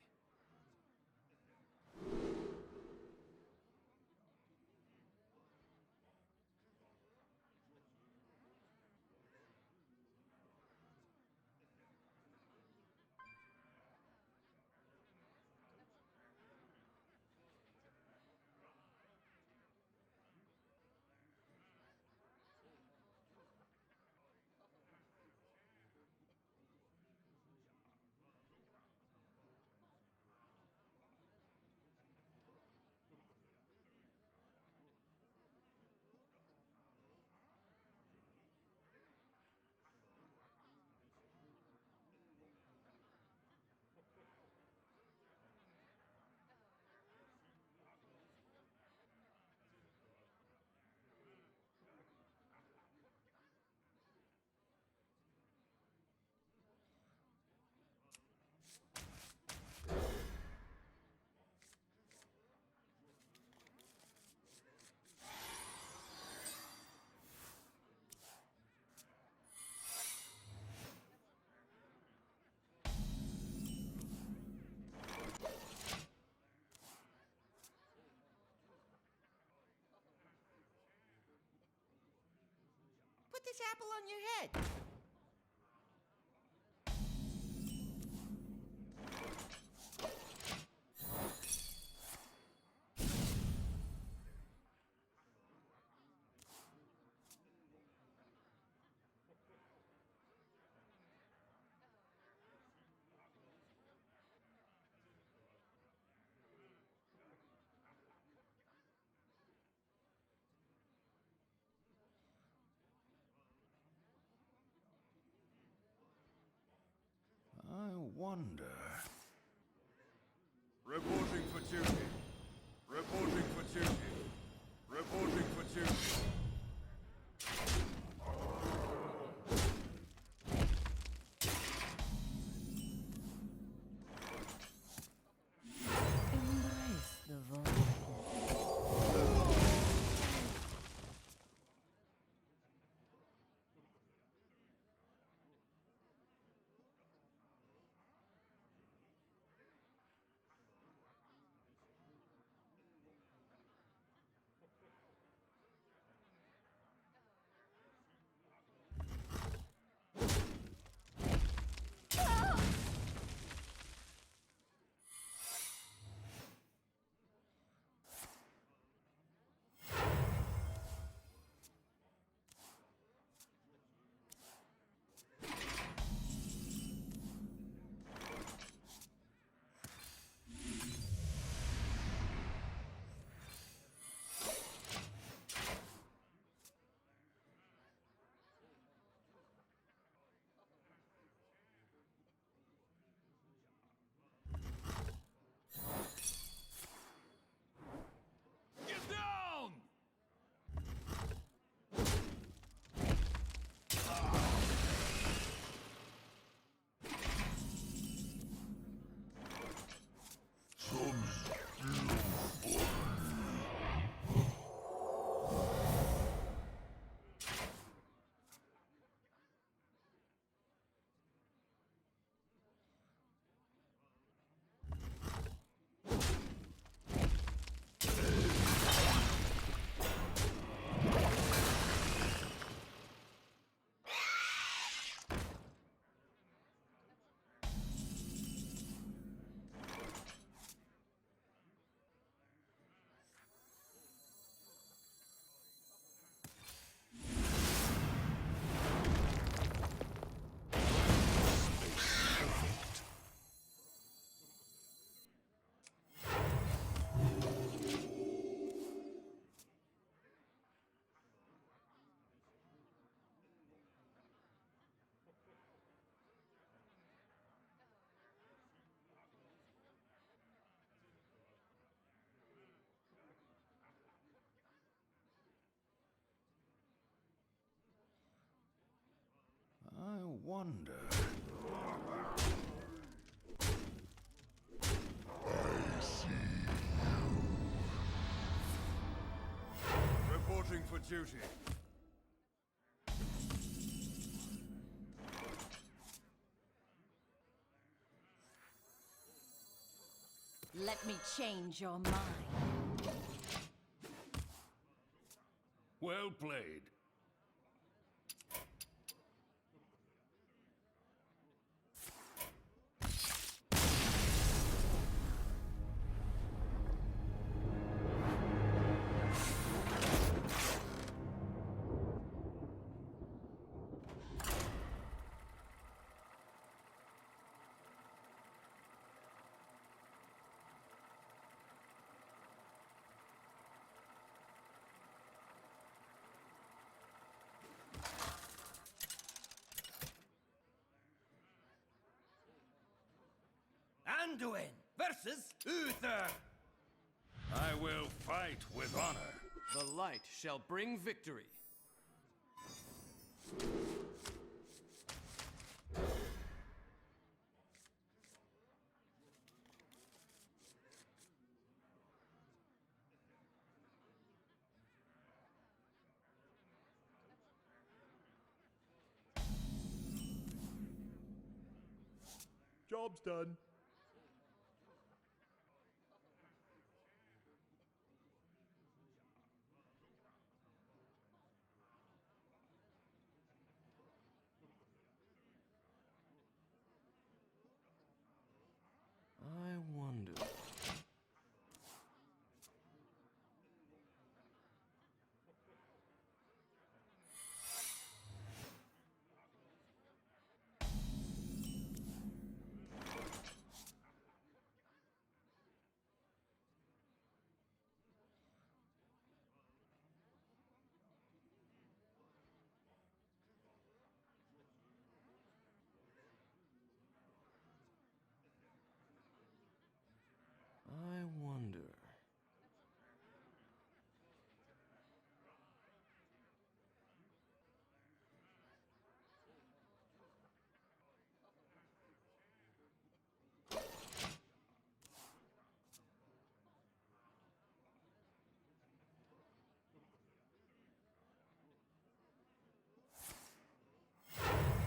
[SPEAKER 7] Put this apple on your head.
[SPEAKER 6] I wonder.
[SPEAKER 9] Reporting for duty. Reporting for duty. Reporting for duty.
[SPEAKER 6] wonder.
[SPEAKER 9] Reporting for duty.
[SPEAKER 7] Let me change your mind.
[SPEAKER 6] Well played. Anduin versus Uther. I will fight with honor.
[SPEAKER 8] The light shall bring victory.
[SPEAKER 9] Job's done.
[SPEAKER 8] I wonder. I wonder.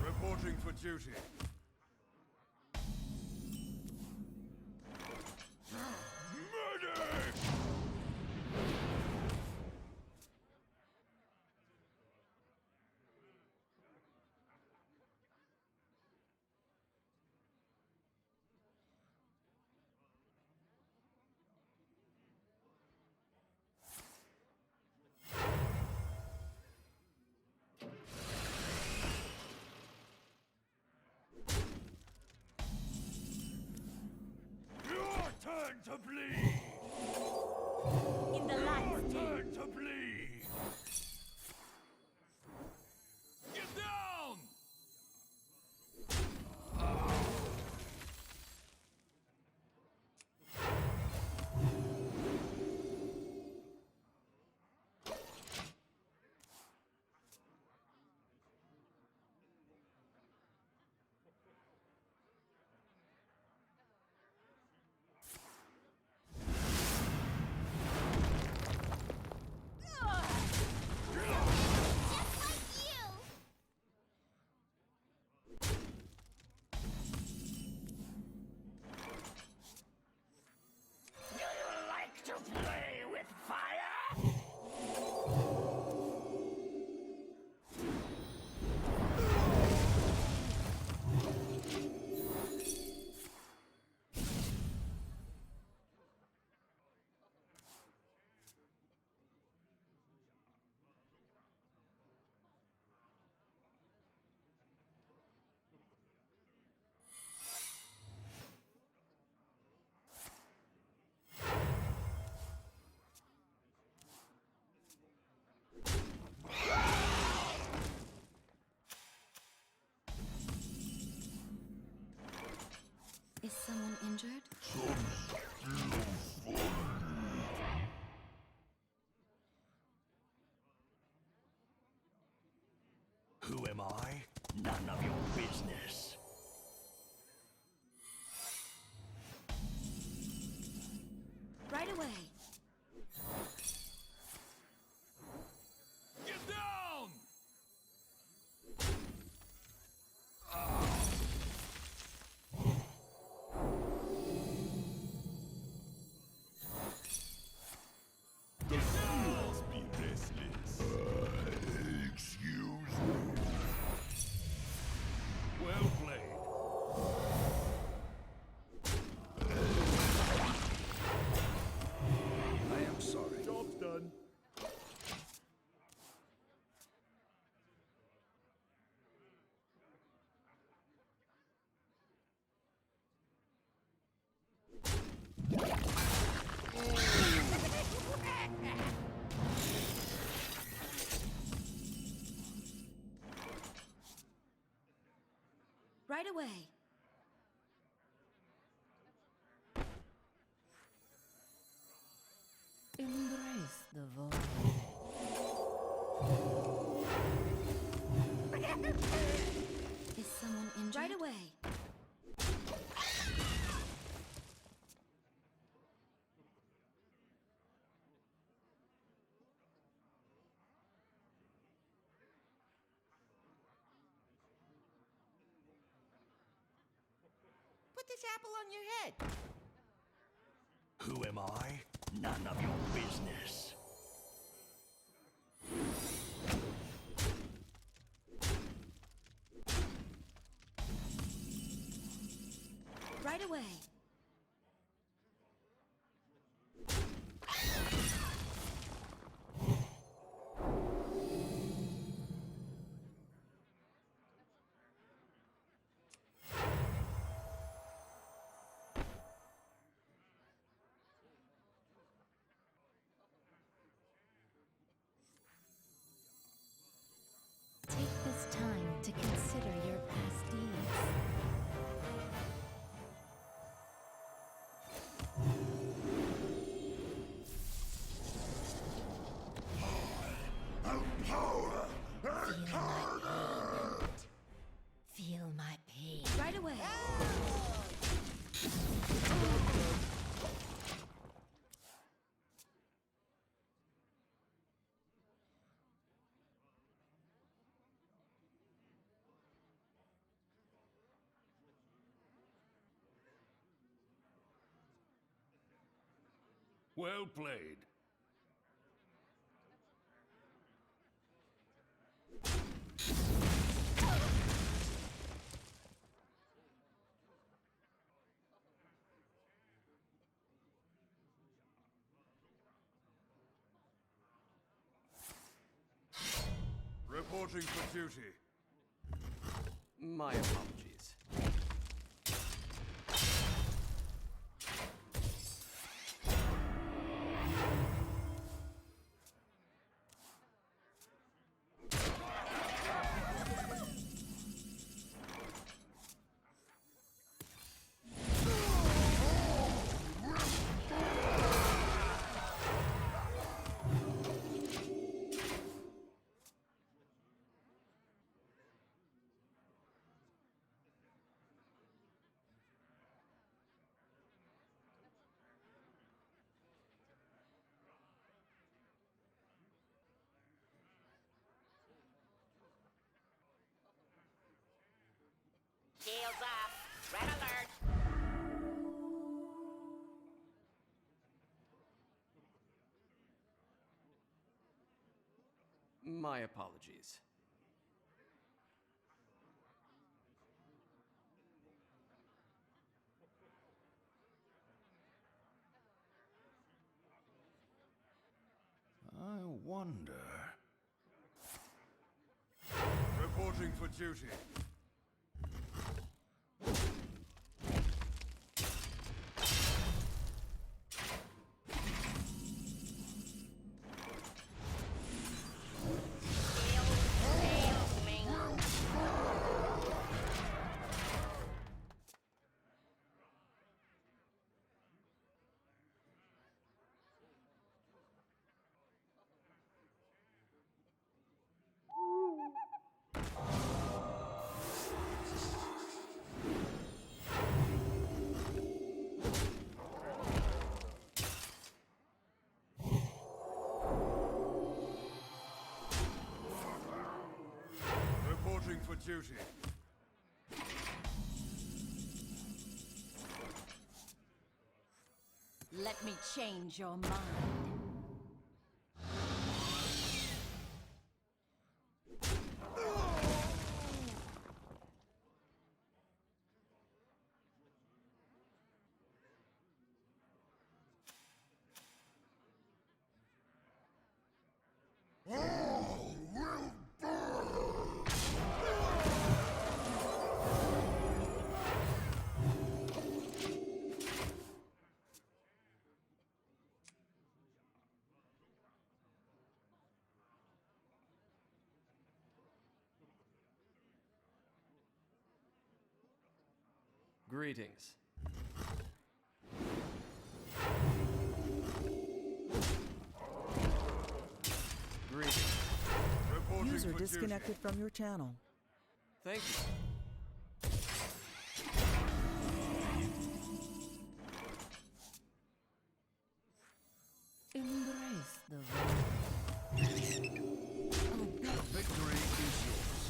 [SPEAKER 9] Reporting for duty. Medic! Your turn to bleed!
[SPEAKER 7] In the lion's name.
[SPEAKER 9] Turn to bleed! Get down!
[SPEAKER 5] Just like you!
[SPEAKER 11] Do you like to play with fire?
[SPEAKER 3] Is someone injured?
[SPEAKER 6] Who am I? None of your business.
[SPEAKER 7] Right away.
[SPEAKER 1] Embrace the void.
[SPEAKER 7] Is someone injured? Right away.
[SPEAKER 11] Put this apple on your head.
[SPEAKER 6] Who am I? None of your business.
[SPEAKER 7] Right away.
[SPEAKER 3] Take this time to consider your past deeds. Feel my pain.
[SPEAKER 7] Right away.
[SPEAKER 4] Well played. Reporting for duty.
[SPEAKER 8] My apologies.
[SPEAKER 11] Shields up. Red alert.
[SPEAKER 8] My apologies.
[SPEAKER 6] I wonder.
[SPEAKER 9] Reporting for duty. Reporting for duty.
[SPEAKER 7] Let me change your mind.
[SPEAKER 8] Greetings. Greetings.
[SPEAKER 9] Reporting
[SPEAKER 7] User
[SPEAKER 9] for
[SPEAKER 7] disconnected from your channel.
[SPEAKER 8] Thank you.
[SPEAKER 7] Embrace the void.
[SPEAKER 6] The victory is yours.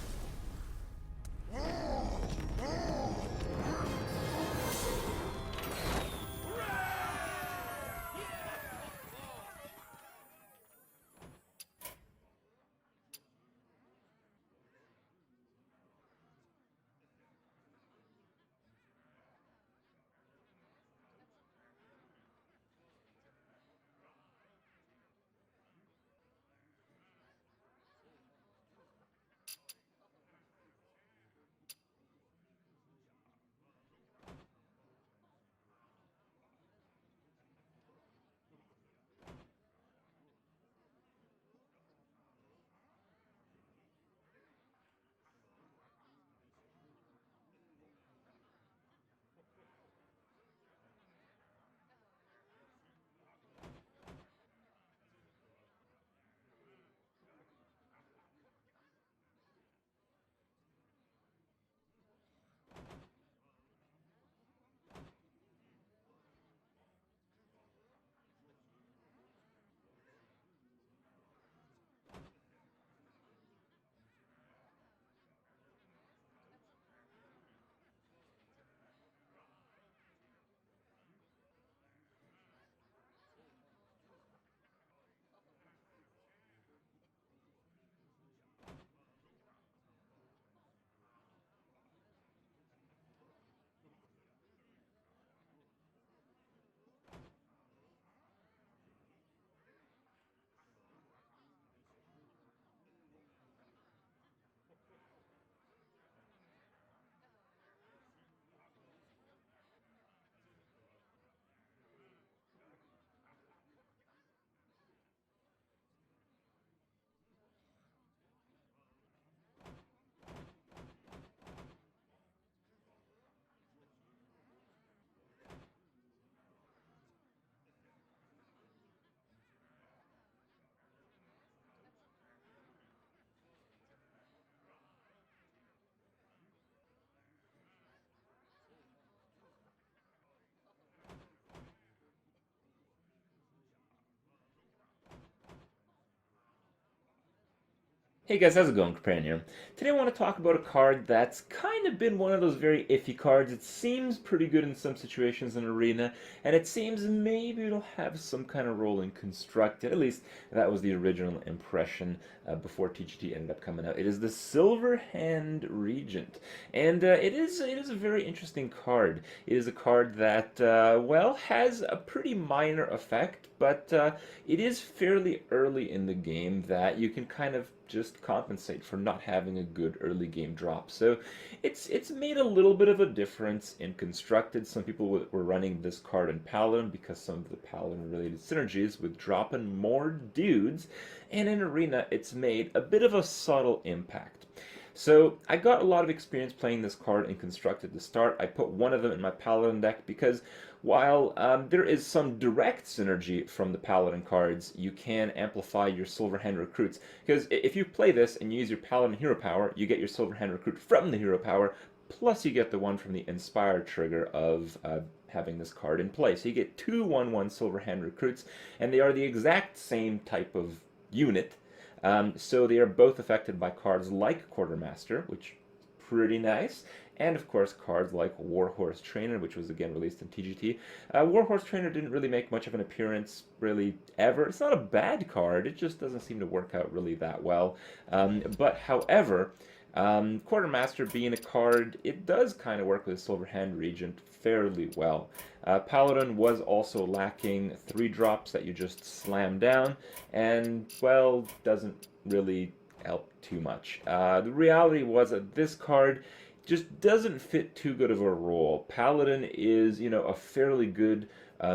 [SPEAKER 13] Hey guys, how's it going? Companion here. Today I want to talk about a card that's kind of been one of those very iffy cards. It seems pretty good in some situations in Arena, and it seems maybe it'll have some kind of role in Constructed. At least that was the original impression before TGT ended up coming out. It is the Silver Hand Regent, and it is a very interesting card. It is a card that, well, has a pretty minor effect, but it is fairly early in the game that you can kind of just compensate for not having a good early game drop. So it's made a little bit of a difference in Constructed. Some people were running this card in Paladin because some of the Paladin related synergies with dropping more dudes, and in Arena it's made a bit of a subtle impact. So I got a lot of experience playing this card in Constructed to start. I put one of them in my Paladin deck because while there is some direct synergy from the Paladin cards, you can amplify your Silverhand recruits. Because if you play this and you use your Paladin hero power, you get your Silverhand recruit from the hero power, plus you get the one from the Inspire trigger of having this card in play. So you get two 1/1 Silverhand recruits, and they are the exact same type of unit. So they are both affected by cards like Quartermaster, which is pretty nice, and of course cards like Warhorse Trainer, which was again released in TGT. Warhorse Trainer didn't really make much of an appearance really ever. It's not a bad card, it just doesn't seem to work out really that well. But however, Quartermaster being a card, it does kind of work with Silverhand Regent fairly well. Paladin was also lacking 3-drops that you just slam down, and, well, doesn't really help too much. The reality was that this card just doesn't fit too good of a role. Paladin is, you know, a fairly good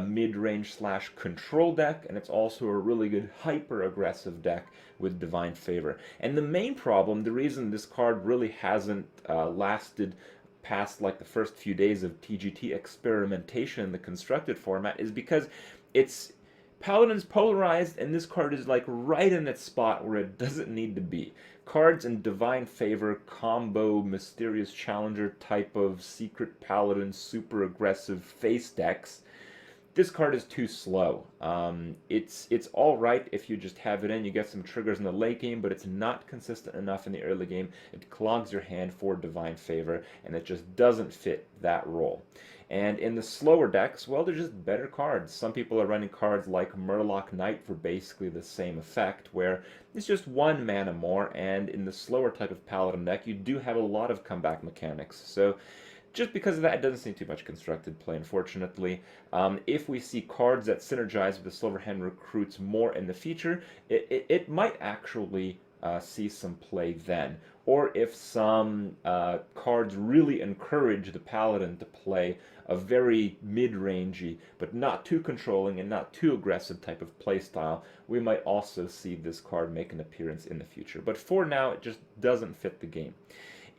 [SPEAKER 13] mid-range / control deck, and it's also a really good hyper-aggressive deck with Divine Favor. And the main problem, the reason this card really hasn't lasted past like the first few days of TGT experimentation in the constructed format is because it's Paladin's polarized, and this card is like right in its spot where it doesn't need to be. Cards in Divine Favor, combo, Mysterious Challenger type of Secret Paladin, super aggressive face decks. This card is too slow. It's all right if you just have it in. You get some triggers in the late game, but it's not consistent enough in the early game. It clogs your hand for Divine Favor, and it just doesn't fit that role. And in the slower decks, well, they're just better cards. Some people are running cards like Murloc Knight for basically the same effect, where it's just 1 mana more, and in the slower type of Paladin deck, you do have a lot of comeback mechanics. So just because of that, it doesn't seem too much constructed play, unfortunately. If we see cards that synergize with the Silverhand recruits more in the future, it might actually see some play then. Or if some cards really encourage the Paladin to play a very mid-rangey, but not too controlling and not too aggressive type of playstyle, we might also see this card make an appearance in the future. But for now, it just doesn't fit the game.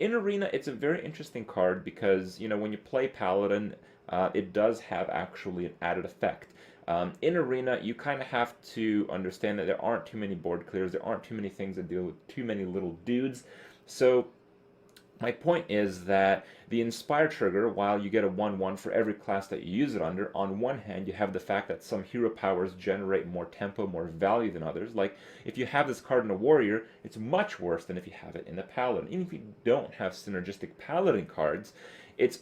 [SPEAKER 13] In Arena, it's a very interesting card because, you know, when you play Paladin, it does have actually an added effect. In Arena, you kind of have to understand that there aren't too many board clears, there aren't too many things that deal with too many little dudes. So my point is that the Inspire trigger, while you get a 1/1 for every class that you use it under, on one hand you have the fact that some hero powers generate more tempo, more value than others. Like, if you have this card in a Warrior, it's much worse than if you have it in a Paladin. Even if you don't have synergistic Paladin cards, it's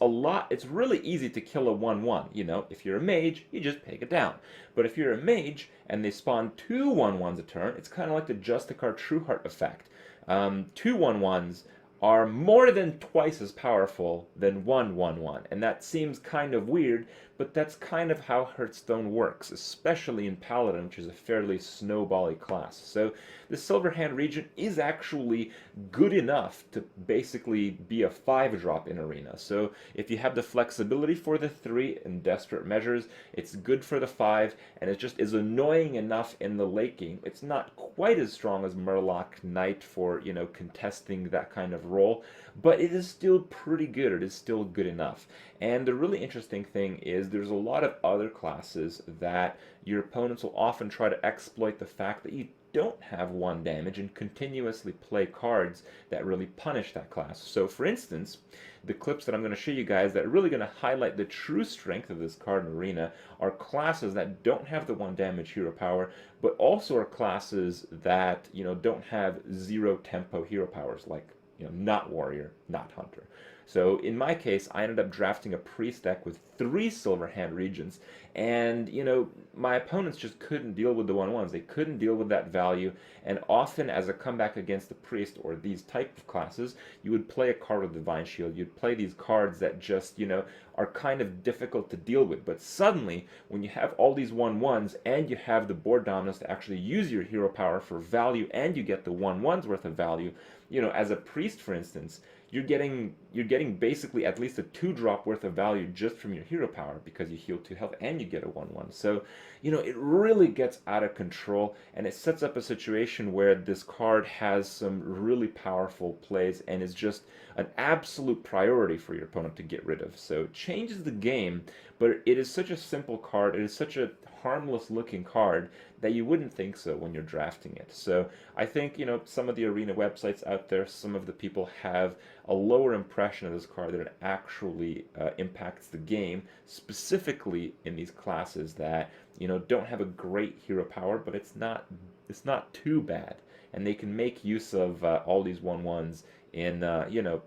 [SPEAKER 13] really easy to kill a 1/1. You know, if you're a mage, you just take it down. But if you're a mage and they spawn 2 1/1s a turn, it's kind of like the Justicar Trueheart effect. 2 1/1s are more than twice as powerful than 1 1/1, and that seems kind of weird, but that's kind of how Hearthstone works, especially in Paladin, which is a fairly snowbally class. So the Silverhand region is actually good enough to basically be a 5-drop in Arena. So if you have the flexibility for the 3 in desperate measures, it's good for the 5, and it just is annoying enough in the late game. It's not quite as strong as Murloc Knight for, you know, contesting that kind of role, but it is still pretty good. It is still good enough. And the really interesting thing is there's a lot of other classes that your opponents will often try to exploit the fact that you don't have 1 damage and continuously play cards that really punish that class. So for instance, the clips that I'm going to show you guys that are really going to highlight the true strength of this card in Arena are classes that don't have the 1 damage hero power, but also are classes that, you know, don't have 0 tempo hero powers, like, you know, not Warrior, not Hunter. So in my case, I ended up drafting a priest deck with 3 Silverhand regions, and, you know, my opponents just couldn't deal with the 1/1s. They couldn't deal with that value, and often as a comeback against the priest or these type of classes, you would play a card with Divine Shield. You'd play these cards that just, you know, are kind of difficult to deal with. But suddenly, when you have all these 1/1s and you have the board dominance to actually use your hero power for value, and you get the 1/1s worth of value, you know, as a priest, for instance, you're getting basically at least a 2-drop worth of value just from your hero power because you heal 2 health and you get a 1/1. So, you know, it really gets out of control, and it sets up a situation where this card has some really powerful plays and is just an absolute priority for your opponent to get rid of. So it changes the game, but it is such a simple card, it is such a harmless looking card that you wouldn't think so when you're drafting it. So I think, you know, some of the Arena websites out there, some of the people have a lower impression of this card than it actually impacts the game, specifically in these classes that, you know, don't have a great hero power, but it's not too bad, and they can make use of all these 1/1s in, you know,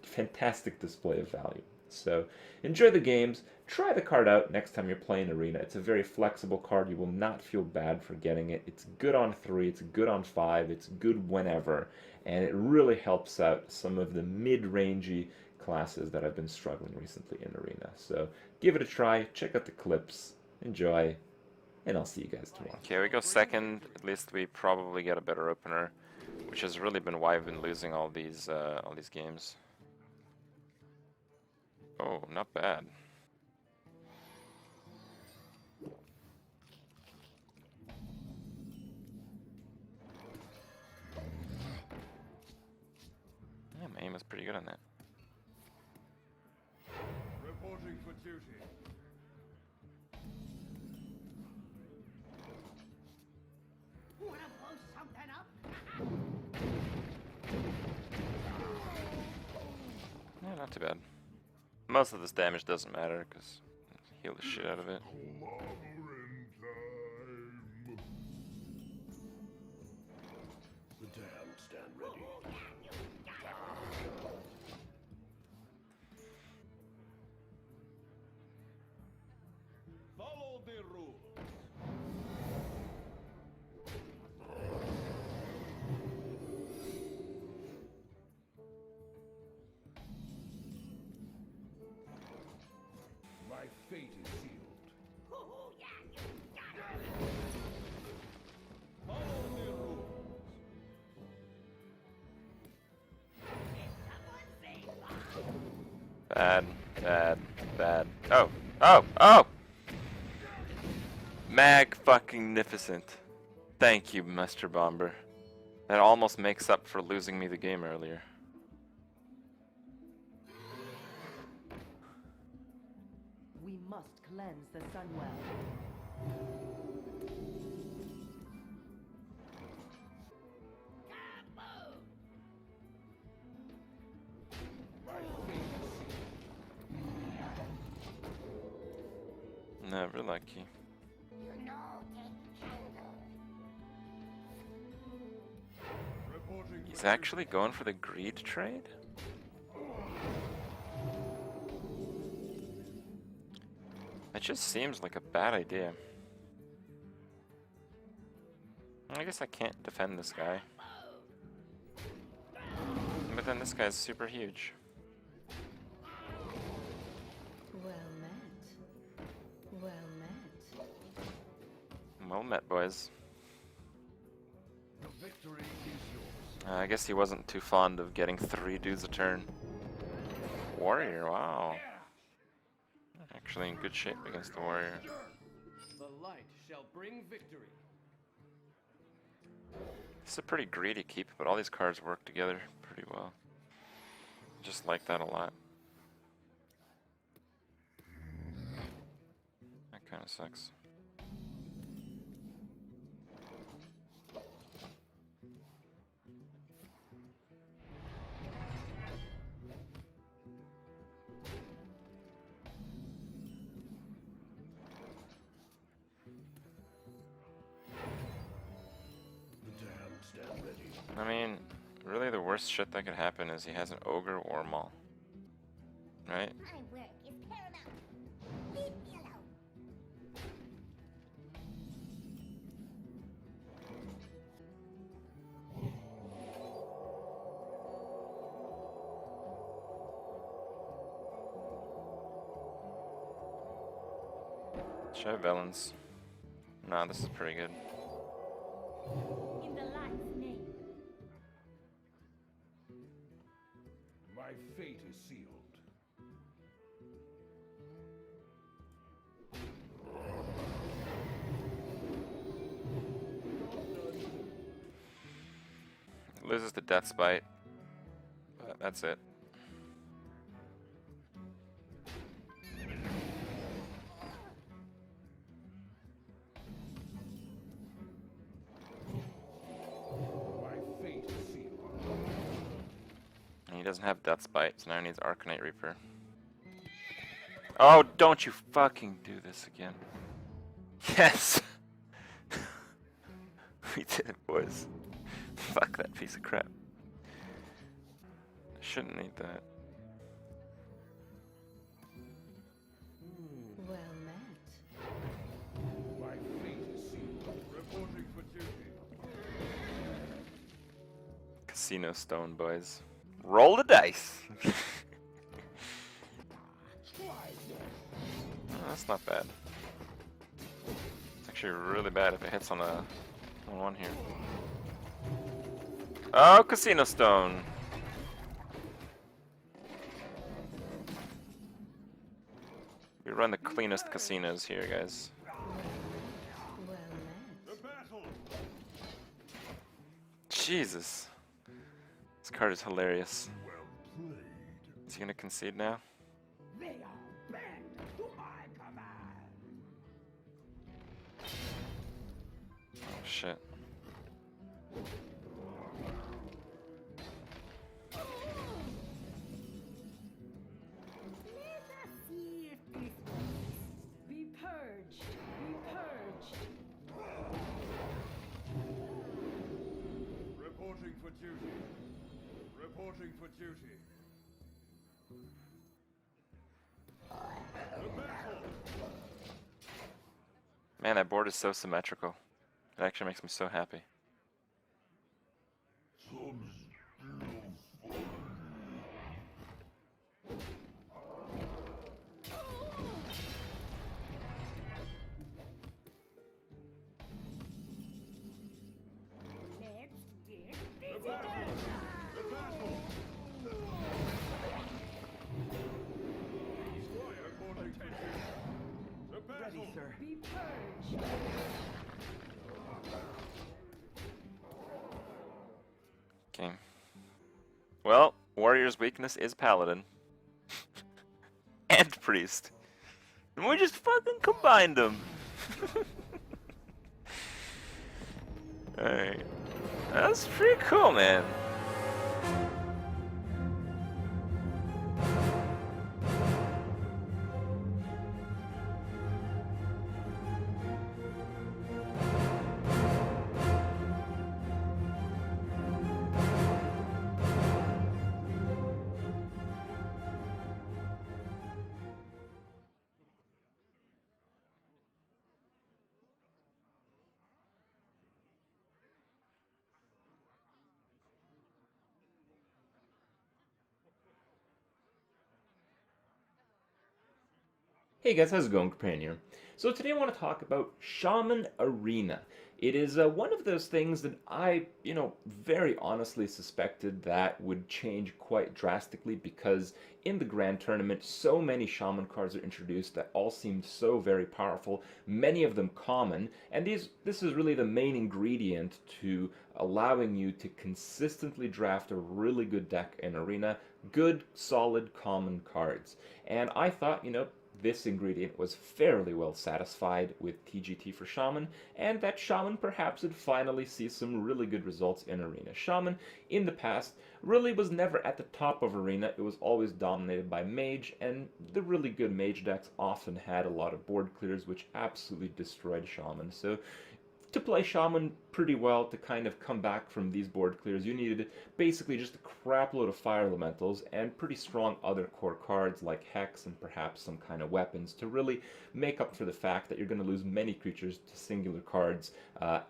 [SPEAKER 13] fantastic display of value. So enjoy the games. Try the card out next time you're playing Arena. It's a very flexible card. You will not feel bad for getting it. It's good on 3, it's good on 5, it's good whenever, and it really helps out some of the mid-rangey classes that have been struggling recently in Arena. So give it a try, check out the clips, enjoy, and I'll see you guys tomorrow.
[SPEAKER 14] Okay, we go second. At least we probably get a better opener, which has really been why I've been losing all these games. Oh, not bad. Yeah, my aim is pretty good on that.
[SPEAKER 9] Reporting for duty.
[SPEAKER 11] Wanna blow something up?
[SPEAKER 14] Yeah, not too bad. Most of this damage doesn't matter because heal the shit out of it.
[SPEAKER 6] The damned stand ready. Follow the rules. My fate is sealed.
[SPEAKER 11] Oh, yeah, you got it.
[SPEAKER 6] Follow the rules.
[SPEAKER 14] Bad, bad, bad. Oh, oh, oh! Mag-fucking-nificent. Thank you, Mr. Bomber. That almost makes up for losing me the game earlier.
[SPEAKER 7] We must cleanse the Sunwell.
[SPEAKER 14] Never lucky.
[SPEAKER 5] You know they handle.
[SPEAKER 9] Reporting
[SPEAKER 14] He's actually going for the greed trade? That just seems like a bad idea. I guess I can't defend this guy. But then this guy's super huge.
[SPEAKER 3] Well met. Well met.
[SPEAKER 14] Well met, boys.
[SPEAKER 6] The victory is yours.
[SPEAKER 14] I guess he wasn't too fond of getting 3 dudes a turn. Warrior, wow. Actually in good shape against the warrior.
[SPEAKER 8] The light shall bring victory.
[SPEAKER 14] It's a pretty greedy keep, but all these cards work together pretty well. Just like that a lot. That kind of sucks.
[SPEAKER 6] Stand ready.
[SPEAKER 14] I mean, really the worst shit that could happen is he has an ogre war maul. Right?
[SPEAKER 5] My work is paramount. Leave me alone.
[SPEAKER 14] Should I have Villains? Nah, this is pretty good.
[SPEAKER 5] In the light's name.
[SPEAKER 6] My fate is sealed.
[SPEAKER 14] Loses the Death's Bite, but that's it. And he doesn't have Death's Bite, so now he needs Arcanite Reaper. Oh, don't you fucking do this again. Yes! We did it, boys. Fuck that piece of crap. I shouldn't need that.
[SPEAKER 3] Well met.
[SPEAKER 6] My fate is sealed.
[SPEAKER 9] Reporting for duty.
[SPEAKER 14] Casino Stone, boys. Roll the dice! Oh, that's not bad. It's actually really bad if it hits on a 1-1 here. Oh, Casino Stone! We run the cleanest casinos here, guys.
[SPEAKER 3] Well met.
[SPEAKER 9] The battle.
[SPEAKER 14] Jesus. This card is hilarious. Is he gonna concede now?
[SPEAKER 11] They are To my command.
[SPEAKER 14] Oh shit.
[SPEAKER 7] Let us see if this works. Be purged. Be purged.
[SPEAKER 9] Reporting for duty. Reporting for duty. The battle!
[SPEAKER 14] Man, that board is so symmetrical. It actually makes me so happy.
[SPEAKER 7] Let's get
[SPEAKER 9] The
[SPEAKER 7] busy.
[SPEAKER 9] battle! The battle! Reporting for duty. The battle!
[SPEAKER 6] Ready, sir.
[SPEAKER 7] Be purged.
[SPEAKER 14] Okay. Well, Warrior's weakness is Paladin. And Priest. And we just fucking combined them. Alright. That's pretty cool, man.
[SPEAKER 13] Hey guys, how's it going? Companion here. So today I want to talk about Shaman Arena. It is one of those things that I, very honestly suspected that would change quite drastically because in the Grand Tournament, so many Shaman cards are introduced that all seem so very powerful, many of them common, and this is really the main ingredient to allowing you to consistently draft a really good deck in Arena, good, solid, common cards. And I thought, this ingredient was fairly well satisfied with TGT for Shaman, and that Shaman perhaps would finally see some really good results in Arena. Shaman, in the past, really was never at the top of Arena. It was always dominated by Mage, and the really good Mage decks often had a lot of board clears, which absolutely destroyed Shaman. So to play Shaman pretty well, to kind of come back from these board clears, you needed basically just a crap load of fire elementals and pretty strong other core cards like Hex and perhaps some kind of weapons to really make up for the fact that you're going to lose many creatures to singular cards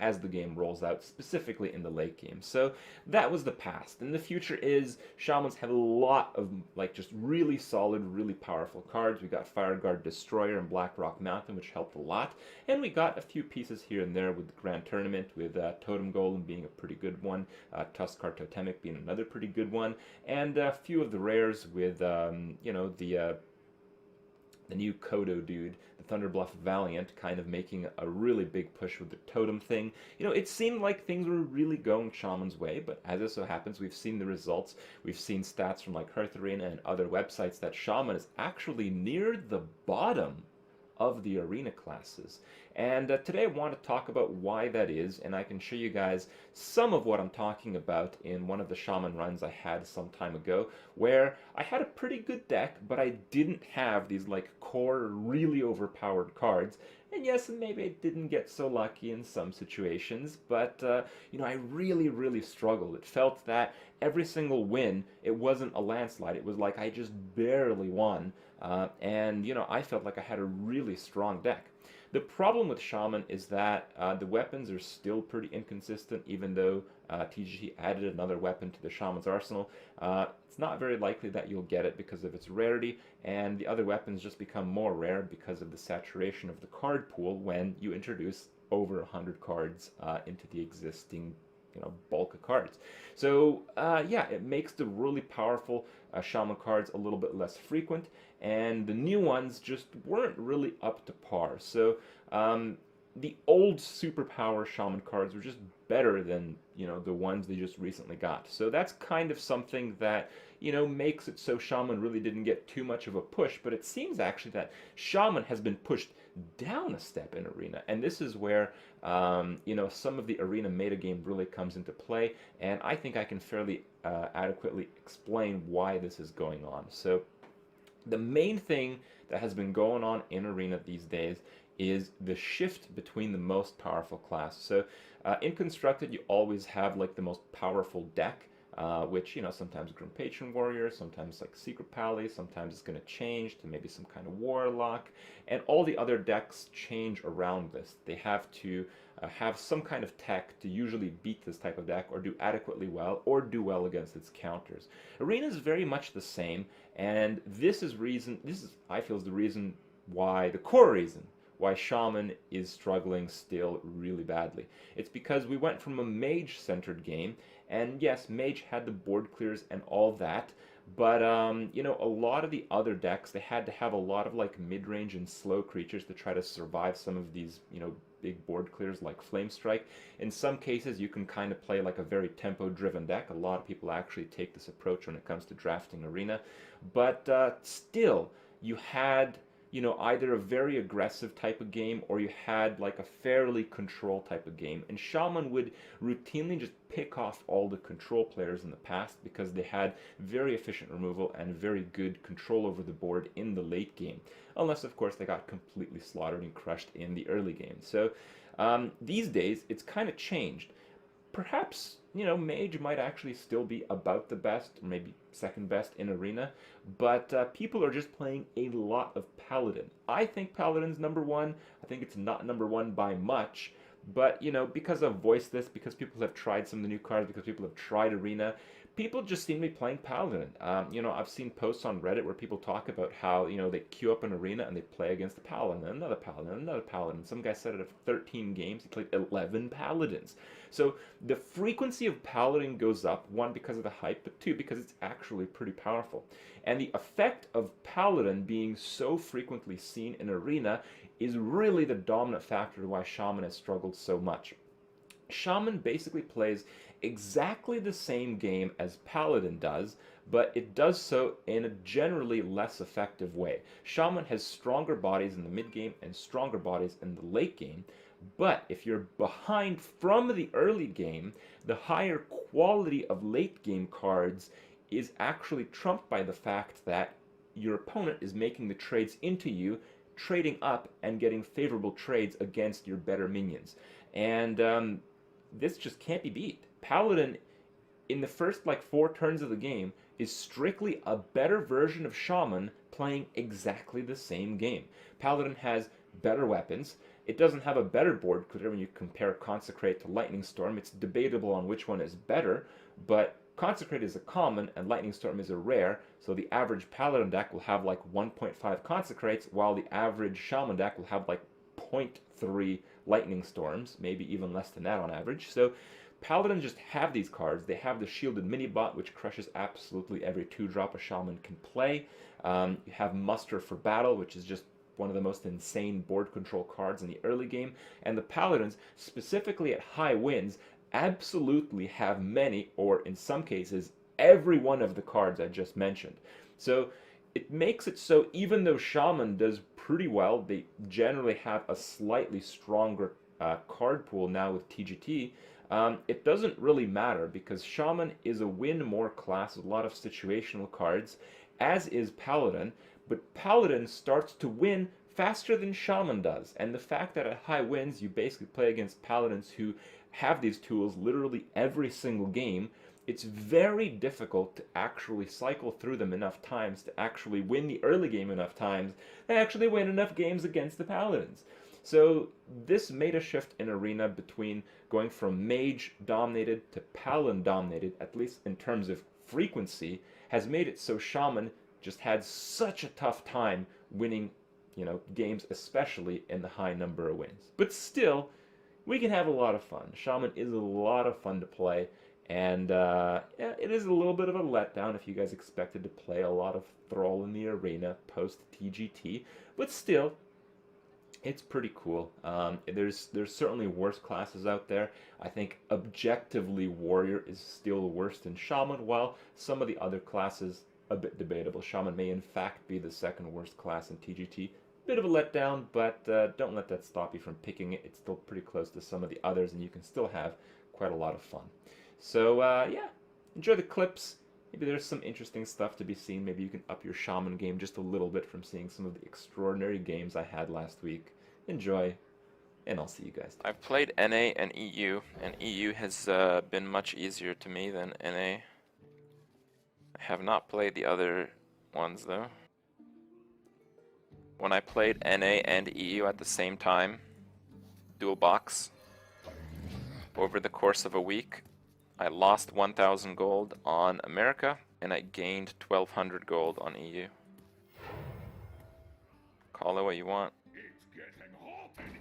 [SPEAKER 13] as the game rolls out, specifically in the late game. So that was the past. And the future is Shamans have a lot of just really solid, really powerful cards. We got Fireguard Destroyer and Blackrock Mountain, which helped a lot. And we got a few pieces here and there with the Grand Tournament, with Totem Golem being a pretty good one, Tuskar Totemic being another pretty good one, and a few of the rares with, the new Kodo dude, the Thunderbluff Valiant, kind of making a really big push with the Totem thing. It seemed like things were really going Shaman's way, but as it so happens, we've seen the results. We've seen stats from like Hearth Arena and other websites that Shaman is actually near the bottom of the Arena classes. And today I want to talk about why that is, and I can show you guys some of what I'm talking about in one of the Shaman runs I had some time ago, where I had a pretty good deck, but I didn't have these core, really overpowered cards. And yes, maybe I didn't get so lucky in some situations, but I really, really struggled. It felt that every single win, it wasn't a landslide. It was like I just barely won, and I felt like I had a really strong deck. The problem with Shaman is that the weapons are still pretty inconsistent, even though TGT added another weapon to the Shaman's arsenal. It's not very likely that you'll get it because of its rarity, and the other weapons just become more rare because of the saturation of the card pool when you introduce over 100 cards into the existing bulk of cards. So yeah, it makes the really powerful Shaman cards a little bit less frequent, and the new ones just weren't really up to par. So the old superpower Shaman cards were just better than the ones they just recently got. So that's kind of something that makes it so Shaman really didn't get too much of a push, but it seems actually that Shaman has been pushed down a step in Arena, and this is where, some of the Arena metagame really comes into play, and I think I can fairly adequately explain why this is going on. So, the main thing that has been going on in Arena these days is the shift between the most powerful class. So in Constructed, you always have like the most powerful deck, which, sometimes Grim Patron Warrior, sometimes like Secret Pally, sometimes it's going to change to maybe some kind of Warlock, and all the other decks change around this. They have to have some kind of tech to usually beat this type of deck or do adequately well or do well against its counters. Arena is very much the same, and this is, I feel, is the reason why, the core reason why Shaman is struggling still really badly. It's because we went from a mage-centered game, and yes, mage had the board clears and all that, but a lot of the other decks, they had to have a lot of like mid-range and slow creatures to try to survive some of these, big board clears like Flame Strike. In some cases, you can kind of play like a very tempo-driven deck. A lot of people actually take this approach when it comes to drafting Arena, but still, you had either a very aggressive type of game or you had like a fairly control type of game. And Shaman would routinely just pick off all the control players in the past because they had very efficient removal and very good control over the board in the late game. Unless, of course, they got completely slaughtered and crushed in the early game. So these days, it's kind of changed. Perhaps, Mage might actually still be about the best, or maybe second best in Arena, but people are just playing a lot of Paladin. I think Paladin's number one. I think it's not number one by much, but, because I've voiced this, because people have tried some of the new cards, because people have tried Arena, people just seem to be playing Paladin. I've seen posts on Reddit where people talk about how, they queue up an Arena and they play against a Paladin, another Paladin, another Paladin. Some guy said out of 13 games, he played 11 Paladins. So the frequency of Paladin goes up, one, because of the hype, but two, because it's actually pretty powerful. And the effect of Paladin being so frequently seen in Arena is really the dominant factor why Shaman has struggled so much. Shaman basically plays exactly the same game as Paladin does, but it does so in a generally less effective way. Shaman has stronger bodies in the mid game and stronger bodies in the late game, but if you're behind from the early game, the higher quality of late game cards is actually trumped by the fact that your opponent is making the trades into you, trading up and getting favorable trades against your better minions. And this just can't be beat. Paladin, in the first 4 turns of the game, is strictly a better version of Shaman playing exactly the same game. Paladin has better weapons. It doesn't have a better board clear when you compare Consecrate to Lightning Storm. It's debatable on which one is better, but Consecrate is a common and Lightning Storm is a rare, so the average Paladin deck will have 1.5 Consecrates, while the average Shaman deck will have 0.3 Lightning Storms, maybe even less than that on average. So Paladin just have these cards. They have the Shielded Minibot, which crushes absolutely every 2-drop a Shaman can play. You have Muster for Battle, which is just one of the most insane board control cards in the early game. And the Paladins, specifically at high wins, absolutely have many, or in some cases, every one of the cards I just mentioned. So it makes it so even though Shaman does pretty well, they generally have a slightly stronger card pool now with TGT. It doesn't really matter because Shaman is a win more class with a lot of situational cards, as is Paladin, but Paladin starts to win faster than Shaman does. And the fact that at high wins you basically play against Paladins who have these tools literally every single game, it's very difficult to actually cycle through them enough times to actually win the early game enough times to actually win enough games against the Paladins. So this made a shift in Arena between going from Mage dominated to Paladin dominated, at least in terms of frequency, has made it so Shaman just had such a tough time winning, games, especially in the high number of wins. But still, we can have a lot of fun. Shaman is a lot of fun to play, and it is a little bit of a letdown if you guys expected to play a lot of Thrall in the Arena post TGT, but still, It's pretty cool. There's certainly worse classes out there. I think objectively Warrior is still worse than Shaman, while some of the other classes a bit debatable. Shaman may in fact be the second worst class in TGT. Bit of a letdown, but don't let that stop you from picking it. It's still pretty close to some of the others, and you can still have quite a lot of fun. So yeah, enjoy the clips. Maybe there's some interesting stuff to be seen. Maybe you can up your Shaman game just a little bit from seeing some of the extraordinary games I had last week. Enjoy, and I'll see you guys.
[SPEAKER 14] I've played NA and EU, and EU has been much easier to me than NA. I have not played the other ones though. When I played NA and EU at the same time, dual box, over the course of a week, I lost 1,000 gold on America, and I gained 1,200 gold on EU. Call it what you want.
[SPEAKER 4] It's getting hot in here.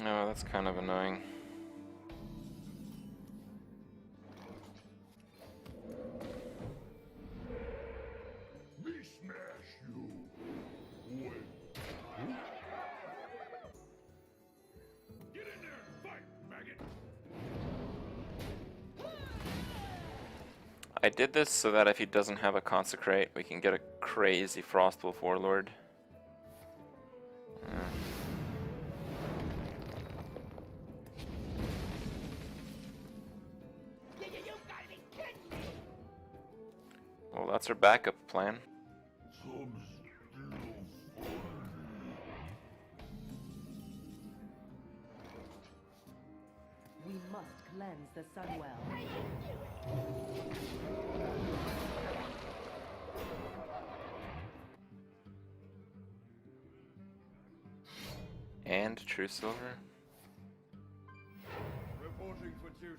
[SPEAKER 14] No, that's kind of annoying.
[SPEAKER 4] Me smash you. Wait. Get in there and fight, maggot.
[SPEAKER 14] I did this so that if he doesn't have a Consecrate, we can get a crazy Frostwolf Warlord. Well, that's our backup plan.
[SPEAKER 7] We must cleanse the Sunwell.
[SPEAKER 14] And True Silver.
[SPEAKER 9] Reporting for duty.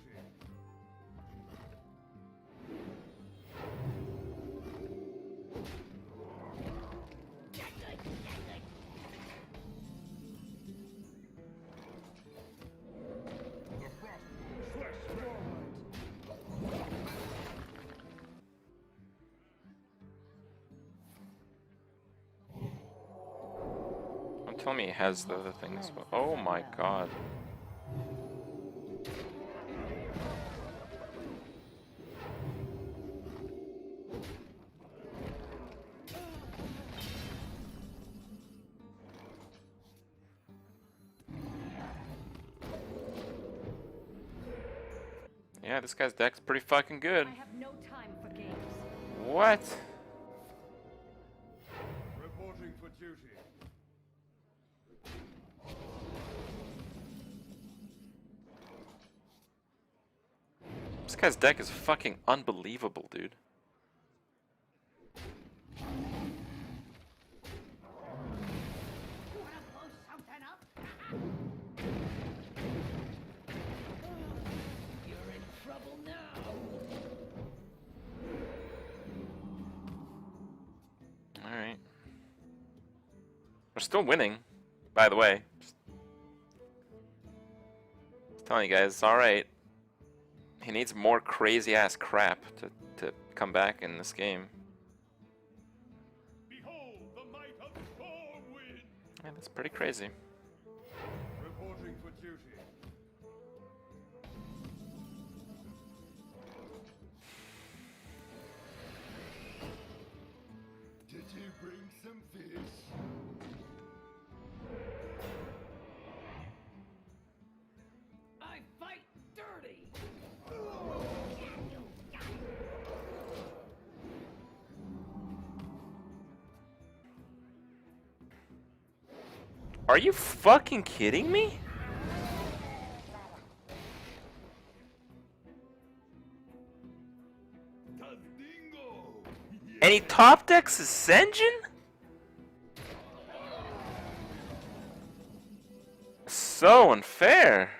[SPEAKER 14] Don't tell me he has the other things. Oh my god. Yeah, this guy's deck's pretty fucking good.
[SPEAKER 7] I have no time for games.
[SPEAKER 14] What?
[SPEAKER 9] Reporting for duty.
[SPEAKER 14] This guy's deck is fucking unbelievable, dude. Alright. We're still winning, by the way. Just telling you guys, it's alright. He needs more crazy ass crap to come back in this game.
[SPEAKER 4] Behold the might of Stormwind.
[SPEAKER 14] Yeah, that's pretty crazy.
[SPEAKER 9] Reporting for duty.
[SPEAKER 10] Did you bring some fish?
[SPEAKER 7] I fight dirty.
[SPEAKER 14] Are you fucking kidding me? And he top decks Ascension? So unfair.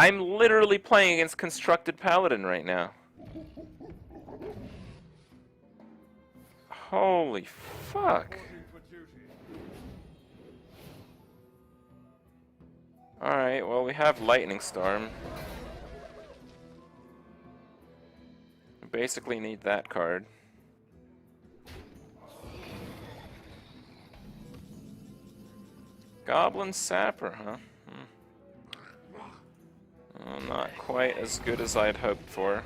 [SPEAKER 14] I'm literally playing against Constructed Paladin right now. Holy fuck. Alright, well we have Lightning Storm. We basically need that card. Goblin Sapper, huh? Oh, not quite as good as I'd hoped for.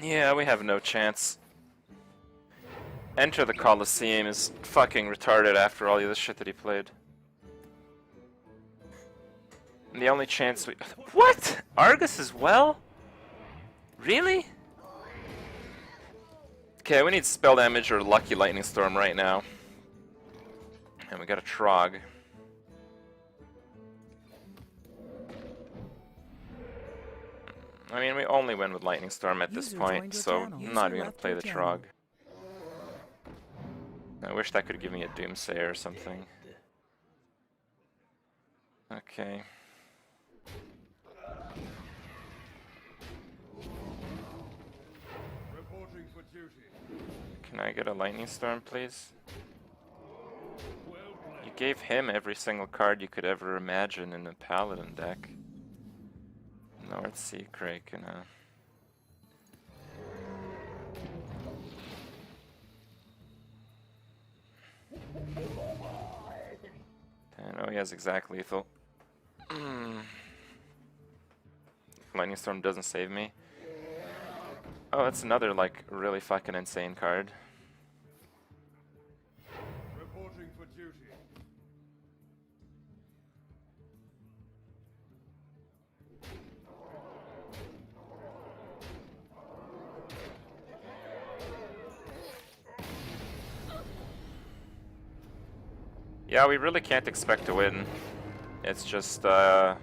[SPEAKER 14] Yeah, we have no chance. Enter the Colosseum is fucking retarded after all the other shit that he played. And the only chance we... What? Argus as well? Really? Okay, we need Spell Damage or Lucky Lightning Storm right now. And we got a Trog. I mean, we only win with Lightning Storm at this point, so I'm not even gonna play the Trog. I wish that could give me a Doomsayer or something. Okay. Can I get a Lightning Storm, please? You gave him every single card you could ever imagine in a Paladin deck. North Sea Kraken, huh? I know he has exact lethal. Lightning Storm doesn't save me. Oh, that's another, like, really fucking insane card.
[SPEAKER 9] Reporting for duty.
[SPEAKER 14] Yeah, we really can't expect to win. It's just, at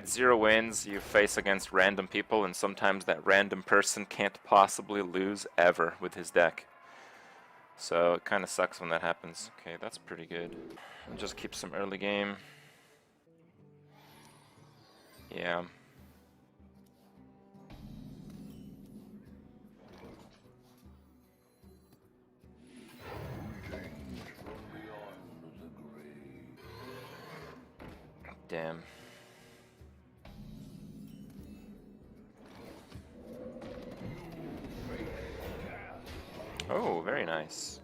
[SPEAKER 14] 0 wins, you face against random people, and sometimes that random person can't possibly lose ever with his deck. So it kind of sucks when that happens. Okay, that's pretty good. I'll just keep some early game. Yeah. Damn. Oh, very nice.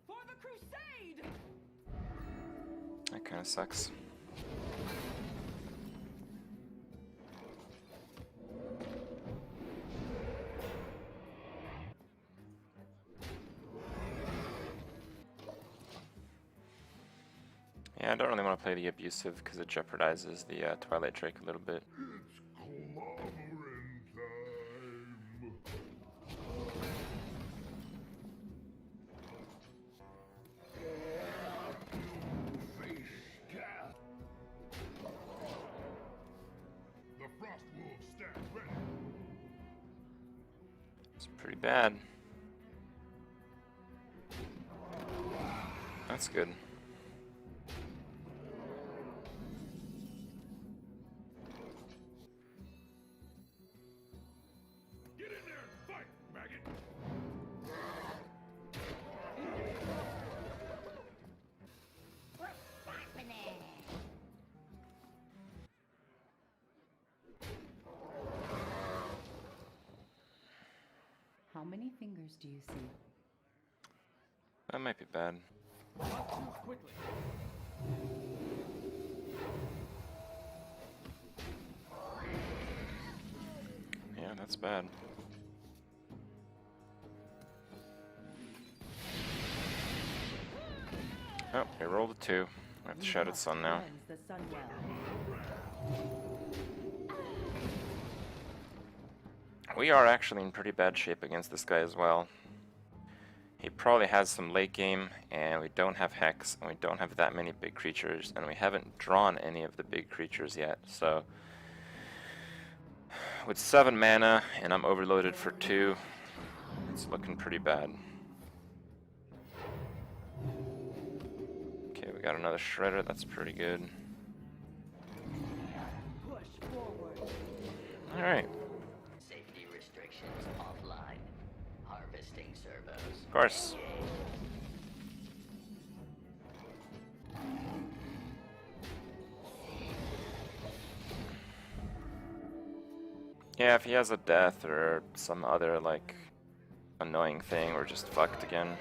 [SPEAKER 7] For the crusade!
[SPEAKER 14] That kind of sucks. Yeah, I don't really want to play the Abusive because it jeopardizes the Twilight Drake a little bit. It's pretty bad. That's good.
[SPEAKER 7] How many fingers do you see?
[SPEAKER 14] That might be bad. Yeah, that's bad. Oh, he rolled a 2. I have to Shattered Sun now. We are actually in pretty bad shape against this guy as well. He probably has some late game, and we don't have Hex, and we don't have that many big creatures, and we haven't drawn any of the big creatures yet, so... With 7 mana, and I'm overloaded for 2, it's looking pretty bad. Okay, we got another shredder, that's pretty good.
[SPEAKER 7] Push forward.
[SPEAKER 14] Alright.
[SPEAKER 11] Safety restrictions offline. Harvesting servos.
[SPEAKER 14] Of course. Yeah, if he has a death or some other, like, annoying thing, we're just fucked again.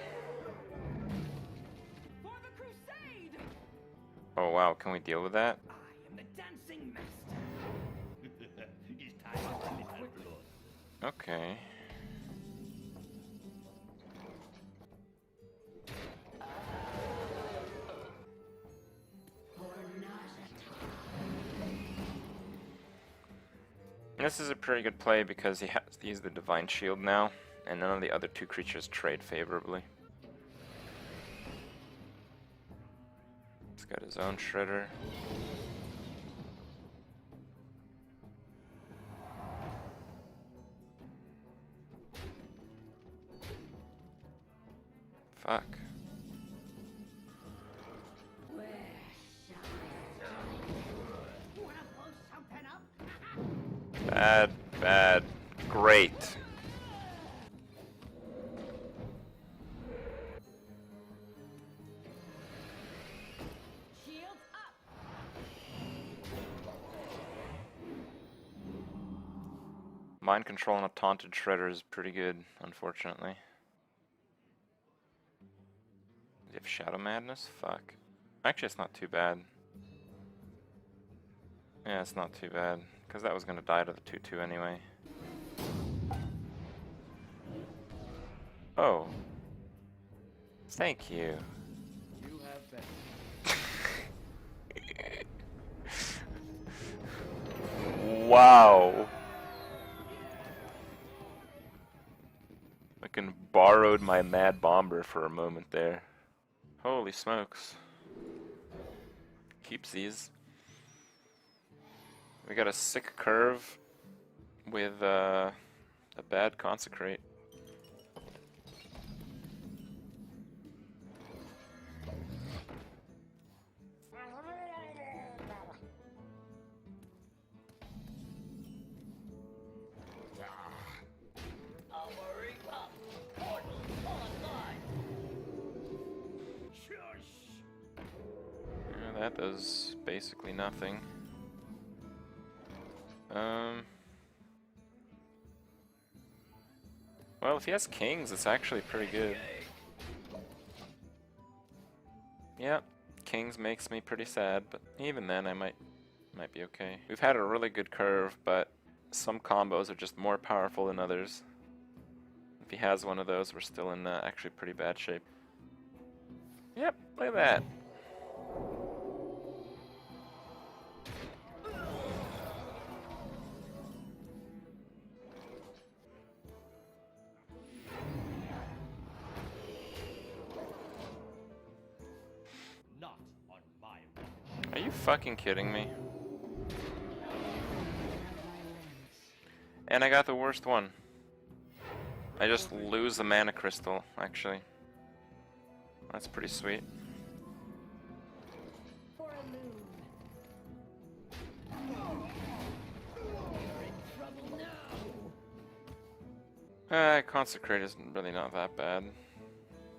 [SPEAKER 7] For the crusade!
[SPEAKER 14] Oh wow, can we deal with that?
[SPEAKER 7] I am the dancing master.
[SPEAKER 6] He's tied up a little blood.
[SPEAKER 14] Okay. This is a pretty good play because he has to use the Divine Shield now, and none of the other two creatures trade favorably. He's got his own Shredder. Fuck. Bad, bad, great.
[SPEAKER 7] Shields up.
[SPEAKER 14] Mind control on a taunted Shredder is pretty good, unfortunately. Does he have Shadow Madness? Fuck. Actually, it's not too bad. Yeah, it's not too bad. Because that was going to die to the 2-2 anyway. Oh. Thank you.
[SPEAKER 8] You have been.
[SPEAKER 14] Wow. Fucking borrowed my Mad Bomber for a moment there. Holy smokes. Keeps these. We got a sick curve with a bad Consecrate.
[SPEAKER 11] Armory up. Portal online.
[SPEAKER 6] Shush.
[SPEAKER 14] Yeah, that does basically nothing. Well, if he has kings, it's actually pretty good. Yeah, kings makes me pretty sad, but even then I might be okay. We've had a really good curve, but some combos are just more powerful than others. If he has one of those, we're still in actually pretty bad shape. Yep, look at that.
[SPEAKER 6] Not on my watch.
[SPEAKER 14] Are you fucking kidding me? And I got the worst one. I just lose the mana crystal, actually. That's pretty sweet.
[SPEAKER 7] For a loon.
[SPEAKER 14] Consecrate isn't really not that bad.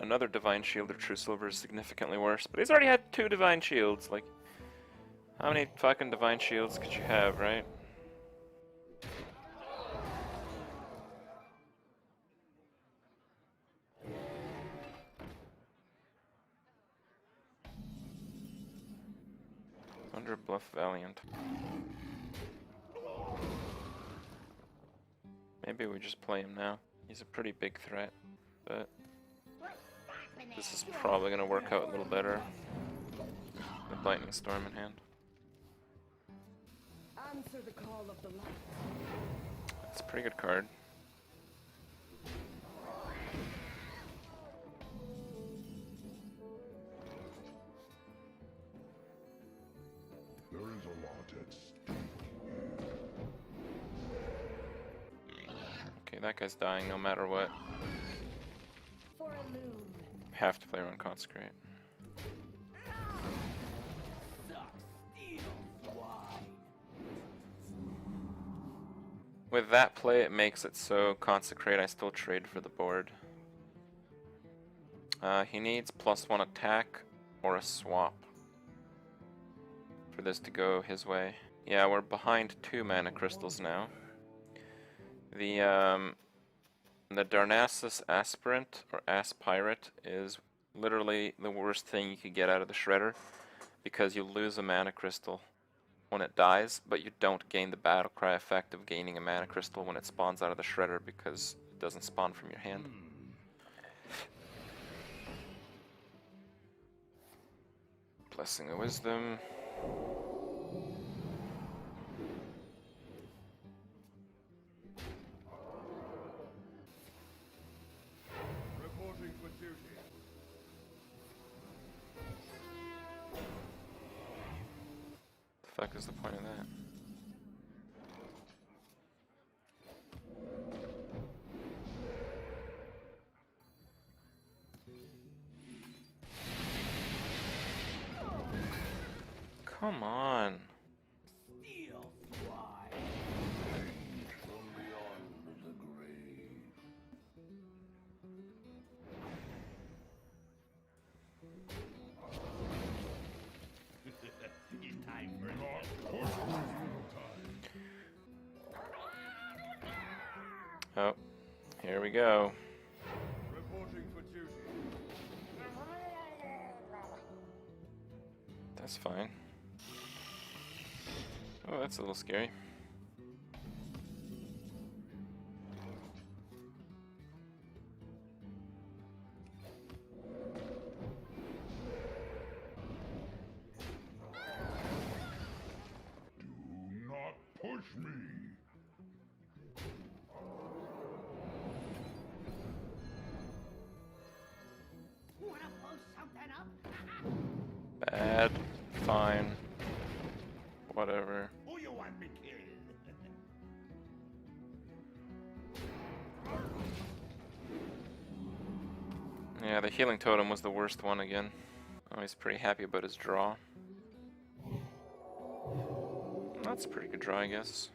[SPEAKER 14] Another Divine Shield or True Silver is significantly worse, but he's already had 2 Divine Shields, like... How many fucking Divine Shields could you have, right? Under Bluff Valiant. Maybe we just play him now. He's a pretty big threat, but this is probably gonna work out a little better with Lightning Storm in hand.
[SPEAKER 7] Answer the call of the light.
[SPEAKER 14] It's a pretty good card.
[SPEAKER 10] There is a lot at stake.
[SPEAKER 14] Okay, that guy's dying no matter what.
[SPEAKER 7] For a loon.
[SPEAKER 14] Have to play around Consecrate. With that play, it makes it so Consecrate I still trade for the board. He needs +1 attack or a swap for this to go his way. Yeah, we're behind 2 mana crystals now. The Darnassus Aspirant, or Aspirate, is literally the worst thing you could get out of the Shredder, because you lose a mana crystal when it dies, but you don't gain the battle cry effect of gaining a mana crystal when it spawns out of the Shredder, because it doesn't spawn from your hand. Blessing of Wisdom.
[SPEAKER 9] Reporting for duty.
[SPEAKER 14] The fuck is the point of that? Come on.
[SPEAKER 11] Steel fly. From beyond the grave. It's time for
[SPEAKER 14] Oh, here we go.
[SPEAKER 9] Reporting for duty.
[SPEAKER 14] That's fine. Oh, that's a little scary.
[SPEAKER 10] Do not push me.
[SPEAKER 11] Wanna blow something up?
[SPEAKER 14] Bad. Fine. Whatever.
[SPEAKER 11] Who you want me killed?
[SPEAKER 14] Yeah, the healing totem was the worst one again. Oh, he's pretty happy about his draw. That's a pretty good draw, I guess.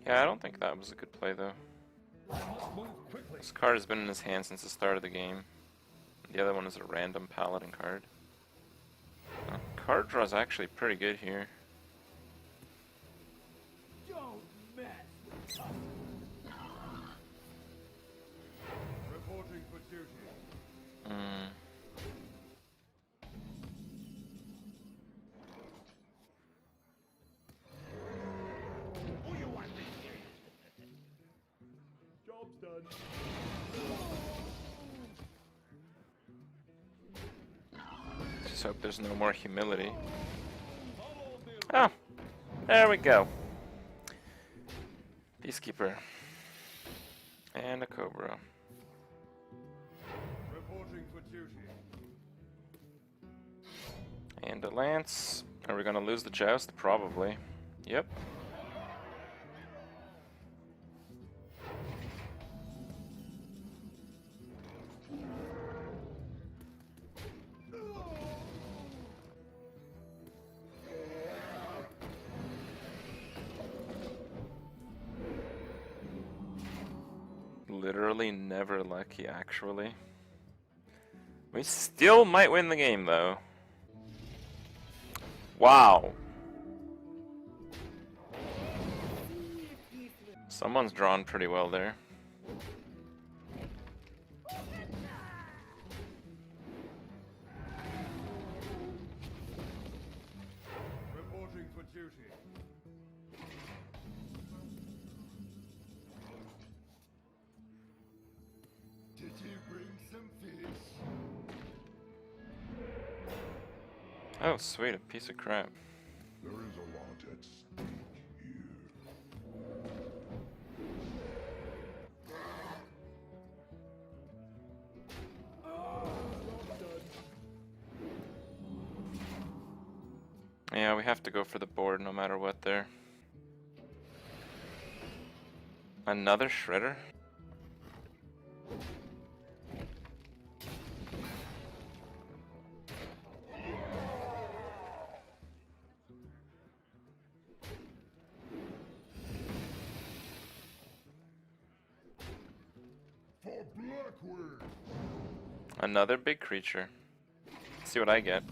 [SPEAKER 14] Yeah, I don't think that was a good play, though. This card has been in his hand since the start of the game. The other one is a random paladin card. Card draw is actually pretty good here.
[SPEAKER 11] Don't mess.
[SPEAKER 9] Reporting for duty.
[SPEAKER 11] Who you want me killed?
[SPEAKER 9] Job's done.
[SPEAKER 14] Just hope there's no more humility. Oh, there we go. Peacekeeper. And a Cobra.
[SPEAKER 9] Reporting for duty.
[SPEAKER 14] And a Lance. Are we gonna lose the joust? Probably. Yep. Literally never lucky, actually. We still might win the game, though. Wow. Someone's drawn pretty well there.
[SPEAKER 9] Reporting for duty.
[SPEAKER 10] Did you bring some fish?
[SPEAKER 14] Oh, sweet, a piece of crap.
[SPEAKER 10] There is a lot at stake here.
[SPEAKER 14] Yeah, we have to go for the board no matter what there. Another Shredder? Another big creature. Let's see what I get.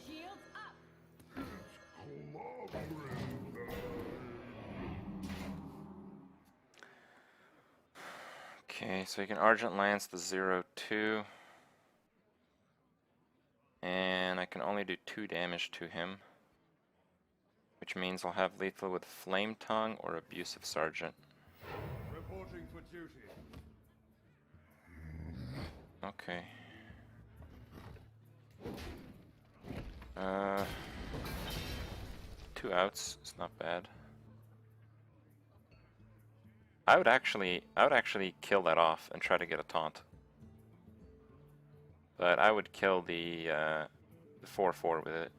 [SPEAKER 7] Shields up.
[SPEAKER 14] Okay, so you can Argent Lance the 0/2. And I can only do 2 damage to him. Which means I'll have lethal with Flame Tongue or Abusive Sergeant.
[SPEAKER 9] Reporting for duty.
[SPEAKER 14] Okay. 2 outs is not bad. I would actually kill that off and try to get a taunt. But I would kill the 4/4 with it.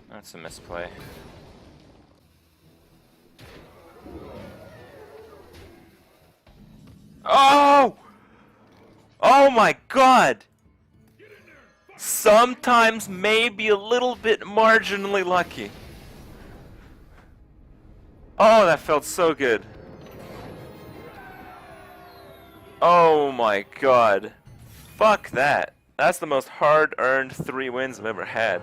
[SPEAKER 14] That's a misplay. Oh! Oh my god! Sometimes maybe a little bit marginally lucky. Oh, that felt so good. Oh my god. Fuck that. That's the most hard-earned 3 wins I've ever had.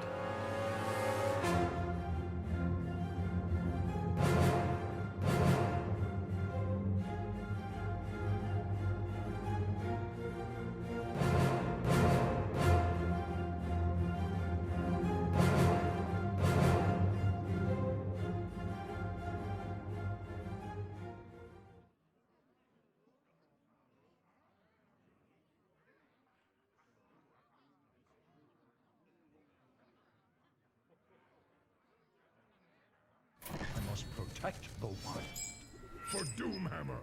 [SPEAKER 6] I must protect the one.
[SPEAKER 10] For Doomhammer.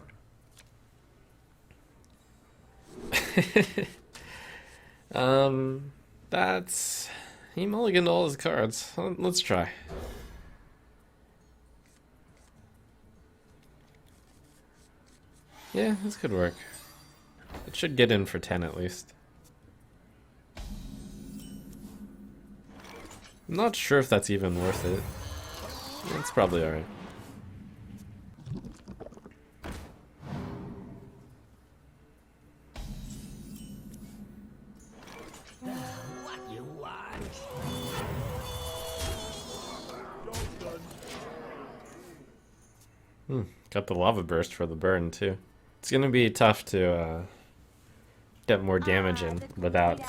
[SPEAKER 15] That's... He mulliganed all his cards. Let's try. Yeah, this could work. It should get in for 10 at least. I'm not sure if that's even worth it. It's probably alright.
[SPEAKER 11] What you want?
[SPEAKER 15] Got the lava burst for the burn too. It's gonna be tough to get more damage in without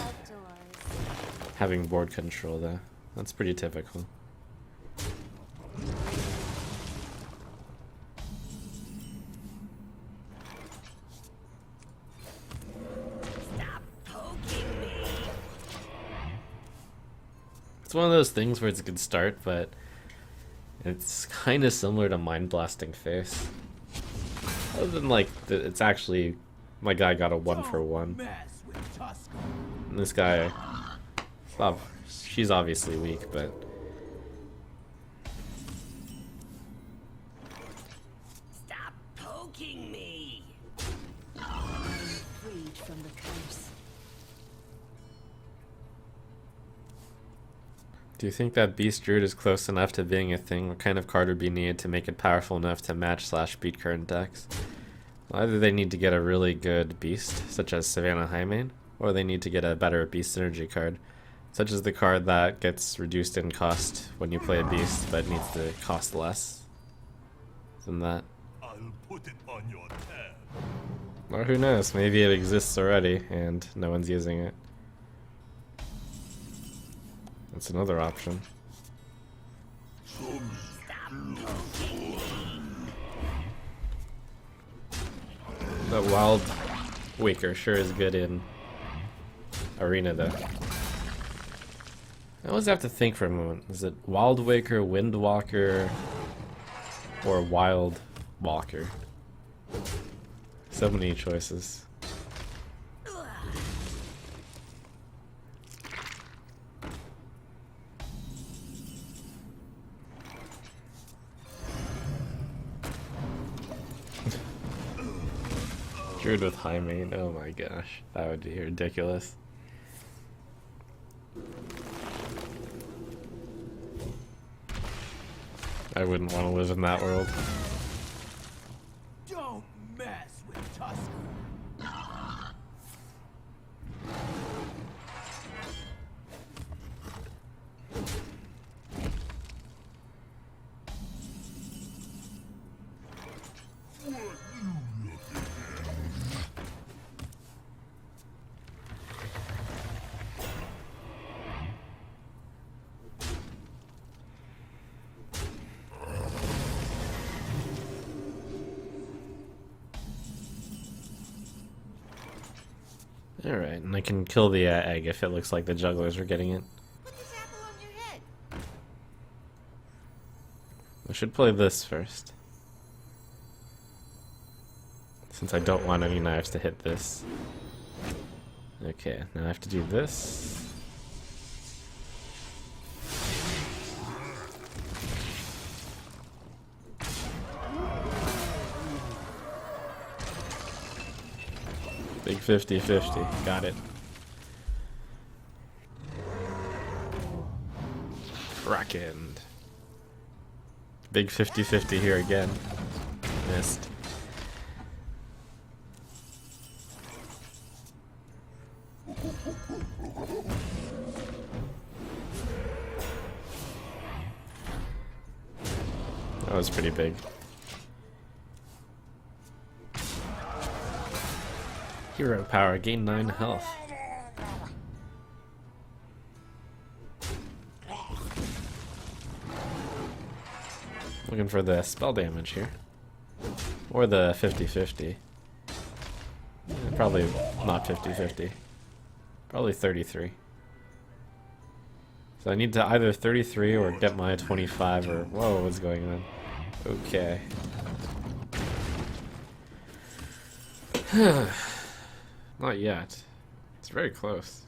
[SPEAKER 15] having board control though. That's pretty typical. It's one of those things where it's a good start, but it's kind of similar to Mind Blasting Face. Other than like, it's actually, my guy got a 1-for-1. And this guy, well, she's obviously weak, but...
[SPEAKER 11] Stop poking me!
[SPEAKER 3] Freed from the curse.
[SPEAKER 15] Do you think that Beast Druid is close enough to being a thing? What kind of card would be needed to make it powerful enough to match/beat current decks? Well, either they need to get a really good beast, such as Savannah Highmane, or they need to get a better beast synergy card, such as the card that gets reduced in cost when you play a beast, but needs to cost less than that.
[SPEAKER 4] I'll put it on your tab.
[SPEAKER 15] Or who knows, maybe it exists already and no one's using it. That's another option. That Wild Waker sure is good in Arena though. I always have to think for a moment. Is it Wild Waker, Windwalker, or Wild Walker? So many choices. Druid with high main. Oh my gosh, that would be ridiculous. I wouldn't want to live in that world.
[SPEAKER 8] Don't mess with Tusker.
[SPEAKER 15] Alright, and I can kill the egg if it looks like the jugglers are getting it.
[SPEAKER 5] Put this apple on your head.
[SPEAKER 15] I should play this first. Since I don't want any knives to hit this. Okay, now I have to do this. Big 50-50. Got it. Kraken. Big 50-50 here again. Missed. That was pretty big. Hero power, gain 9 health. Looking for the spell damage here. Or the 50-50. Probably not 50-50. Probably 33. So I need to either 33 or get my 25 or... Whoa, what's going on? Okay. Not yet. It's very close.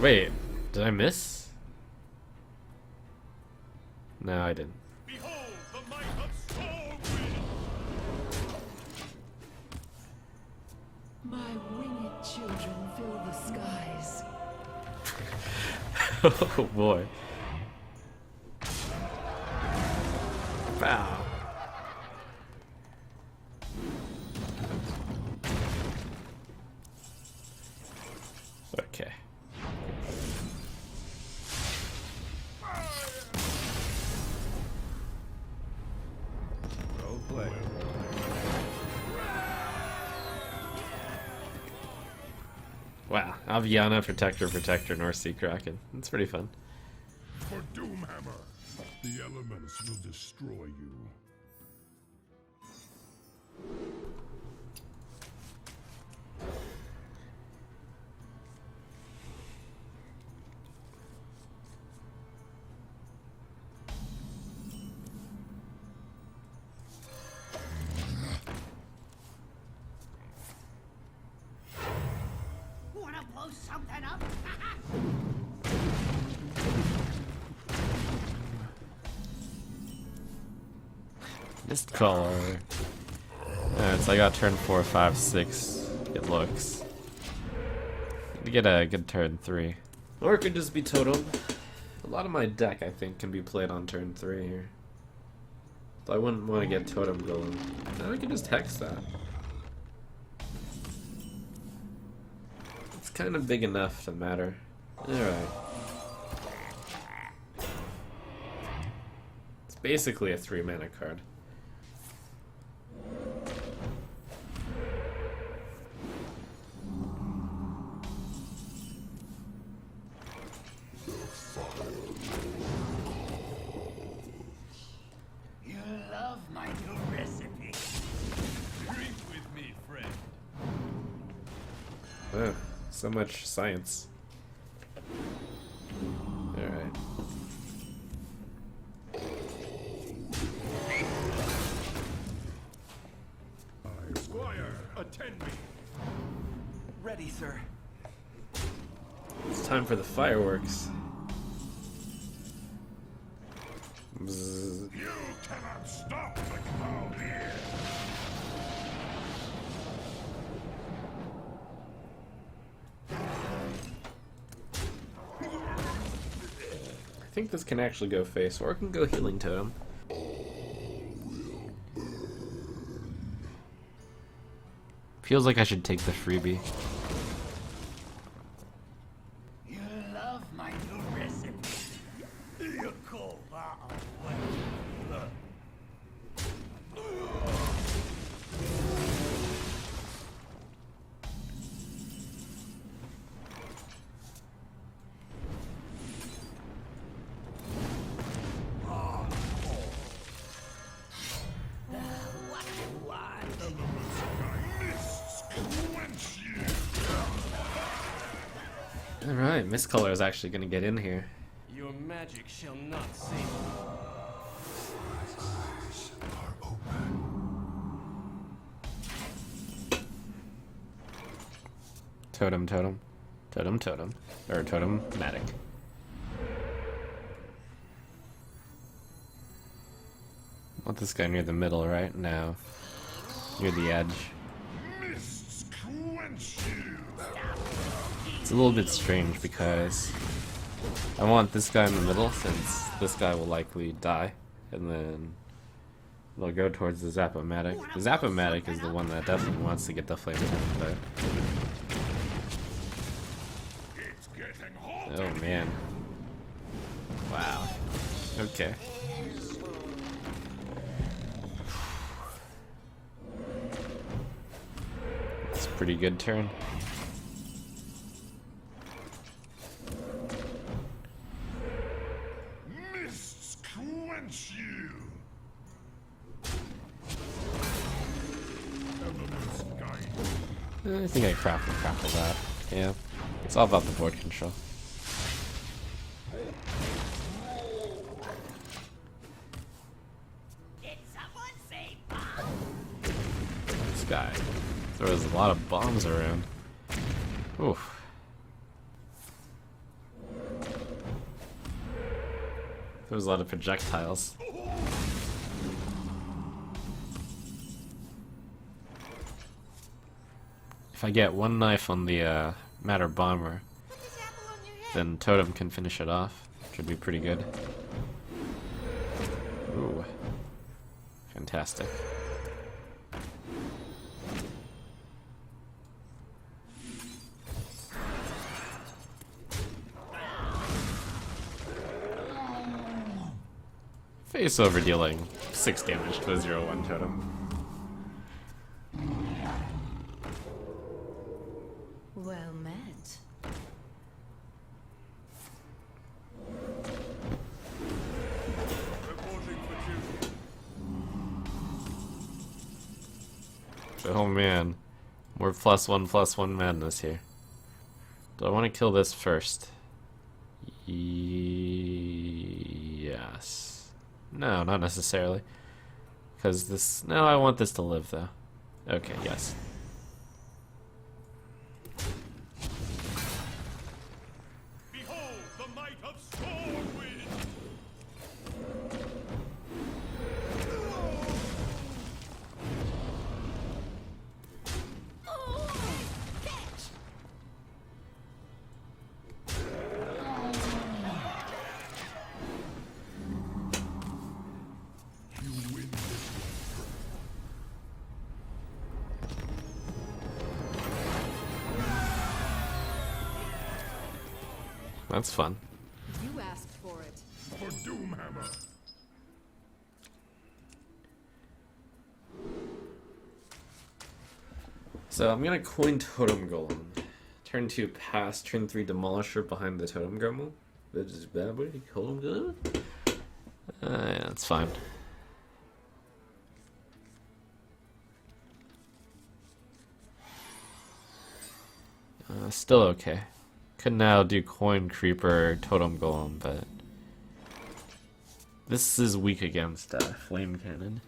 [SPEAKER 15] Wait, did I miss? No, I didn't.
[SPEAKER 4] Behold the might of Stormwind!
[SPEAKER 1] My winged children fill the skies.
[SPEAKER 15] Oh boy. Wow. Okay.
[SPEAKER 6] Well played.
[SPEAKER 15] Wow. Aviana, Protector, North Sea Kraken. That's pretty fun.
[SPEAKER 10] For Doomhammer, the elements will destroy you.
[SPEAKER 11] Wanna blow something up?
[SPEAKER 15] Mist color. Alright, so I got turn 4, 5, 6. It looks. Need to get a good turn 3. Or it could just be totem. A lot of my deck, I think, can be played on turn 3 here. So I wouldn't want to get totem going. Now I can just hex that. It's kind of big enough to matter. Alright. It's basically a 3-mana card.
[SPEAKER 11] You love my new recipe.
[SPEAKER 8] Drink with me, friend.
[SPEAKER 15] Oh, so much science. Alright.
[SPEAKER 4] Squire, attend me.
[SPEAKER 6] Ready, sir.
[SPEAKER 15] It's time for the fireworks. Bzzz.
[SPEAKER 10] You cannot stop the cloud here.
[SPEAKER 15] I think this can actually go face, or it can go healing totem. Feels like I should take the freebie.
[SPEAKER 11] You love my new recipe. You call that a way?
[SPEAKER 15] Alright, Mist Color is actually gonna get in here.
[SPEAKER 8] Your magic shall not save me.
[SPEAKER 15] Totem, totem. Totem, totem. Or totem-matic. Want this guy near the middle, right? No. Near the edge.
[SPEAKER 10] Mists quench you.
[SPEAKER 15] It's a little bit strange because I want this guy in the middle since this guy will likely die, and then they'll go towards the Zap-O-Matic. The Zap-O-Matic is the one that definitely wants to get the flame attack, but oh man. Wow. Okay. It's a pretty good turn.
[SPEAKER 10] Mists quench you. Elements guide.
[SPEAKER 15] I think I crackle that. Yeah. It's all about the board control.
[SPEAKER 11] Did someone say bomb?
[SPEAKER 15] This guy throws a lot of bombs around. Oof. Throws a lot of projectiles. If I get one knife on the Matter Bomber, then Totem can finish it off. Should be pretty good. Ooh. Fantastic. Face over dealing 6 damage to a 0-1 totem.
[SPEAKER 1] Well met.
[SPEAKER 9] Reporting for duty.
[SPEAKER 15] Oh man. More +1/+1 madness here. Do I want to kill this first? Yes. No, not necessarily. Because this... No, I want this to live, though. Okay, yes.
[SPEAKER 4] Behold the might of Stormwind!
[SPEAKER 15] That's fun.
[SPEAKER 7] You asked for it.
[SPEAKER 10] For Doomhammer.
[SPEAKER 15] So I'm gonna coin Totem Golem. Turn 2 pass, turn 3 Demolisher behind the Totem Golem. This is bad boy, Totem Golem? Yeah, that's fine. Still okay. Could now do Coin Creeper, Totem Golem, but this is weak against Flame Cannon.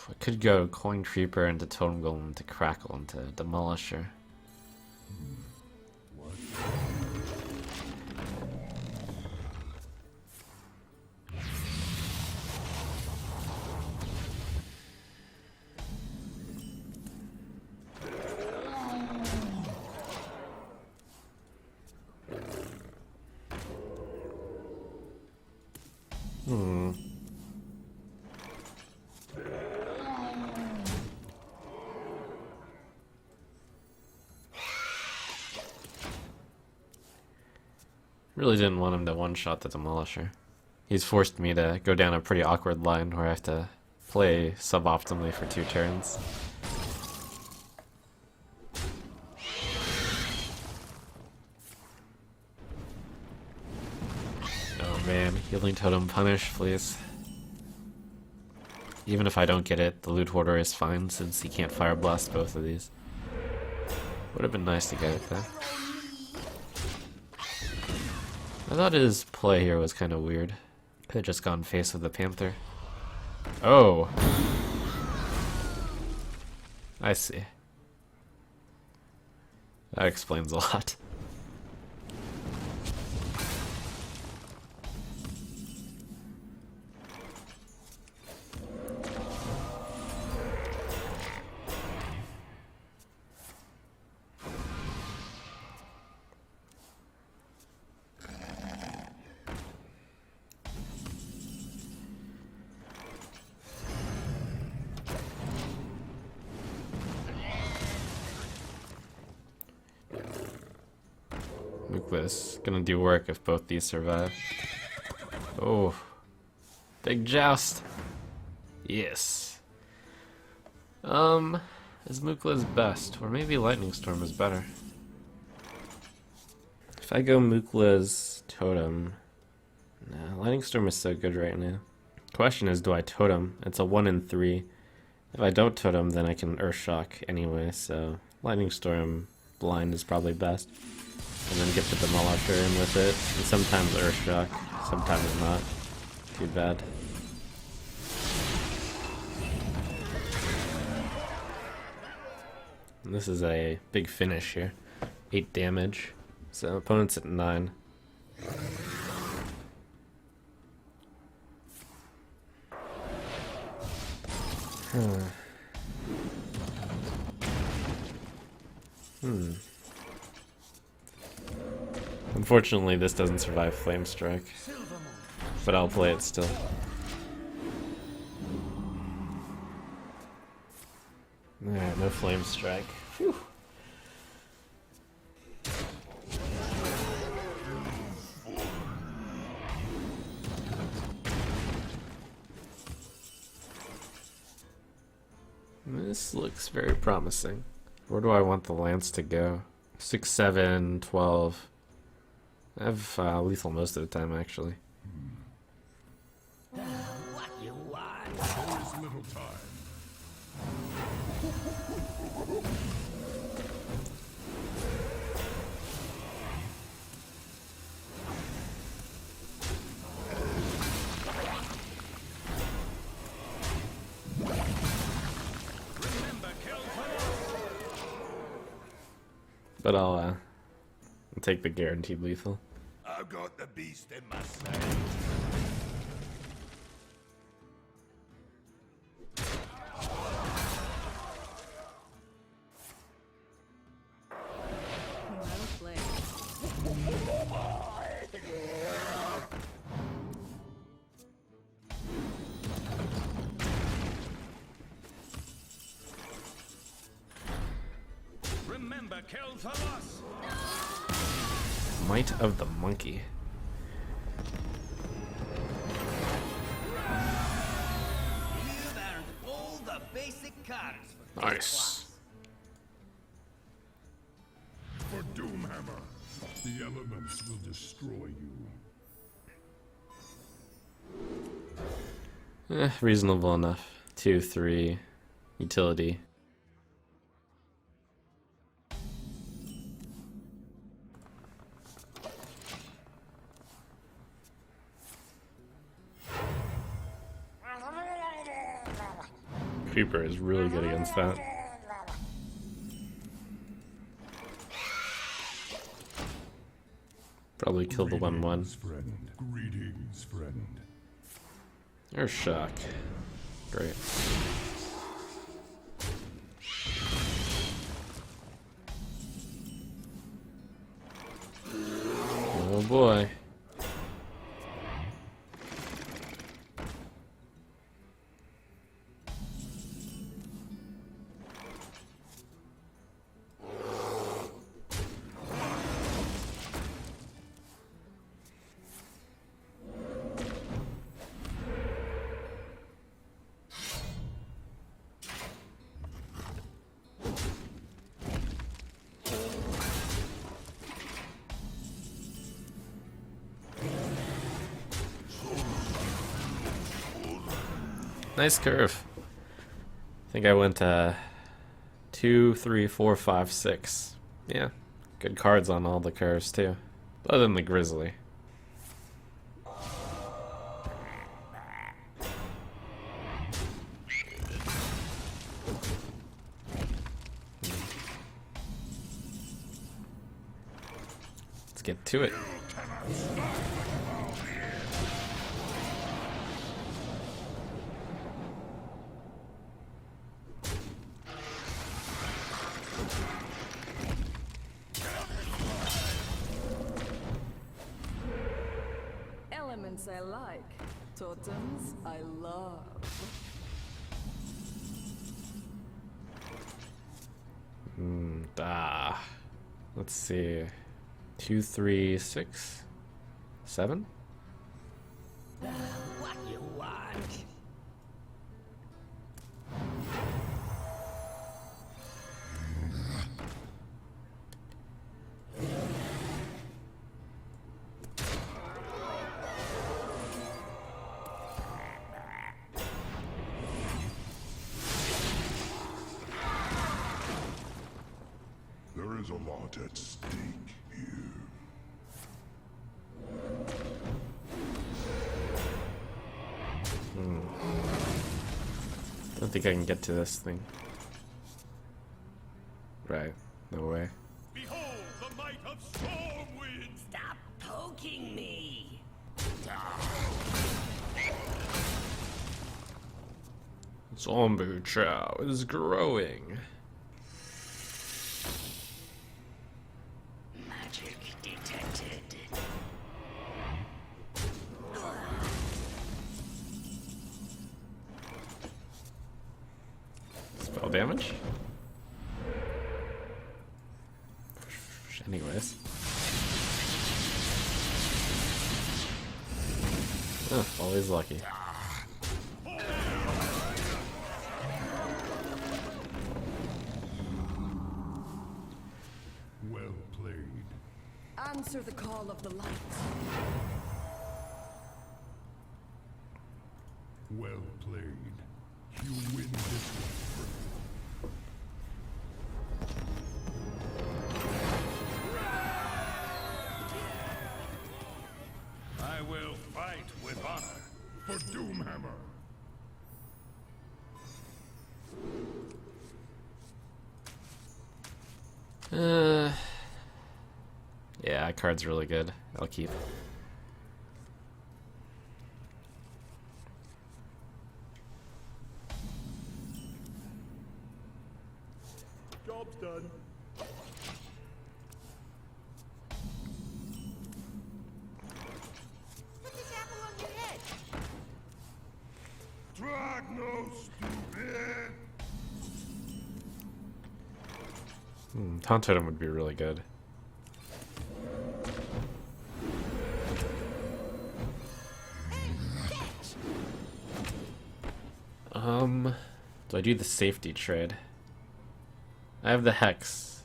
[SPEAKER 15] I could go Coin Creeper into Totem Golem to Crackle into Demolisher. Really didn't want him to one-shot the Demolisher. He's forced me to go down a pretty awkward line where I have to play suboptimally for 2 turns. Oh man, healing totem punish, please. Even if I don't get it, the loot hoarder is fine since he can't fire blast both of these. Would have been nice to get it though. I thought his play here was kind of weird. Could have just gone face with the Panther. Oh! I see. That explains a lot. Muklas gonna do work if both these survive. Oh, big joust. Yes. Is Mukla's best, or maybe Lightning Storm is better. If I go Mukla's totem, nah, Lightning Storm is so good right now. Question is, do I totem? It's a 1 in 3. If I don't totem, then I can Earthshock anyway. So Lightning Storm blind is probably best. And then get the Demolisher in with it. And sometimes Earthshock, sometimes not. Too bad. And this is a big finish here. 8 damage. So opponent's at 9. Unfortunately, this doesn't survive Flame Strike, but I'll play it still. Alright, no Flame Strike. Phew. This looks very promising. Where do I want the lance to go? 6, 7, 12. I have lethal most of the time, actually.
[SPEAKER 11] What you want?
[SPEAKER 9] There is little time.
[SPEAKER 15] But I'll take the guaranteed lethal.
[SPEAKER 6] I've got the beast in my sight.
[SPEAKER 7] Well played.
[SPEAKER 4] Remember, Kel'Thuzos!
[SPEAKER 15] Might of the Monkey.
[SPEAKER 11] You've earned all the basic cards for
[SPEAKER 15] Nice.
[SPEAKER 9] For Doomhammer, the elements will destroy you.
[SPEAKER 15] Reasonable enough. 2, 3, utility. Creeper is really good against that. Probably kill the 1/1.
[SPEAKER 9] Friend. Greetings, friend.
[SPEAKER 15] There's shock. Great. Oh boy. Nice curve. I think I went 2, 3, 4, 5, 6. Yeah, good cards on all the curves too. Other than the Grizzly. Let's get to it.
[SPEAKER 7] Elements I like, totems I love.
[SPEAKER 15] Let's see. 2, 3, 6, 7?
[SPEAKER 11] What you want?
[SPEAKER 10] There is a lot at stake here.
[SPEAKER 15] Don't think I can get to this thing. Right. No way.
[SPEAKER 4] Behold the might of Stormwind!
[SPEAKER 11] Stop poking me!
[SPEAKER 15] Zombie Chow is growing.
[SPEAKER 11] Magic detected.
[SPEAKER 15] Spell damage? Anyways. Oh, always lucky.
[SPEAKER 10] Well played.
[SPEAKER 7] Answer the call of the light.
[SPEAKER 10] Well played. You win this one.
[SPEAKER 4] I will fight with honor.
[SPEAKER 10] For Doomhammer.
[SPEAKER 15] Yeah, that card's really good. I'll keep.
[SPEAKER 4] Job's done.
[SPEAKER 5] Put this apple on your head.
[SPEAKER 10] Dragno, stupid!
[SPEAKER 15] Taunt Totem would be really good. Do I do the safety trade? I have the Hex.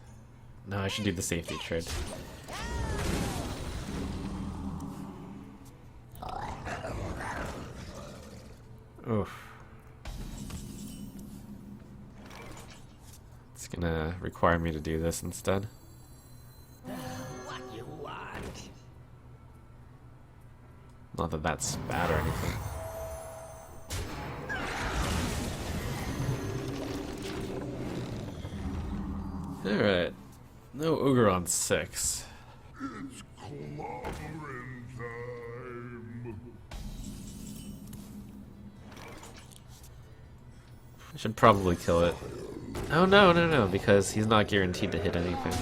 [SPEAKER 15] No, I should do the safety trade. Oof. It's gonna require me to do this instead.
[SPEAKER 11] What you want?
[SPEAKER 15] Not that that's bad or anything. Alright. No Ogre on 6.
[SPEAKER 10] It's clobbering time.
[SPEAKER 15] I should probably kill it. Oh no, no, no, because he's not guaranteed to hit anything.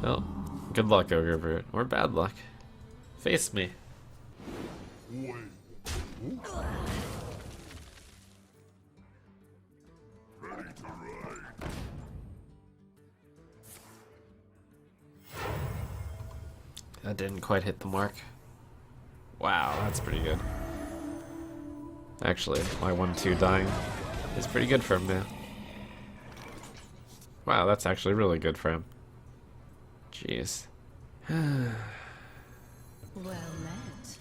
[SPEAKER 15] Well, good luck, Ogre Brute. Or bad luck. Face me.
[SPEAKER 10] Wait. Ready to ride.
[SPEAKER 15] That didn't quite hit the mark. Wow, that's pretty good. Actually, my 1-2 dying is pretty good for him now. Wow, that's actually really good for him. Jeez.
[SPEAKER 3] Well met.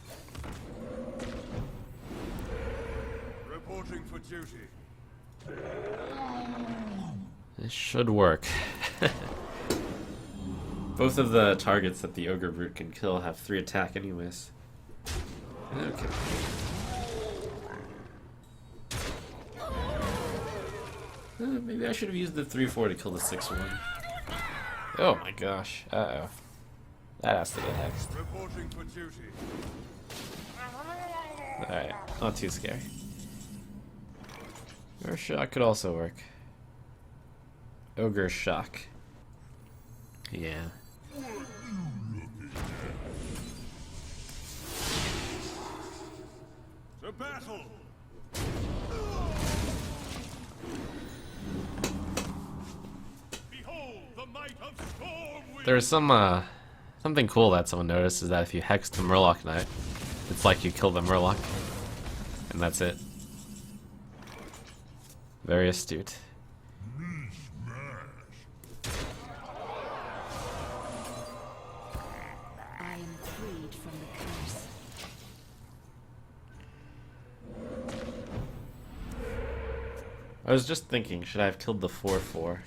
[SPEAKER 9] for duty.
[SPEAKER 15] This should work. Both of the targets that the Ogre Brute can kill have 3 attack anyways. Okay. Maybe I should have used the 3-4 to kill the 6-1. Oh my gosh. Uh-oh. That has to get hexed.
[SPEAKER 9] Reporting for duty.
[SPEAKER 15] Alright, not too scary. Or shock could also work. Ogre shock. Yeah.
[SPEAKER 9] To battle! Behold the might of Stormwind!
[SPEAKER 15] There's some, something cool that someone noticed is that if you hex the Murloc Knight, it's like you kill the Murloc. And that's it. Very astute.
[SPEAKER 7] I am freed from the curse.
[SPEAKER 15] I was just thinking, should I have killed the 4-4?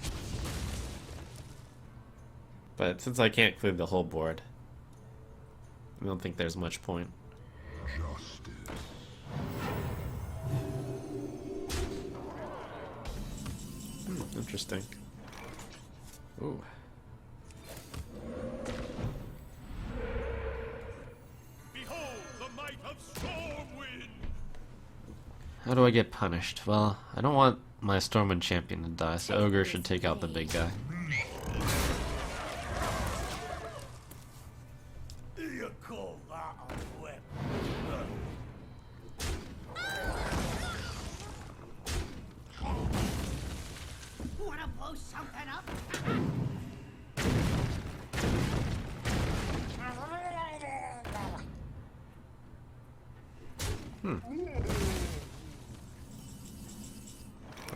[SPEAKER 15] But since I can't clear the whole board, I don't think there's much point. Interesting. Ooh.
[SPEAKER 9] Behold the might of Stormwind!
[SPEAKER 15] How do I get punished? Well, I don't want my Stormwind champion to die, so Ogre should take out the big guy.
[SPEAKER 11] You call that a weapon?
[SPEAKER 5] Wanna blow something up?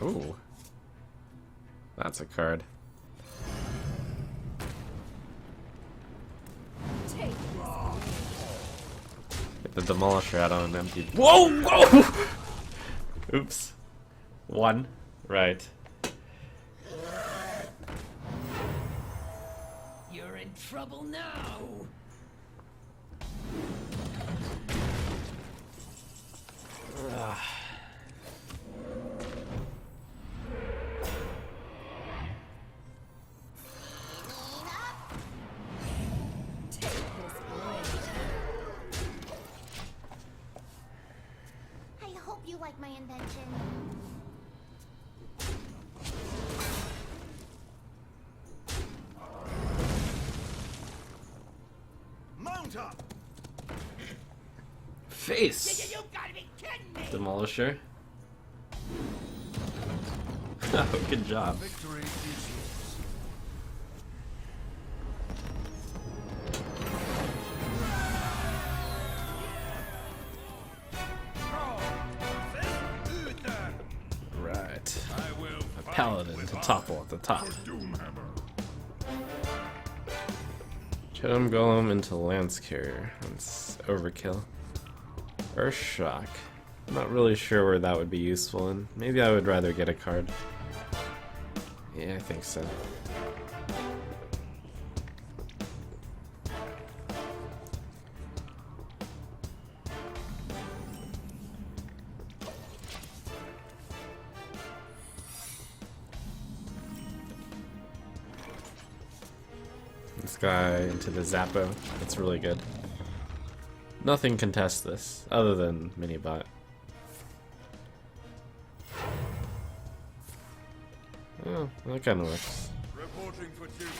[SPEAKER 15] Ooh. That's a card.
[SPEAKER 7] Take
[SPEAKER 15] Get the Demolisher out on an empty. Whoa! Whoa! Oops. 1. Right.
[SPEAKER 11] You're in trouble now.
[SPEAKER 15] Ugh.
[SPEAKER 5] I hope you like my invention.
[SPEAKER 11] Mount up.
[SPEAKER 15] Face!
[SPEAKER 11] You gotta be kidding me.
[SPEAKER 15] Demolisher. Oh, good job.
[SPEAKER 6] Victory is yours.
[SPEAKER 15] Right. A paladin to topple at the top. Totem Golem into Lance Carrier. That's overkill. Or Shock. I'm not really sure where that would be useful in. Maybe I would rather get a card. Yeah, I think so. This guy into the Zappo. That's really good. Nothing contests this, other than Minibot. Oh, that kind of works.
[SPEAKER 9] Reporting for duty.